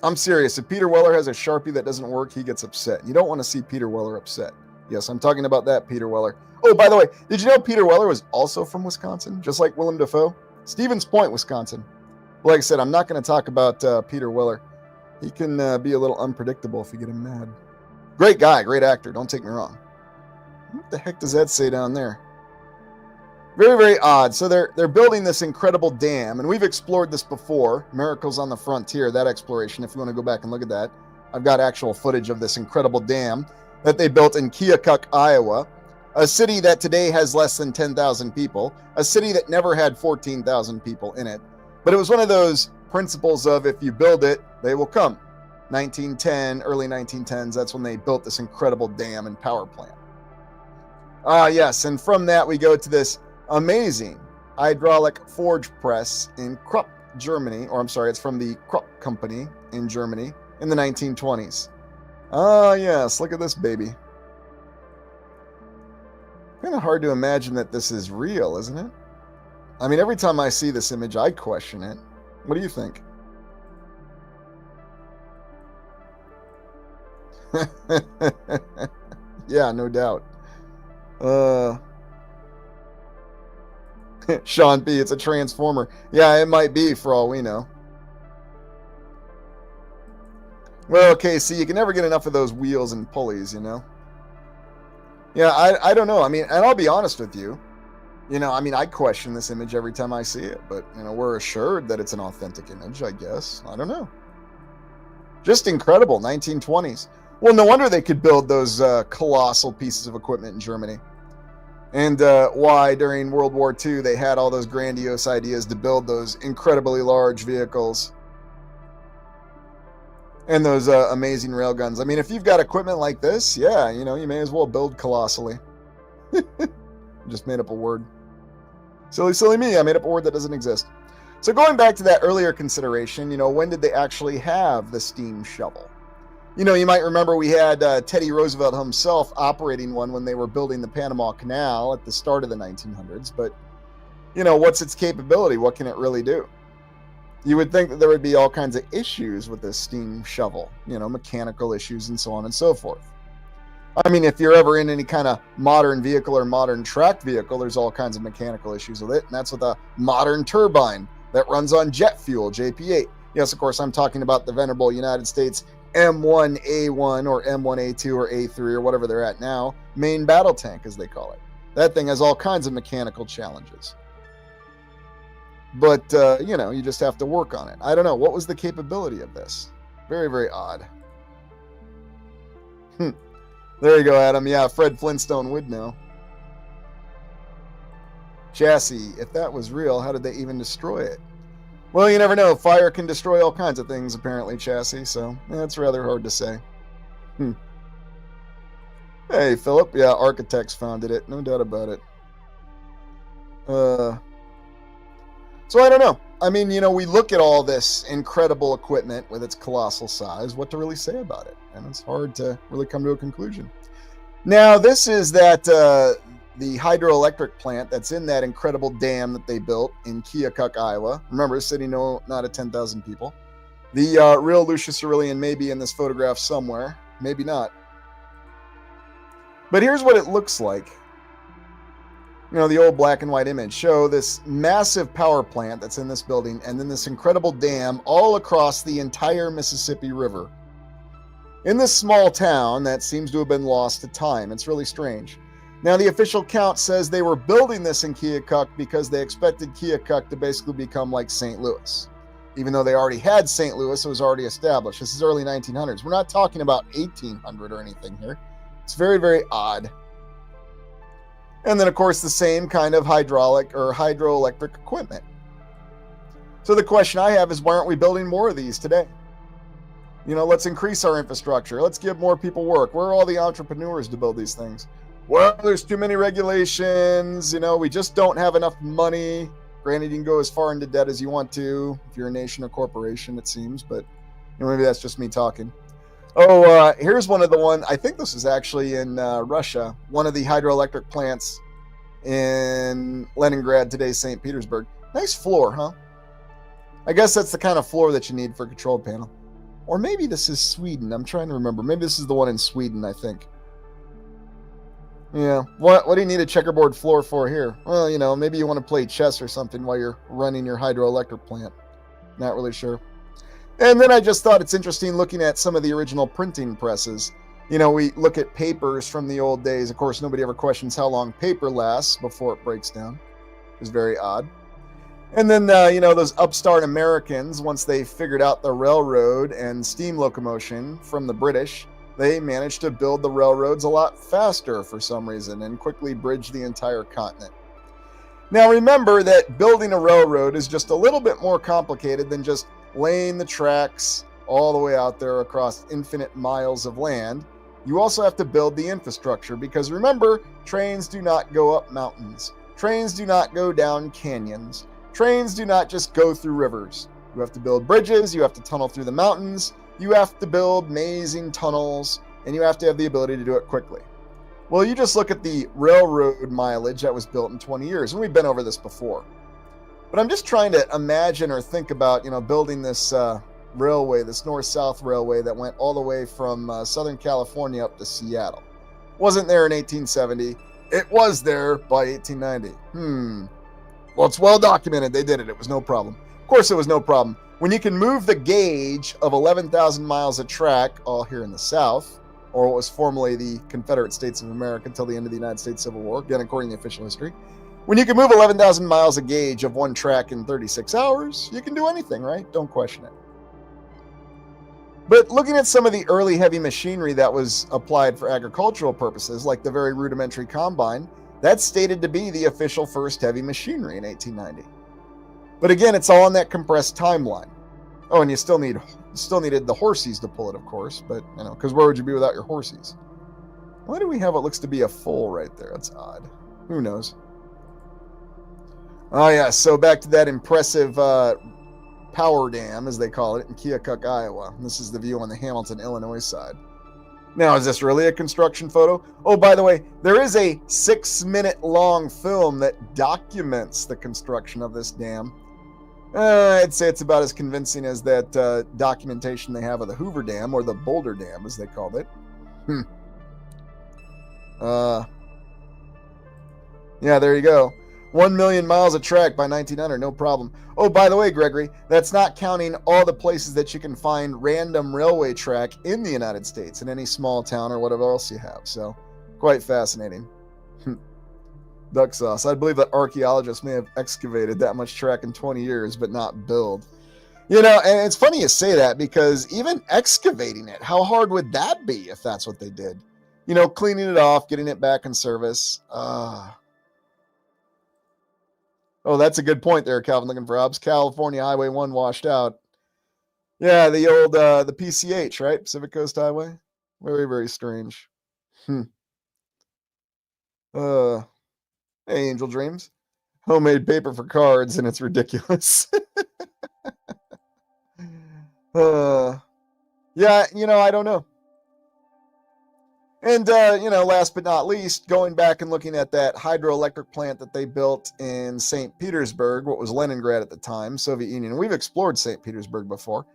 S1: I'm serious. If Peter Weller has a Sharpie that doesn't work, he gets upset. You don't want to see Peter Weller upset. Yes, I'm talking about that Peter Weller. Oh, by the way, did you know Peter Weller was also from Wisconsin, just like Willem Dafoe? Stevens Point, Wisconsin. Like I said, I'm not going to talk about Peter Weller. He can be a little unpredictable if you get him mad. Great guy, great actor, don't take me wrong. What the heck does that say down there? Very, very odd. So they're building this incredible dam, and we've explored this before. Miracles on the Frontier, that exploration, if you want to go back and look at that. I've got actual footage of this incredible dam that they built in Keokuk, Iowa, a city that today has less than 10,000 people, a city that never had 14,000 people in it. But it was one of those principles of if you build it, they will come. 1910, early 1910s, that's when they built this incredible dam and power plant. Yes, and from that we go to this amazing hydraulic forge press in Krupp, Germany, or I'm sorry, it's from the Krupp company in Germany in the 1920s. Yes, look at this baby. Kind of hard to imagine that this is real, isn't it? I mean, every time I see this image, I question it. What do you think? Yeah, no doubt. Sean P., it's a transformer. Yeah, it might be for all we know. Well, okay, see, you can never get enough of those wheels and pulleys, Yeah, I don't know. I mean, and I'll be honest with you. I question this image every time I see it, but, we're assured that it's an authentic image, I guess. I don't know. Just incredible, 1920s. Well, no wonder they could build those colossal pieces of equipment in Germany. And why during World War II they had all those grandiose ideas to build those incredibly large vehicles and those amazing railguns. I mean, if you've got equipment like this, yeah, you may as well build colossally. Just made up a word. Silly me, I made up a word that doesn't exist. So going back to that earlier consideration, when did they actually have the steam shovel? You might remember we had Teddy Roosevelt himself operating one when they were building the Panama Canal at the start of the 1900s. But, what's its capability? What can it really do? You would think that there would be all kinds of issues with this steam shovel, mechanical issues and so on and so forth. I mean, if you're ever in any kind of modern vehicle or modern tracked vehicle, there's all kinds of mechanical issues with it. And that's with a modern turbine that runs on jet fuel, JP8. Yes, of course, I'm talking about the venerable United States M1A1 or M1A2 or A3 or whatever they're at now, main battle tank, as they call it. That thing has all kinds of mechanical challenges. But, you just have to work on it. I don't know. What was the capability of this? Very, very odd. There you go, Adam. Yeah, Fred Flintstone would know. Chassis. If that was real, how did they even destroy it? Well, you never know. Fire can destroy all kinds of things, apparently, chassis. So, that's rather hard to say. Hey, Philip. Yeah, architects founded it. No doubt about it. So I don't know. I mean, we look at all this incredible equipment with its colossal size. What to really say about it? And it's hard to really come to a conclusion. Now, this is that the hydroelectric plant that's in that incredible dam that they built in Keokuk, Iowa. Remember, a city not at 10,000 people. The real Lucius Aurelian may be in this photograph somewhere. Maybe not. But here's what it looks like. The old black and white image. Show this massive power plant that's in this building and then this incredible dam all across the entire Mississippi River. In this small town that seems to have been lost to time. It's really strange. Now, the official count says they were building this in Keokuk because they expected Keokuk to basically become like St. Louis. Even though they already had St. Louis, it was already established. This is early 1900s. We're not talking about 1800 or anything here. It's very, very odd. And then, of course, the same kind of hydraulic or hydroelectric equipment. So the question I have is, why aren't we building more of these today? Let's increase our infrastructure. Let's give more people work. Where are all the entrepreneurs to build these things? Well, there's too many regulations. We just don't have enough money. Granted, you can go as far into debt as you want to if you're a nation or corporation, it seems. But maybe that's just me talking. Oh, here's one of the one. I think this is actually in Russia. One of the hydroelectric plants in Leningrad, today's St. Petersburg. Nice floor, huh? I guess that's the kind of floor that you need for a control panel. Or maybe this is Sweden. I'm trying to remember. Maybe this is the one in Sweden, I think. Yeah. What do you need a checkerboard floor for here? Well, maybe you want to play chess or something while you're running your hydroelectric plant. Not really sure. And then I just thought it's interesting looking at some of the original printing presses. We look at papers from the old days. Of course, nobody ever questions how long paper lasts before it breaks down. It's very odd. And then, those upstart Americans, once they figured out the railroad and steam locomotion from the British, they managed to build the railroads a lot faster for some reason and quickly bridge the entire continent. Now, remember that building a railroad is just a little bit more complicated than just laying the tracks all the way out there across infinite miles of land. You also have to build the infrastructure because remember, trains do not go up mountains. Trains do not go down canyons. Trains do not just go through rivers. You have to build bridges, you have to tunnel through the mountains, you have to build amazing tunnels, and you have to have the ability to do it quickly. Well, you just look at the railroad mileage that was built in 20 years, and we've been over this before. But I'm just trying to imagine or think about, building this railway, this north-south railway that went all the way from Southern California up to Seattle. Wasn't there in 1870. It was there by 1890. Well, it's well documented. They did it. It was no problem. Of course, it was no problem. When you can move the gauge of 11,000 miles of track, all here in the South, or what was formerly the Confederate States of America until the end of the United States Civil War, again, according to the official history. When you can move 11,000 miles of gauge of one track in 36 hours, you can do anything, right? Don't question it. But looking at some of the early heavy machinery that was applied for agricultural purposes, like the very rudimentary combine, that's stated to be the official first heavy machinery in 1890. But again, it's all on that compressed timeline. Oh, and you still needed the horsies to pull it, of course, but, because where would you be without your horsies? Why do we have what looks to be a foal right there? That's odd. Who knows? Oh, yeah, so back to that impressive power dam, as they call it, in Keokuk, Iowa. This is the view on the Hamilton, Illinois side. Now, is this really a construction photo? Oh, by the way, there is a 6-minute-long film that documents the construction of this dam. I'd say it's about as convincing as that documentation they have of the Hoover Dam, or the Boulder Dam, as they called it. Yeah, there you go. 1 million miles of track by 1900, no problem. Oh, by the way, Gregory, that's not counting all the places that you can find random railway track in the United States, in any small town or whatever else you have. So, quite fascinating. Duck sauce. I believe that archaeologists may have excavated that much track in 20 years, but not build. And it's funny you say that, because even excavating it, how hard would that be if that's what they did? Cleaning it off, getting it back in service. Oh, that's a good point there, Calvin, looking for Hobbs. California Highway 1 washed out. Yeah, the old, the PCH, right? Pacific Coast Highway. Very, very strange. Hey, Angel Dreams. Homemade paper for cards, and it's ridiculous. Yeah, I don't know. And, last but not least, going back and looking at that hydroelectric plant that they built in St. Petersburg, what was Leningrad at the time, Soviet Union. We've explored St. Petersburg before.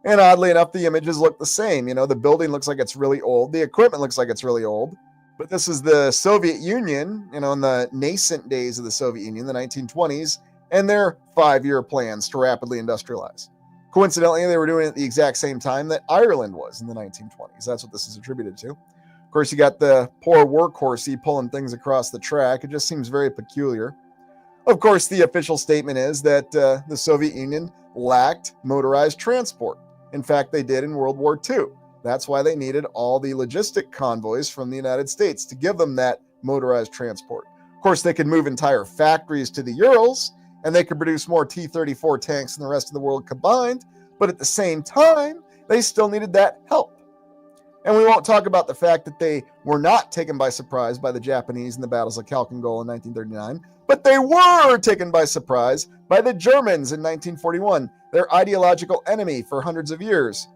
S1: And oddly enough, the images look the same. The building looks like it's really old. The equipment looks like it's really old. But this is the Soviet Union, in the nascent days of the Soviet Union, the 1920s, and their 5-year plans to rapidly industrialize. Coincidentally, they were doing it at the exact same time that Ireland was in the 1920s. That's what this is attributed to. Of course, you got the poor workhorsey pulling things across the track. It just seems very peculiar. Of course, the official statement is that the Soviet Union lacked motorized transport. In fact, they did in World War II. That's why they needed all the logistic convoys from the United States to give them that motorized transport. Of course, they could move entire factories to the Urals, and they could produce more T-34 tanks than the rest of the world combined, but at the same time, they still needed that help. And we won't talk about the fact that they were not taken by surprise by the Japanese in the battles of Khalkhin Gol in 1939, but they were taken by surprise by the Germans in 1941, their ideological enemy for hundreds of years.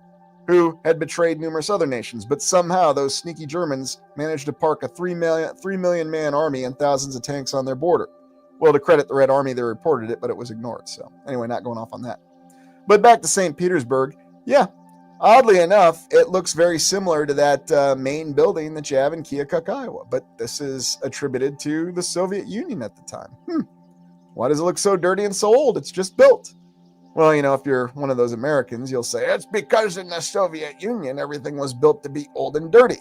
S1: who had betrayed numerous other nations, but somehow those sneaky Germans managed to park a 3 million man army and thousands of tanks on their border. Well, to credit the Red Army, they reported it, but it was ignored. So anyway, not going off on that. But back to St. Petersburg. Yeah, oddly enough, it looks very similar to that main building that you have in Keokuk, Iowa. But this is attributed to the Soviet Union at the time. Why does it look so dirty and so old? It's just built. Well, if you're one of those Americans, you'll say, it's because in the Soviet Union, everything was built to be old and dirty.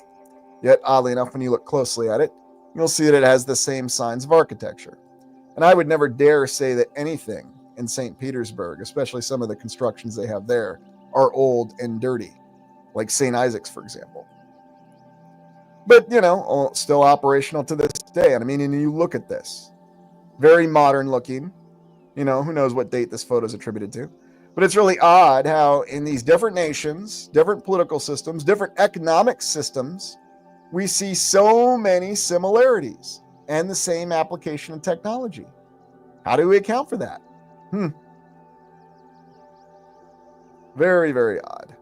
S1: Yet, oddly enough, when you look closely at it, you'll see that it has the same signs of architecture. And I would never dare say that anything in St. Petersburg, especially some of the constructions they have there, are old and dirty, like St. Isaac's, for example. But, still operational to this day. And I mean, and you look at this, very modern looking. Who knows what date this photo is attributed to. But it's really odd how in these different nations, different political systems, different economic systems, we see so many similarities and the same application of technology. How do we account for that? Very, very odd.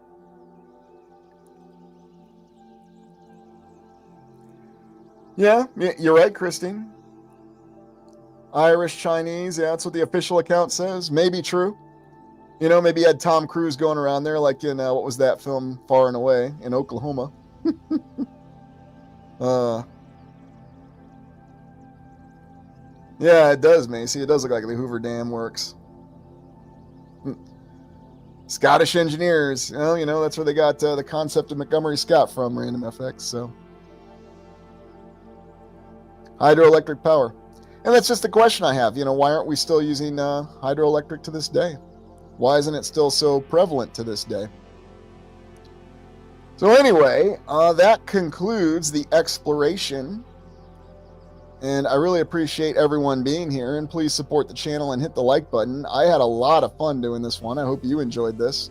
S1: Yeah, you're right, Christine. Irish, Chinese, yeah, that's what the official account says. Maybe true. Maybe you had Tom Cruise going around there like in, what was that film, Far and Away, in Oklahoma. Yeah, it does, Macy. It does look like the Hoover Dam works. Scottish engineers. Well, that's where they got the concept of Montgomery Scott from, Random FX, so. Hydroelectric power. And that's just the question I have. Why aren't we still using hydroelectric to this day? Why isn't it still so prevalent to this day? So anyway, that concludes the exploration. And I really appreciate everyone being here. And please support the channel and hit the like button. I had a lot of fun doing this one. I hope you enjoyed this.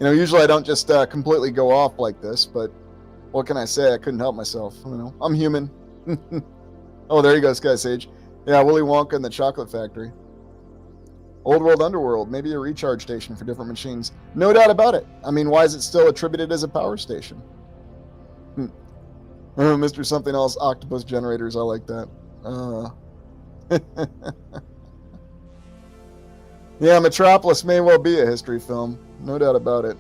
S1: Usually I don't just completely go off like this. But what can I say? I couldn't help myself. I'm human. Oh, there you go, Sky Sage. Yeah, Willy Wonka and the Chocolate Factory. Old World Underworld, maybe a recharge station for different machines. No doubt about it. I mean, why is it still attributed as a power station? Mr. Something Else, Octopus Generators, I like that. Yeah, Metropolis may well be a history film. No doubt about it.